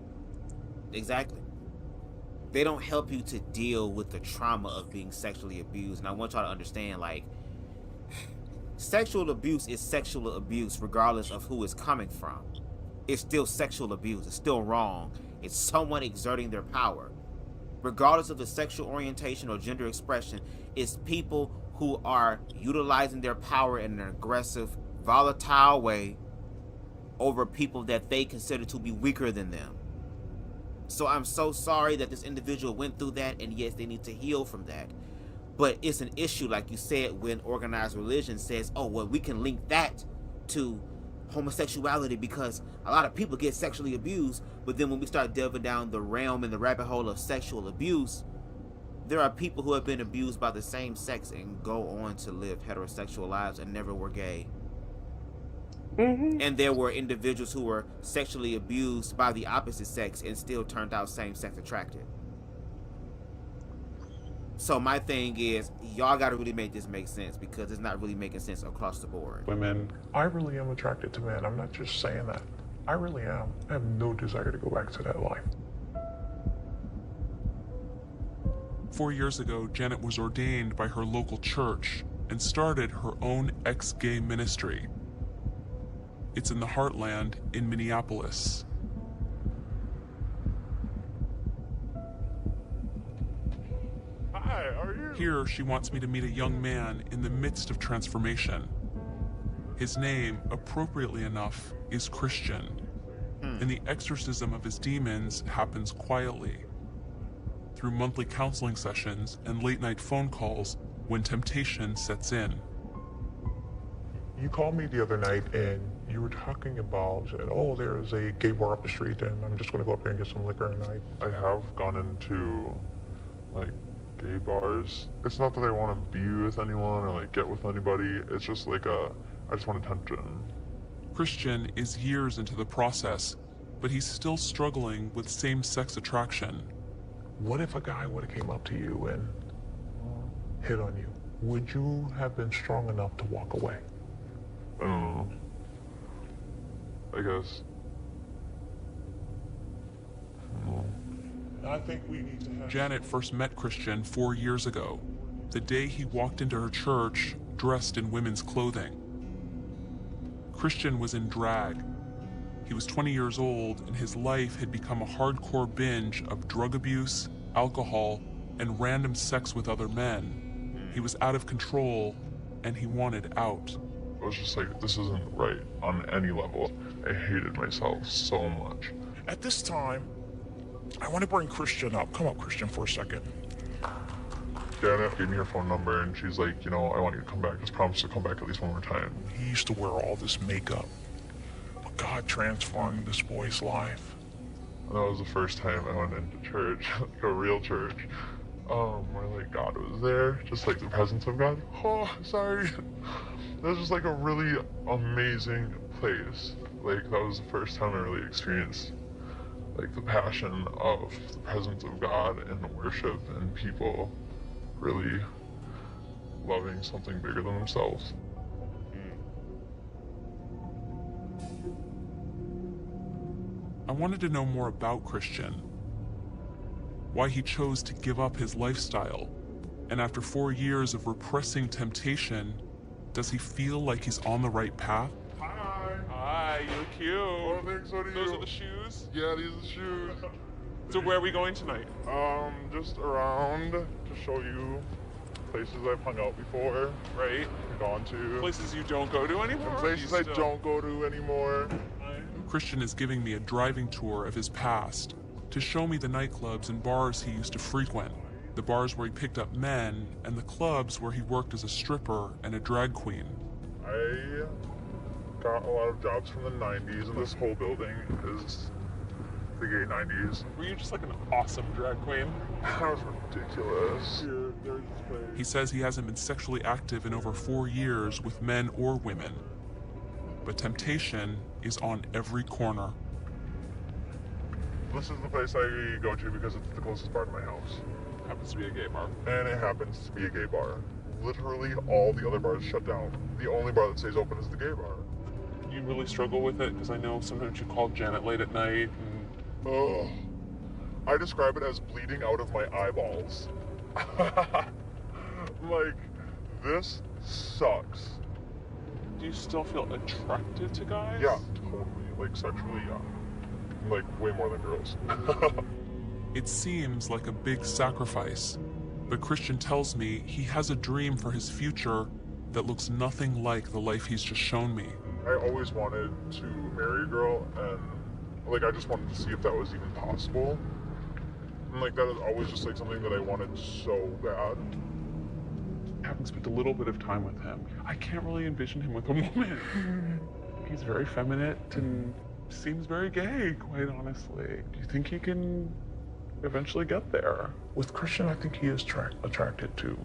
Exactly. They don't help you to deal with the trauma of being sexually abused. And I want y'all to understand, like, sexual abuse is sexual abuse regardless of who it's coming from. It's still sexual abuse. It's still wrong. It's someone exerting their power. Regardless of the sexual orientation or gender expression, it's people who are utilizing their power in an aggressive, volatile way over people that they consider to be weaker than them. So I'm so sorry that this individual went through that, and yes, they need to heal from that. But it's an issue, like you said, when organized religion says, oh, well, we can link that to homosexuality because a lot of people get sexually abused. But then when we start delving down the realm and the rabbit hole of sexual abuse, there are people who have been abused by the same sex and go on to live heterosexual lives and never were gay. And there were individuals who were sexually abused by the opposite sex and still turned out same-sex attracted. So my thing is, y'all got to really make this make sense because it's not really making sense across the board. Women, I really am attracted to men. I'm not just saying that. I really am. I have no desire to go back to that life. 4 years ago, Janet was ordained by her local church and started her own ex-gay ministry. It's in the Heartland in Minneapolis. Hi, how are you? Here, she wants me to meet a young man in the midst of transformation. His name, appropriately enough, is Christian, and the exorcism of his demons happens quietly, through monthly counseling sessions and late-night phone calls when temptation sets in. You called me the other night and you were talking about, oh, there's a gay bar up the street and I'm just going to go up there and get some liquor. And I have gone into, like, gay bars. It's not that I want to be with anyone or, like, get with anybody. It's just like I just want attention. Christian is years into the process, but he's still struggling with same-sex attraction. What if a guy would have came up to you and hit on you? Would you have been strong enough to walk away? I don't know. I guess. I don't know. I think we need to have... Janet first met Christian 4 years ago, the day he walked into her church dressed in women's clothing. Christian was in drag. He was 20 years old, and his life had become a hardcore binge of drug abuse, alcohol, and random sex with other men. He was out of control, and he wanted out. I was just like, this isn't right on any level. I hated myself so much. At this time, I want to bring Christian up. Come up, Christian, for a second. Janet gave me her phone number, and she's like, you know, I want you to come back. Just promise to come back at least one more time. He used to wear all this makeup. But God transformed this boy's life. And that was the first time I went into church, like a real church, where like God was there, just like the presence of God. Oh, sorry. That was just like a really amazing place. Like that was the first time I really experienced like the passion of the presence of God and the worship and people really loving something bigger than themselves. I wanted to know more about Christian, why he chose to give up his lifestyle, and after 4 years of repressing temptation, does he feel like he's on the right path? Hi, you look cute. Oh, thanks, so do you. Those are the shoes? Yeah, these are the shoes. So where are we going tonight? Just around to show you places I've hung out before. Right. Gone to. Places you don't go to anymore? And places I don't go to anymore. Christian is giving me a driving tour of his past to show me the nightclubs and bars he used to frequent, the bars where he picked up men, and the clubs where he worked as a stripper and a drag queen. I got a lot of jobs from the 90s, and this whole building is the gay 90s. Were you just like an awesome drag queen? That was ridiculous. Here, there's this place. He says he hasn't been sexually active in over 4 years with men or women, but temptation is on every corner. This is the place I go to because it's the closest bar to my house. Happens to be a gay bar. And it happens to be a gay bar. Literally all the other bars shut down. The only bar that stays open is the gay bar. You really struggle with it? Because I know sometimes you call Janet late at night and... Oh. I describe it as bleeding out of my eyeballs. Like, this sucks. Do you still feel attracted to guys? Yeah, totally. Like, sexually, yeah. Like, way more than girls. It seems like a big sacrifice, but Christian tells me he has a dream for his future that looks nothing like the life he's just shown me. I always wanted to marry a girl, and, like, I just wanted to see if that was even possible. And, like, that is always just, like, something that I wanted so bad. having spent a little bit of time with him, I can't really envision him with a woman. He's very feminine and seems very gay, quite honestly. Do you think he can eventually get there? With Christian, I think he is attracted to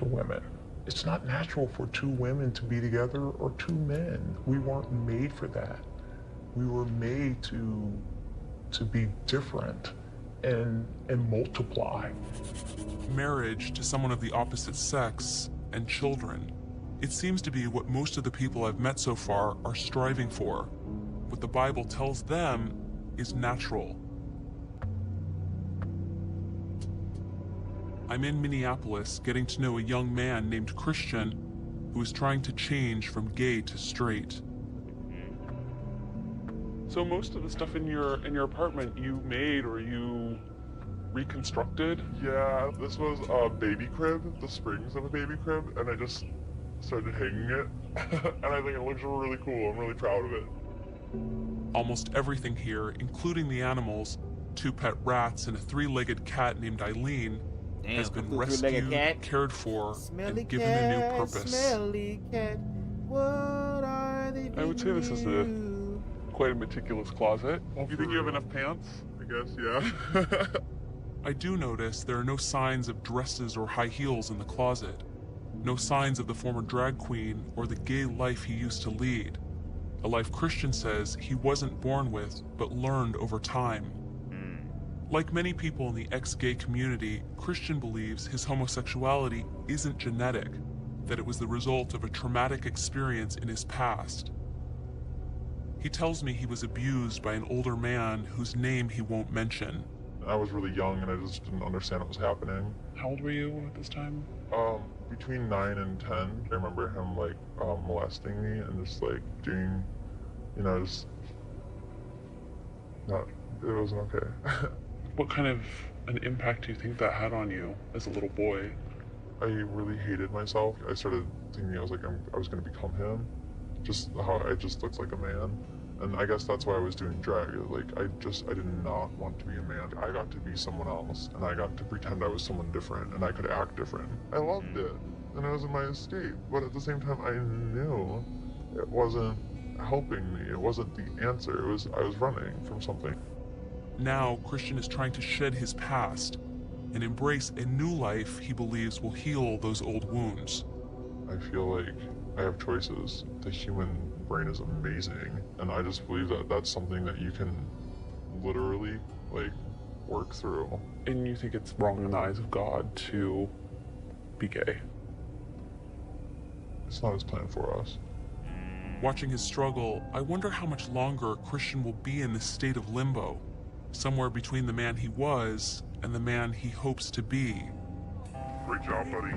women. It's not natural for two women to be together or two men. We weren't made for that. We were made to be different and multiply. Marriage to someone of the opposite sex and children. It seems to be what most of the people I've met so far are striving for. What the Bible tells them is natural. I'm in Minneapolis getting to know a young man named Christian who is trying to change from gay to straight. So most of the stuff in your apartment you made or you reconstructed? Yeah, this was a baby crib, the springs of a baby crib, and I just started hanging it. And I think it looks really cool. I'm really proud of it. Almost everything here, including the animals, 2 pet rats and a 3-legged cat named Eileen, has been rescued, cared for, and given a new purpose. Smelly cat, what are they? I would say this is quite a meticulous closet. You think you have enough pants? I guess, yeah. I do notice there are no signs of dresses or high heels in the closet. No signs of the former drag queen or the gay life he used to lead. A life Christian says he wasn't born with, but learned over time. Like many people in the ex-gay community, Christian believes his homosexuality isn't genetic, that it was the result of a traumatic experience in his past. He tells me he was abused by an older man whose name he won't mention. I was really young and I just didn't understand what was happening. How old were you at this time? Between 9 and 10. I remember him like molesting me and just like doing, you know, just not, it wasn't okay. What kind of an impact do you think that had on you as a little boy? I really hated myself. I started thinking I was going to become him. Just how I just looked like a man. And I guess that's why I was doing drag. Like, I did not want to be a man. I got to be someone else, and I got to pretend I was someone different, and I could act different. I loved it, and it was in my escape. But at the same time, I knew it wasn't helping me. It wasn't the answer. I was running from something. Now, Christian is trying to shed his past and embrace a new life he believes will heal those old wounds. I feel like I have choices. The human brain is amazing, and I just believe that that's something that you can literally, like, work through. And you think it's wrong in the eyes of God to be gay? It's not his plan for us. Watching his struggle, I wonder how much longer Christian will be in this state of limbo, somewhere between the man he was and the man he hopes to be. Great job, buddy.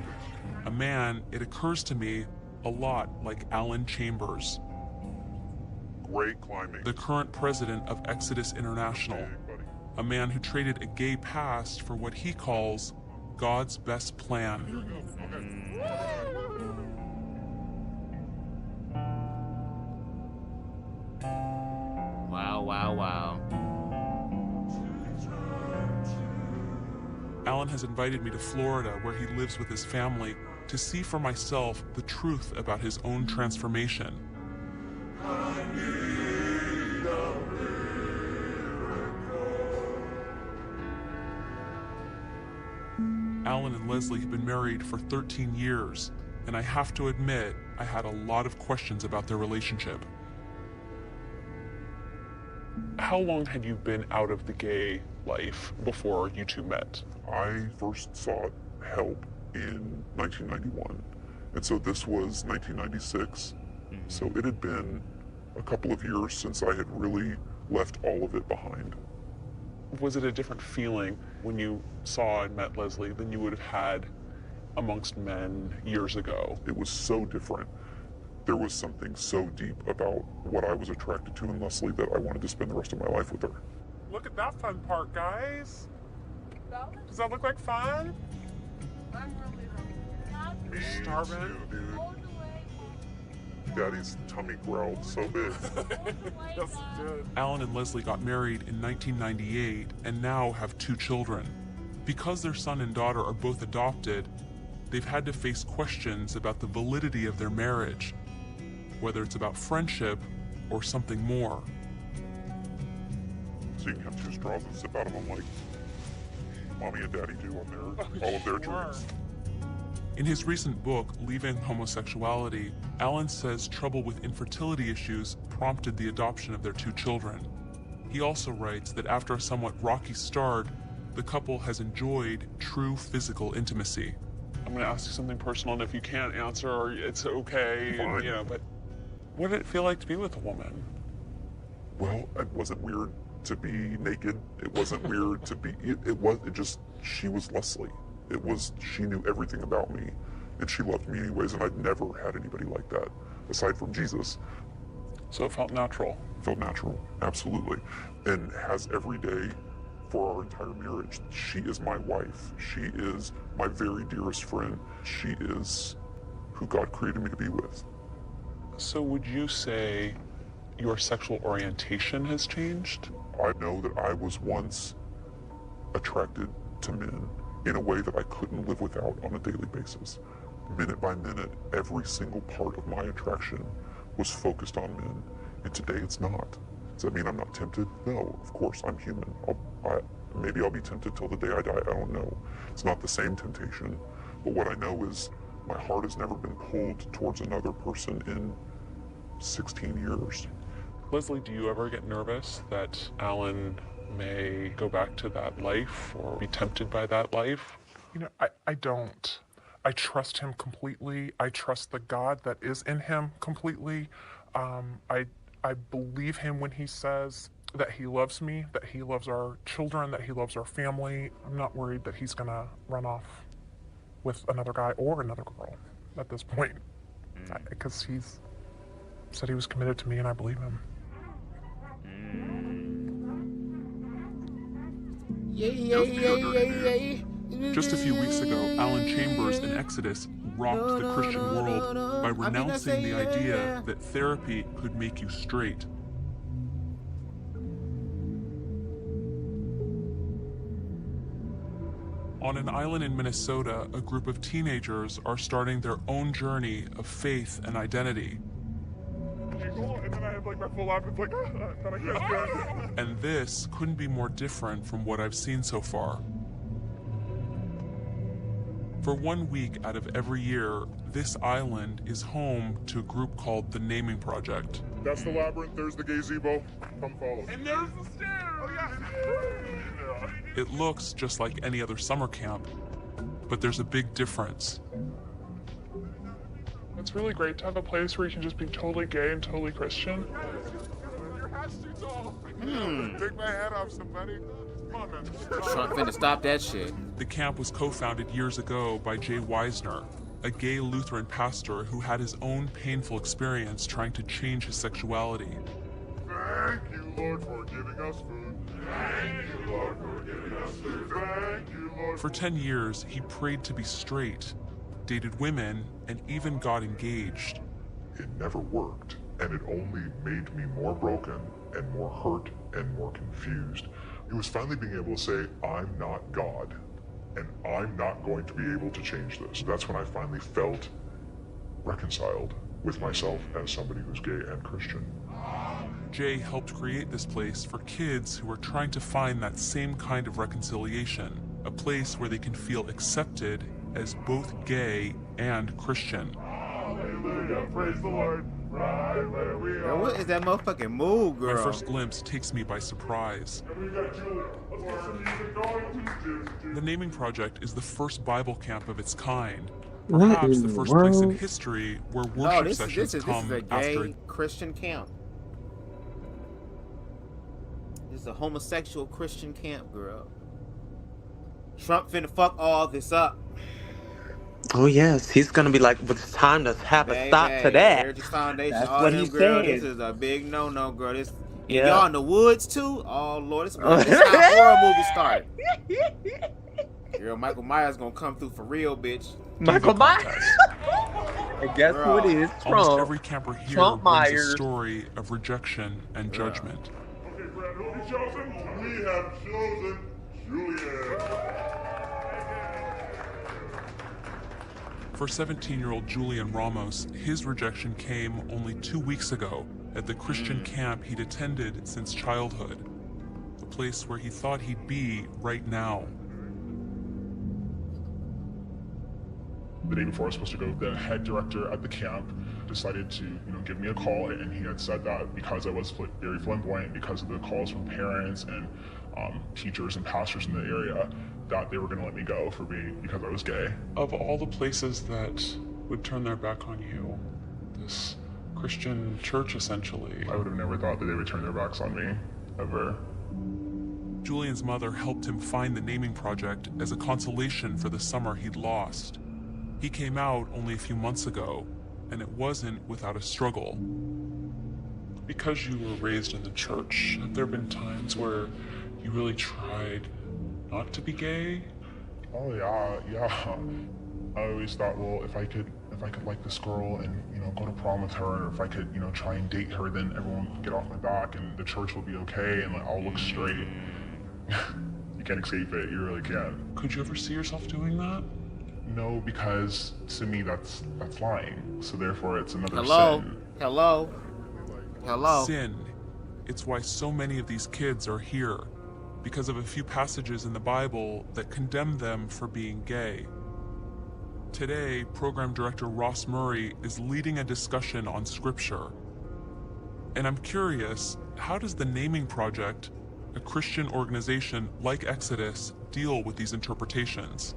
A man, it occurs to me, a lot like Alan Chambers, Great climbing. the current president of Exodus International, a man who traded a gay past for what he calls God's best plan. Wow, wow, wow. Alan has invited me to Florida, where he lives with his family, to see for myself the truth about his own transformation. Alan and Leslie have been married for 13 years, and I have to admit, I had a lot of questions about their relationship. How long had you been out of the gay life before you two met? I first sought help in 1991, and so this was 1996. So it had been a couple of years since I had really left all of it behind. Was it a different feeling when you saw and met Leslie than you would have had amongst men years ago? It was so different. There was something so deep about what I was attracted to in Leslie that I wanted to spend the rest of my life with her. Look at that fun part, guys. Does that look like fun? I'm really Starving? Dude. Daddy's tummy growled so big. Yes, it did. Alan and Leslie got married in 1998 and now have 2 children. Because their son and daughter are both adopted, they've had to face questions about the validity of their marriage, whether it's about friendship or something more. So you can have 2 straws and sip out of them like mommy and daddy do on all of their drinks. In his recent book, Leaving Homosexuality, Alan says trouble with infertility issues prompted the adoption of their 2 children. He also writes that after a somewhat rocky start, the couple has enjoyed true physical intimacy. I'm gonna ask you something personal, and if you can't answer, it's okay. Fine. You know, but what did it feel like to be with a woman? Well, it wasn't weird to be naked. It wasn't weird to be, she was Leslie. She knew everything about me, and she loved me anyways, and I'd never had anybody like that, aside from Jesus. So it felt natural. Felt natural, absolutely. And has every day for our entire marriage. She is my wife. She is my very dearest friend. She is who God created me to be with. So would you say your sexual orientation has changed? I know that I was once attracted to men in a way that I couldn't live without on a daily basis. Minute by minute, every single part of my attraction was focused on men, and today it's not. Does that mean I'm not tempted? No, of course, I'm human. Maybe I'll be tempted till the day I die, I don't know. It's not the same temptation, but what I know is my heart has never been pulled towards another person in 16 years. Leslie, do you ever get nervous that Alan may go back to that life or be tempted by that life? You know, I don't. I trust him completely. I trust the God that is in him completely. I believe him when he says that he loves me, that he loves our children, that he loves our family. I'm not worried that he's gonna run off with another guy or another girl at this point, because he's said he was committed to me, and I believe him. Just a few weeks ago, Alan Chambers in Exodus rocked the Christian world by renouncing the idea that therapy could make you straight. On an island in Minnesota, a group of teenagers are starting their own journey of faith and identity. And then I have like my full life, it's like, that I can't do. And this couldn't be more different from what I've seen so far. For 1 week out of every year, this island is home to a group called the Naming Project. That's the labyrinth, there's the gazebo. Come follow. And there's the stairs! Oh, yeah. It looks just like any other summer camp, but there's a big difference. It's really great to have a place where you can just be totally gay and totally Christian. Your hat's too tall. Take my hat off, somebody. Come on, man. Trump finna stop that shit. The camp was co-founded years ago by Jay Weisner, a gay Lutheran pastor who had his own painful experience trying to change his sexuality. Thank you, Lord, for giving us food. Thank you, Lord, for giving us food. Thank you, Lord. For 10 years, he prayed to be straight, dated women, and even got engaged. It never worked, and it only made me more broken and more hurt and more confused. It was finally being able to say, I'm not God, and I'm not going to be able to change this. That's when I finally felt reconciled with myself as somebody who's gay and Christian. Jay helped create this place for kids who are trying to find that same kind of reconciliation, a place where they can feel accepted as both gay and Christian. Hallelujah, praise the Lord, right where we are. Girl, what is that motherfucking move, girl? My first glimpse takes me by surprise. And we got Julia. Let's get some music going. The Naming Project is the first Bible camp of its kind. What Perhaps in the the first place in world? history where worship No, this sessions is come a gay after Christian camp. This is a homosexual Christian camp, girl. Trump finna fuck all this up. Oh yes, he's gonna be like, but it's time to have a stop to Baby, that. Heritage Foundation, That's all what them, he girl, said. this is a big no-no, girl. This, Yeah. y'all in the woods too? Oh Lord, this how horror movies start. Girl, Michael Myers gonna come through for real, bitch. Michael Myers. And guess who it is? Almost Trump. every camper here Trump brings a Myers. story of rejection and judgment. Okay, Brad, who have we chosen? We have chosen Juliet. For 17-year-old Julian Ramos, his rejection came only 2 weeks ago at the Christian camp he'd attended since childhood, the place where he thought he'd be right now. The day before I was supposed to go, the head director at the camp decided to, give me a call, and he had said that because I was very flamboyant, because of the calls from parents and teachers and pastors in the area, that they were going to let me go because I was gay. Of all the places that would turn their back on you, this Christian church essentially, I would have never thought that they would turn their backs on me, ever. Julian's mother helped him find the naming project as a consolation for the summer he'd lost. He came out only a few months ago, and it wasn't without a struggle. Because you were raised in the church, have there been times where you really tried not to be gay? Oh yeah. I always thought, well, if I could like this girl and go to prom with her, or if I could try and date her, then everyone would get off my back and the church will be okay and I'll look straight. You can't escape it. You really can't. Could you ever see yourself doing that? No, because to me that's lying. So therefore it's another sin. Hello. Sin. It's why so many of these kids are here, because of a few passages in the Bible that condemn them for being gay. Today, program director Ross Murray is leading a discussion on scripture. And I'm curious, how does the Naming Project, a Christian organization like Exodus, deal with these interpretations?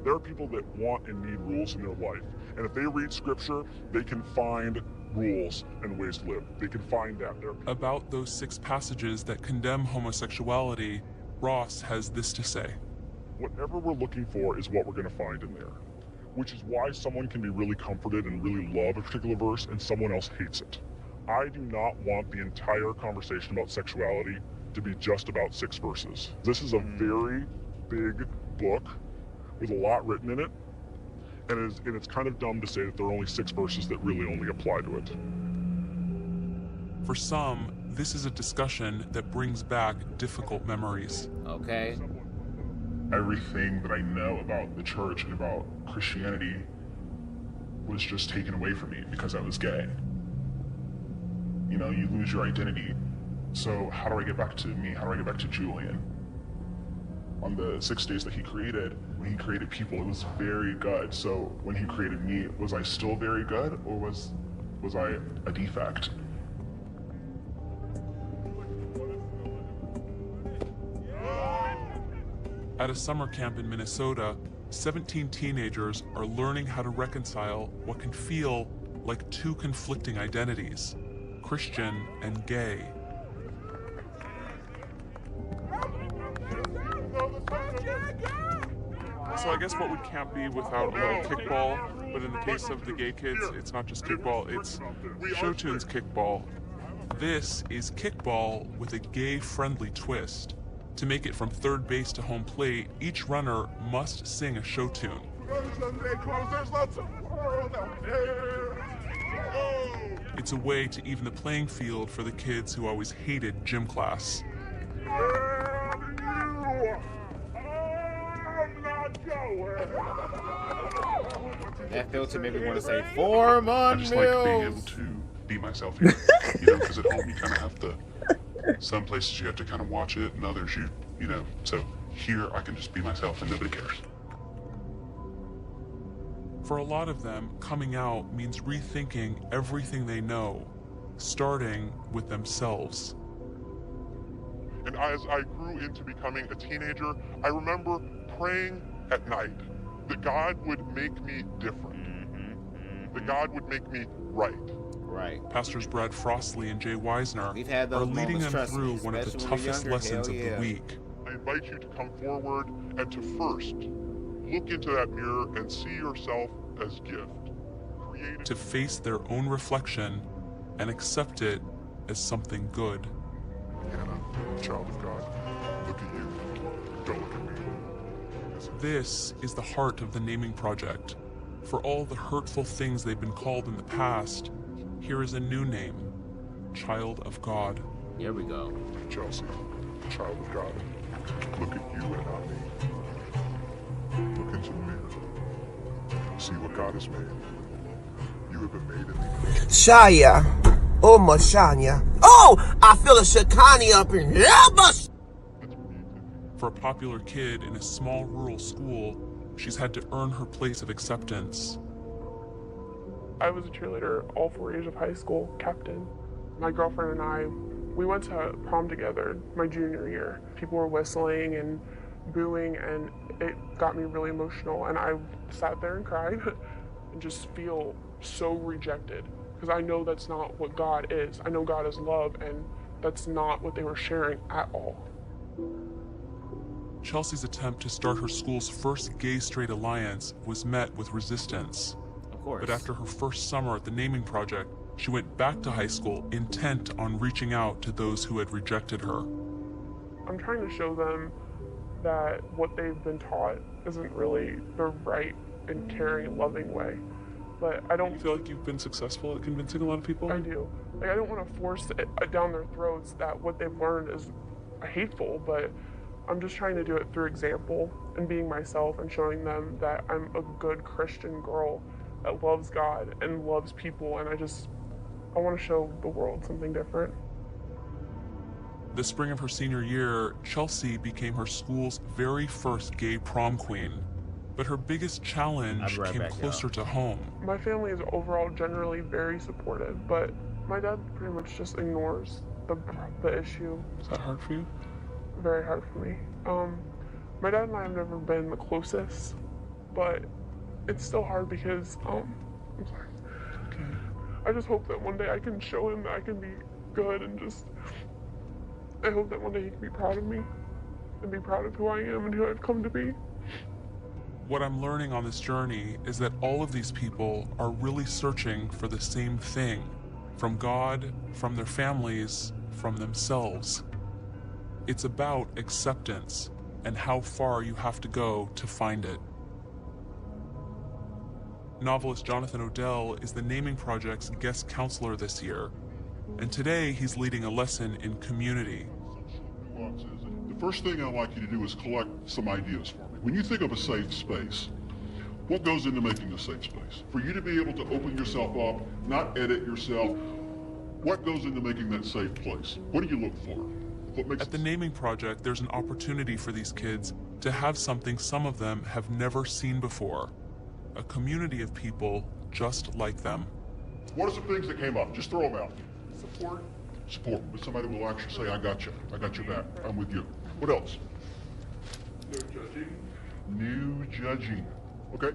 There are people that want and need rules in their life. And if they read scripture, they can find rules and ways to live. They can find that there. About those 6 passages that condemn homosexuality, Ross has this to say. Whatever we're looking for is what we're going to find in there, which is why someone can be really comforted and really love a particular verse and someone else hates it. I do not want the entire conversation about sexuality to be just about 6 verses. This is a very big book with a lot written in it, and it's kind of dumb to say that there are only 6 verses that really only apply to it. For some, this is a discussion that brings back difficult memories. Okay. Everything that I know about the church and about Christianity was just taken away from me because I was gay. You lose your identity. So how do I get back to me? How do I get back to Julian? On the 6 days that he created, when he created people, it was very good. So when he created me, was I still very good, or was I a defect? At a summer camp in Minnesota, 17 teenagers are learning how to reconcile what can feel like 2 conflicting identities, Christian and gay. So I guess what would camp be without a little kickball? But in the case of the gay kids, it's not just kickball, it's show tunes kickball. This is kickball with a gay-friendly twist. To make it from third base to home plate, each runner must sing a show tune. It's a way to even the playing field for the kids who always hated gym class. That filter made me want to say 4 months. I just like being able to be myself here, because at home you kind of have to, some places you have to kind of watch it, and others so here I can just be myself and nobody cares. For a lot of them, coming out means rethinking everything they know, starting with themselves. And as I grew into becoming a teenager, I remember praying at night that God would make me different, that God would make me right. Right. Pastors Brad Frostley and Jay Wisner We've had those are leading moments, them through one of the especially when we're toughest younger. lessons Hell of yeah. the week. I invite you to come forward and to first look into that mirror and see yourself as gift. Created To face their own reflection and accept it as something good. Hannah, child of God, look at you. Don't look at me. This is the heart of the Naming Project. For all the hurtful things they've been called in the past, here is a new name, Child of God. Here we go. Chelsea, child of God, look at you and not me. Look into the mirror. see what God has made. You have been made in the Shaya. Oh, Mashanya. Oh, I feel a Shakani up in here. For a popular kid in a small rural school, she's had to earn her place of acceptance. I was a cheerleader all 4 years of high school, captain. My girlfriend and I, we went to prom together my junior year. People were whistling and booing, and it got me really emotional. And I sat there and cried and just feel so rejected, because I know that's not what God is. I know God is love, and that's not what they were sharing at all. Chelsea's attempt to start her school's first gay-straight alliance was met with resistance. Of course. But after her first summer at the naming project, she went back to high school intent on reaching out to those who had rejected her. I'm trying to show them that what they've been taught isn't really the right and caring and loving way. But I don't feel like you've been successful at convincing a lot of people? I do. Like, I don't want to force it down their throats that what they've learned is hateful, but I'm just trying to do it through example and being myself and showing them that I'm a good Christian girl that loves God and loves people, and I want to show the world something different. The spring of her senior year, Chelsea became her school's very first gay prom queen. But her biggest challenge came closer to home. My family is overall generally very supportive, but my dad pretty much just ignores the issue. Is that hard for you? Very hard for me. My dad and I have never been the closest, but it's still hard because, I'm sorry. Okay. I just hope that one day I can show him that I can be good, and I hope that one day he can be proud of me and be proud of who I am and who I've come to be. What I'm learning on this journey is that all of these people are really searching for the same thing, from God, from their families, from themselves. It's about acceptance and how far you have to go to find it. Novelist Jonathan Odell is the Naming Project's guest counselor this year, and today he's leading a lesson in community. The first thing I'd like you to do is collect some ideas for me. When you think of a safe space, what goes into making a safe space? For you to be able to open yourself up, not edit yourself, what goes into making that safe place? What do you look for? At the Naming Project, there's an opportunity for these kids to have something some of them have never seen before. A community of people just like them. What are some things that came up? Just throw them out. Support. Support. But somebody will actually say, I got you. I got your back. I'm with you. What else? No judging. New judging. Okay.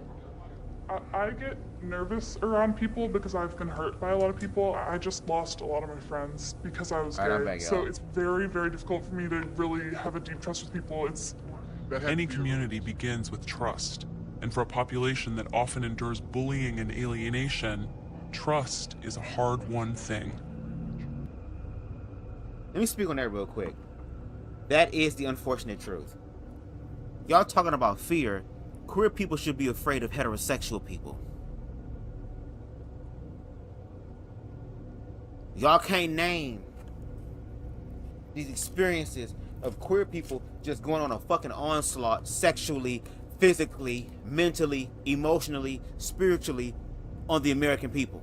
I get nervous around people because I've been hurt by a lot of people. I just lost a lot of my friends because I was gay. So it's very, very difficult for me to really have a deep trust with people. Any community begins with trust. And for a population that often endures bullying and alienation, trust is a hard-won thing. Let me speak on that real quick. That is the unfortunate truth. Y'all talking about fear. Queer people should be afraid of heterosexual people. Y'all can't name these experiences of queer people just going on a fucking onslaught sexually, physically, mentally, emotionally, spiritually on the American people.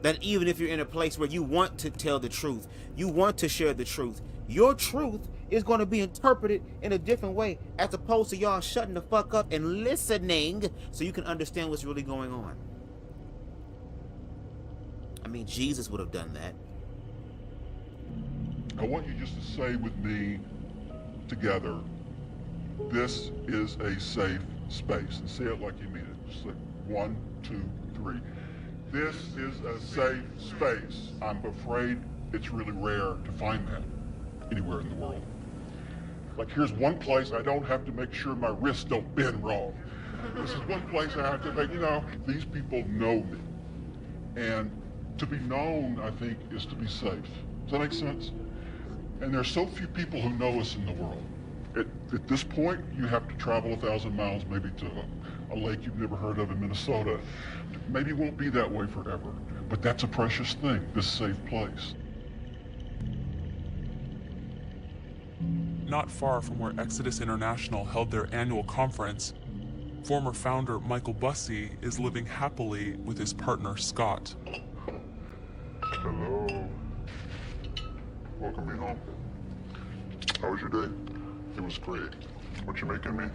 That even if you're in a place where you want to tell the truth, you want to share the truth, your truth is going to be interpreted in a different way, as opposed to y'all shutting the fuck up and listening so you can understand what's really going on. I mean, Jesus would have done that. I want you just to say with me together, this is a safe space. And say it like you mean it. Just say 1, 2, 3. This is a safe space. I'm afraid it's really rare to find that anywhere in the world. Like, here's one place I don't have to make sure my wrists don't bend wrong. This is one place I have to make, these people know me. And to be known, I think, is to be safe. Does that make sense? And there's so few people who know us in the world. At this point, you have to travel 1,000 miles maybe to a lake you've never heard of in Minnesota. Maybe it won't be that way forever, but that's a precious thing, this safe place. not far from where Exodus International held their annual conference, former founder Michael Bussey is living happily with his partner Scott. Hello. Welcome me home. How was your day? It was great. What you making me?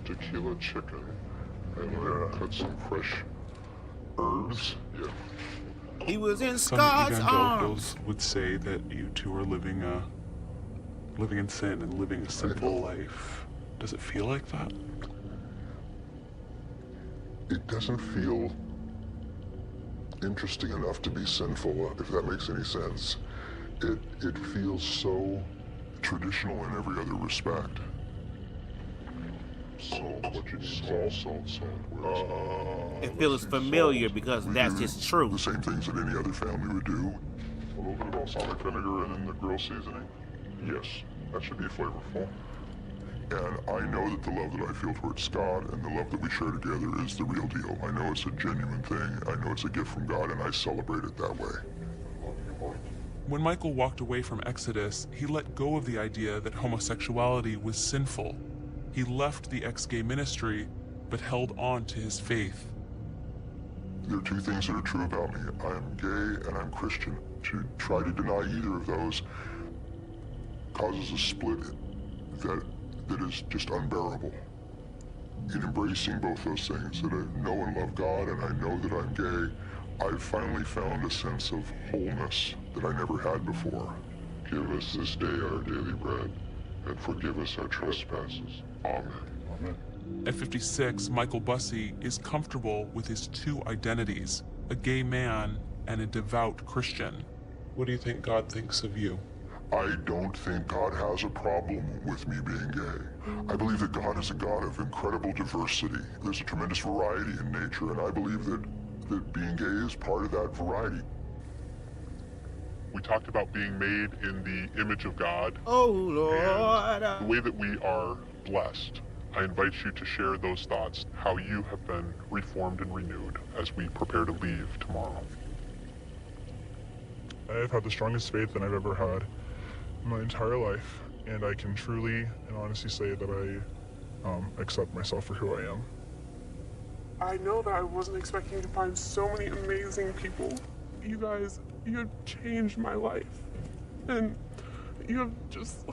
Tequila chicken. And cut some fresh herbs. Yeah. He was in Some Scott's evangelicals arms. would say that you two are living in sin and living a sinful life. Does it feel like that? It doesn't feel interesting enough to be sinful, if that makes any sense. It feels so traditional in every other respect. Salt, what you need? Salt. It feels familiar because that's just true. The same things that any other family would do. A little bit of balsamic vinegar and then the grill seasoning. Yes, that should be flavorful. And I know that the love that I feel towards Scott and the love that we share together is the real deal. I know it's a genuine thing. I know it's a gift from God, and I celebrate it that way. When Michael walked away from Exodus, he let go of the idea that homosexuality was sinful. He left the ex-gay ministry, but held on to his faith. There are two things that are true about me. I am gay and I'm Christian. To try to deny either of those causes a split that is just unbearable. In embracing both those things, that I know and love God and I know that I'm gay, I've finally found a sense of wholeness that I never had before. Give us this day our daily bread, and forgive us our trespasses. Amen. Amen. At 56, Michael Bussey is comfortable with his two identities, a gay man and a devout Christian. What do you think God thinks of you? I don't think God has a problem with me being gay. I believe that God is a God of incredible diversity. There's a tremendous variety in nature, and I believe that being gay is part of that variety. We talked about being made in the image of God. Oh, Lord. And the way that we are blessed. I invite you to share those thoughts, how you have been reformed and renewed as we prepare to leave tomorrow. I've had the strongest faith that I've ever had in my entire life, and I can truly and honestly say that I accept myself for who I am. I know that I wasn't expecting to find so many amazing people. You guys, you have changed my life, and you have just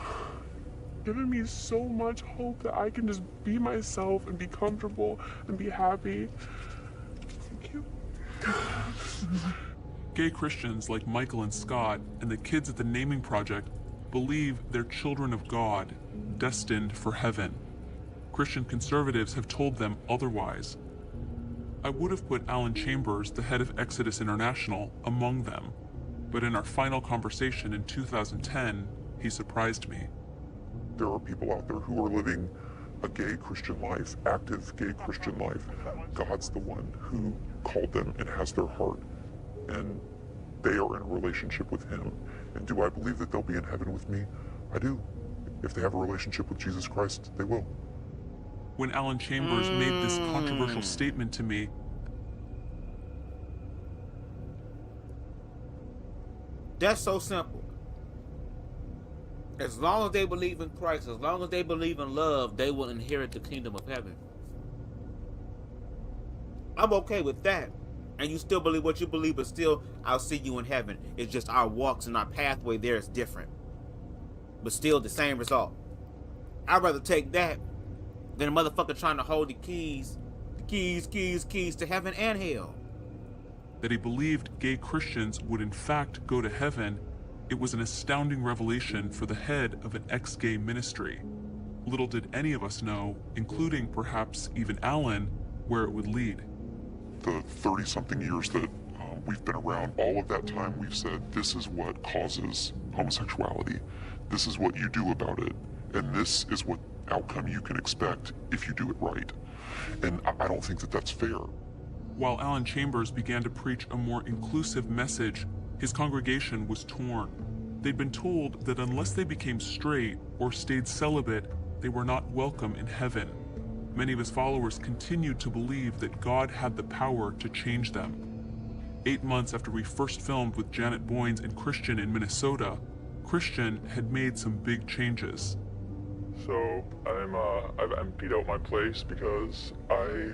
given me so much hope that I can just be myself and be comfortable and be happy. Thank you. Gay Christians like Michael and Scott and the kids at the Naming Project believe they're children of God, destined for heaven. Christian conservatives have told them otherwise. I would have put Alan Chambers, the head of Exodus International, among them, but in our final conversation in 2010, he surprised me. There are people out there who are living a gay Christian life, active gay Christian life. God's the one who called them and has their heart, and they are in a relationship with Him. And do I believe that they'll be in heaven with me? I do. If they have a relationship with Jesus Christ, they will. When Alan Chambers made this controversial statement to me, that's so simple. As long as they believe in Christ, as long as they believe in love, they will inherit the kingdom of heaven. I'm okay with that. And you still believe what you believe, but still, I'll see you in heaven. It's just our walks and our pathway there is different. But still the same result. I'd rather take that than a motherfucker trying to hold the keys to heaven and hell. that he believed gay Christians would in fact go to heaven, it was an astounding revelation for the head of an ex-gay ministry. Little did any of us know, including perhaps even Alan, where it would lead. The 30-something years that we've been around, all of that time we've said, this is what causes homosexuality. This is what you do about it. And this is what outcome you can expect if you do it right. And I don't think that that's fair. While Alan Chambers began to preach a more inclusive message, his congregation was torn. They'd been told that unless they became straight or stayed celibate, they were not welcome in heaven. Many of his followers continued to believe that God had the power to change them. 8 months after we first filmed with Janet Boynes and Christian in Minnesota, Christian had made some big changes. So I've emptied out my place because I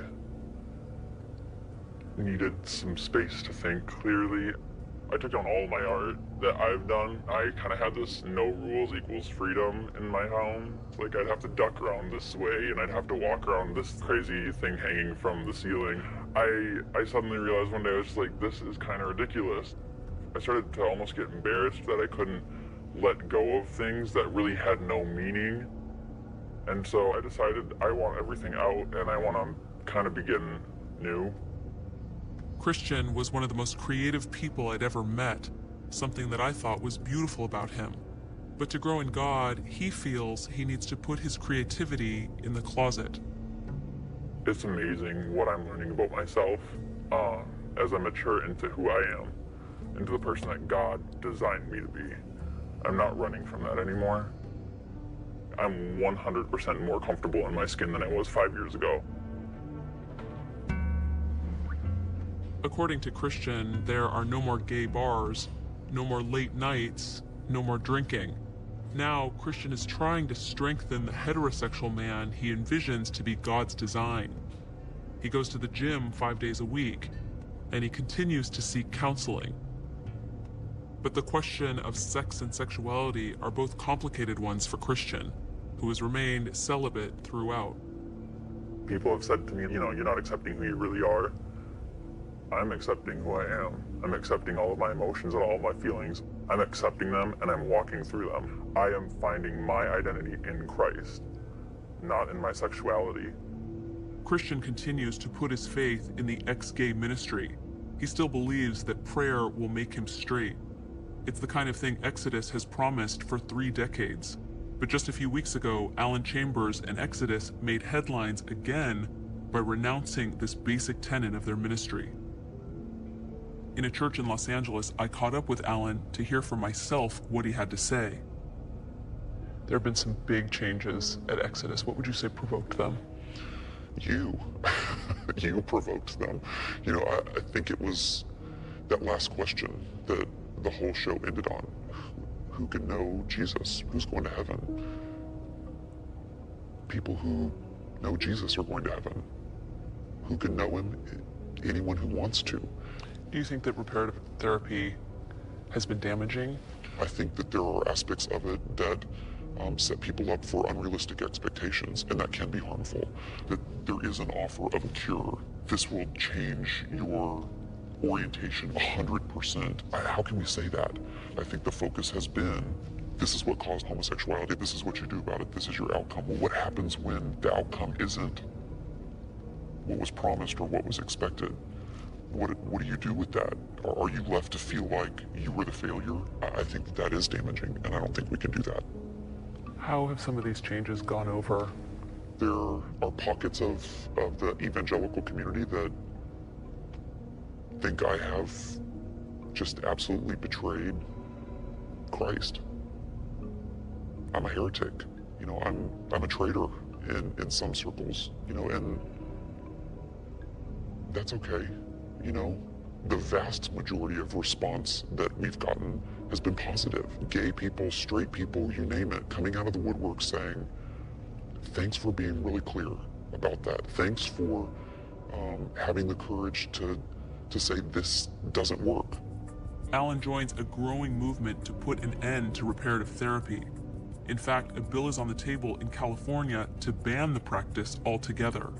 needed some space to think clearly. I took down all my art that I've done. I kind of had this no rules equals freedom in my home. Like I'd have to duck around this way and I'd have to walk around this crazy thing hanging from the ceiling. I suddenly realized one day I was just like, this is kind of ridiculous. I started to almost get embarrassed that I couldn't let go of things that really had no meaning. And so I decided I want everything out and I want to kind of begin new. Christian was one of the most creative people I'd ever met, something that I thought was beautiful about him. But to grow in God, he feels he needs to put his creativity in the closet. It's amazing what I'm learning about myself as I mature into who I am, into the person that God designed me to be. I'm not running from that anymore. I'm 100% more comfortable in my skin than I was 5 years ago. According to Christian, there are no more gay bars, no more late nights, no more drinking. Now, Christian is trying to strengthen the heterosexual man he envisions to be God's design. He goes to the gym 5 days a week, and he continues to seek counseling. But the question of sex and sexuality are both complicated ones for Christian, who has remained celibate throughout. People have said to me, you know, you're not accepting who you really are. I'm accepting who I am. I'm accepting all of my emotions and all of my feelings. I'm accepting them and I'm walking through them. I am finding my identity in Christ, not in my sexuality. Christian continues to put his faith in the ex-gay ministry. He still believes that prayer will make him straight. It's the kind of thing Exodus has promised for 3 decades. But just a few weeks ago, Alan Chambers and Exodus made headlines again by renouncing this basic tenet of their ministry. In a church in Los Angeles, I caught up with Alan to hear for myself what he had to say. There have been some big changes at Exodus. What would you say provoked them? You provoked them. You know, I think it was that last question that the whole show ended on. Who can know Jesus? Who's going to heaven? People who know Jesus are going to heaven. Who can know him? Anyone who wants to. Do you think that reparative therapy has been damaging? I think that there are aspects of it that set people up for unrealistic expectations, and that can be harmful. That there is an offer of a cure. This will change your orientation 100%. How can we say that? I think the focus has been, this is what caused homosexuality, this is what you do about it, this is your outcome. Well, what happens when the outcome isn't what was promised or what was expected? What do you do with that? Are you left to feel like you were the failure? I think that is damaging, and I don't think we can do that. How have some of these changes gone over? There are pockets of the evangelical community that think I have just absolutely betrayed Christ. I'm a heretic. You know, I'm a traitor in some circles, you know, and that's okay. You know, the vast majority of response that we've gotten has been positive. Gay people, straight people, you name it, coming out of the woodwork saying, thanks for being really clear about that. Thanks for having the courage to say this doesn't work. Alan joins a growing movement to put an end to reparative therapy. In fact, a bill is on the table in California to ban the practice altogether.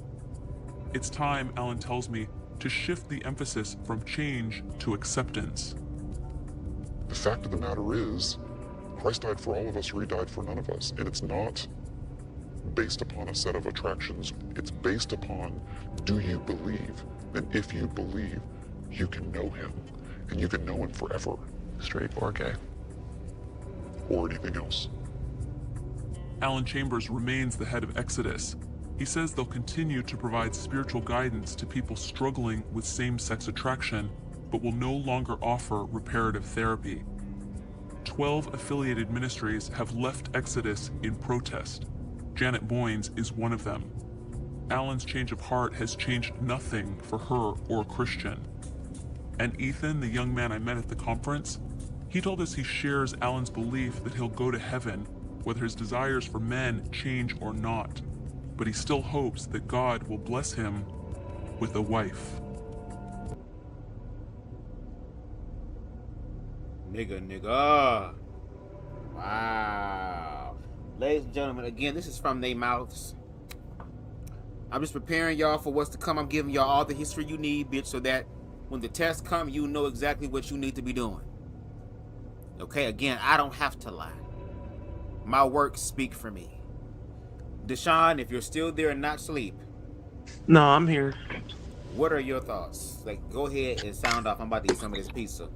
It's time, Alan tells me, to shift the emphasis from change to acceptance. The fact of the matter is, Christ died for all of us or he died for none of us. And it's not based upon a set of attractions. It's based upon, do you believe? And if you believe, you can know him. And you can know him forever. Straight or gay. Or anything else. Alan Chambers remains the head of Exodus. He says they'll continue to provide spiritual guidance to people struggling with same-sex attraction, but will no longer offer reparative therapy. 12 affiliated ministries have left Exodus in protest. Janet Boynes is one of them. Alan's change of heart has changed nothing for her or Christian. And Ethan, the young man I met at the conference, he told us he shares Alan's belief that he'll go to heaven whether his desires for men change or not, but he still hopes that God will bless him with a wife. Nigga. Wow. Ladies and gentlemen, again, this is from their mouths. I'm just preparing y'all for what's to come. I'm giving y'all all the history you need, bitch, so that when the test comes, you know exactly what you need to be doing. Okay, again, I don't have to lie. My works speak for me. Deshaun, if you're still there and not asleep. No, I'm here. What are your thoughts? Like, go ahead and sound off. I'm about to eat some of this pizza.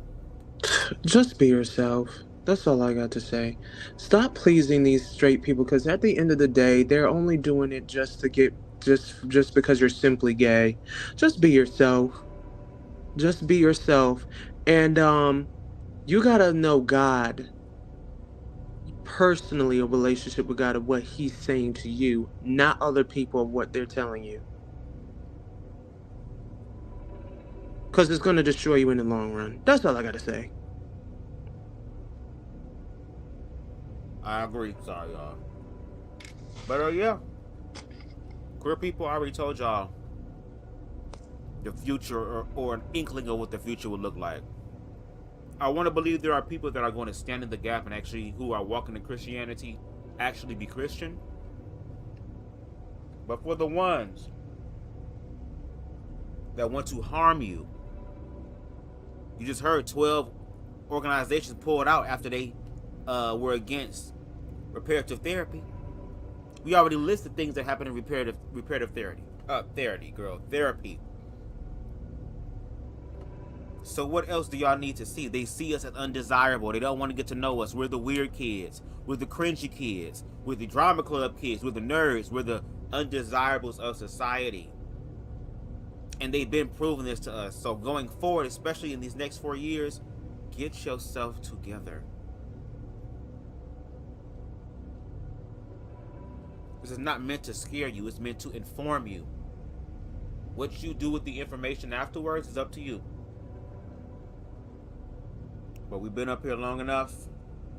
Just be yourself. That's all I got to say. Stop pleasing these straight people, because at the end of the day, they're only doing it just to get just because you're simply gay. Just be yourself. Just be yourself. And you gotta know God. Personally, a relationship with God of what He's saying to you, not other people of what they're telling you. Because it's gonna destroy you in the long run. That's all I gotta say. I agree. Sorry, y'all. But yeah. Queer people, I already told y'all the future or an inkling of what the future would look like. I want to believe there are people that are going to stand in the gap and actually, who are walking in Christianity, actually be Christian. But for the ones that want to harm you, you just heard 12 organizations pulled out after they were against reparative therapy. We already listed things that happen in reparative therapy. So what else do y'all need to see? They see us as undesirable. They don't want to get to know us. We're the weird kids. We're the cringy kids. We're the drama club kids. We're the nerds. We're the undesirables of society. And they've been proving this to us. So going forward, especially in these next 4 years, get yourself together. This is not meant to scare you. It's meant to inform you. What you do with the information afterwards is up to you. But we've been up here long enough.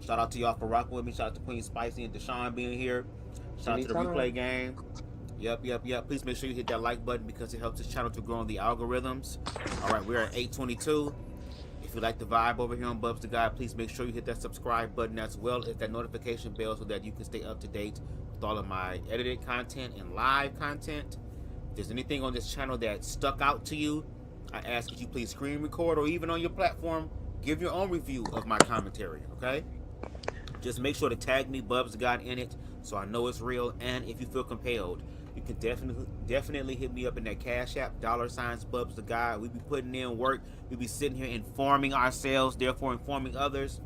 Shout out to y'all for rocking with me. Shout out to Queen Spicy and Deshaun being here. Shout out to the replay gang. Yep. Please make sure you hit that like button because it helps this channel to grow on the algorithms. Alright, we're at 822. If you like the vibe over here on BubzDaGawd, please make sure you hit that subscribe button as well as that notification bell so that you can stay up to date with all of my edited content and live content. If there's anything on this channel that stuck out to you, I ask that you please screen record, or even on your platform, give your own review of my commentary, okay? Just make sure to tag me, BubzDaGawd, in it so I know it's real. And if you feel compelled, you can definitely hit me up in that Cash App, $BubzDaGawd. We be putting in work. We be sitting here informing ourselves, therefore informing others.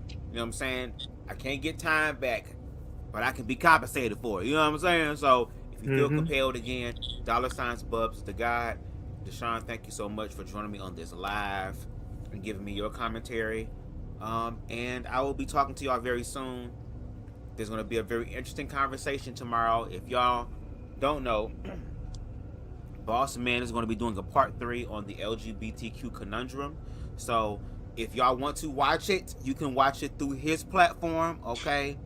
You know what I'm saying? I can't get time back, but I can be compensated for it. You know what I'm saying? So if you feel compelled, again, $BubzDaGawd. Deshaun, thank you so much for joining me on this live and giving me your commentary. And I will be talking to y'all very soon. There's going to be a very interesting conversation tomorrow. If y'all don't know, Boss Man is going to be doing a part 3 on the LGBTQ conundrum. So if y'all want to watch it, you can watch it through his platform, okay?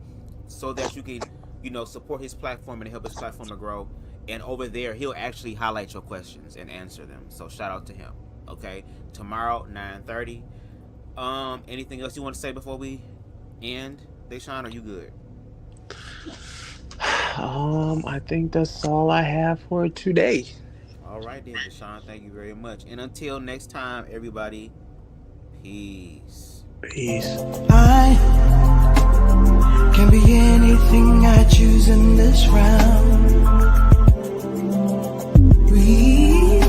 So that you can, you know, support his platform and help his platform to grow. And over there, he'll actually highlight your questions and answer them. So shout out to him, okay? Tomorrow, 9:30. Anything else you want to say before we end? Deshaun, are you good? I think that's all I have for today. All right then, Deshaun, thank you very much. And until next time, everybody, peace. Peace. I can be anything I choose in this round. We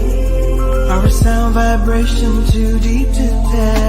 are a sound vibration too deep to tell.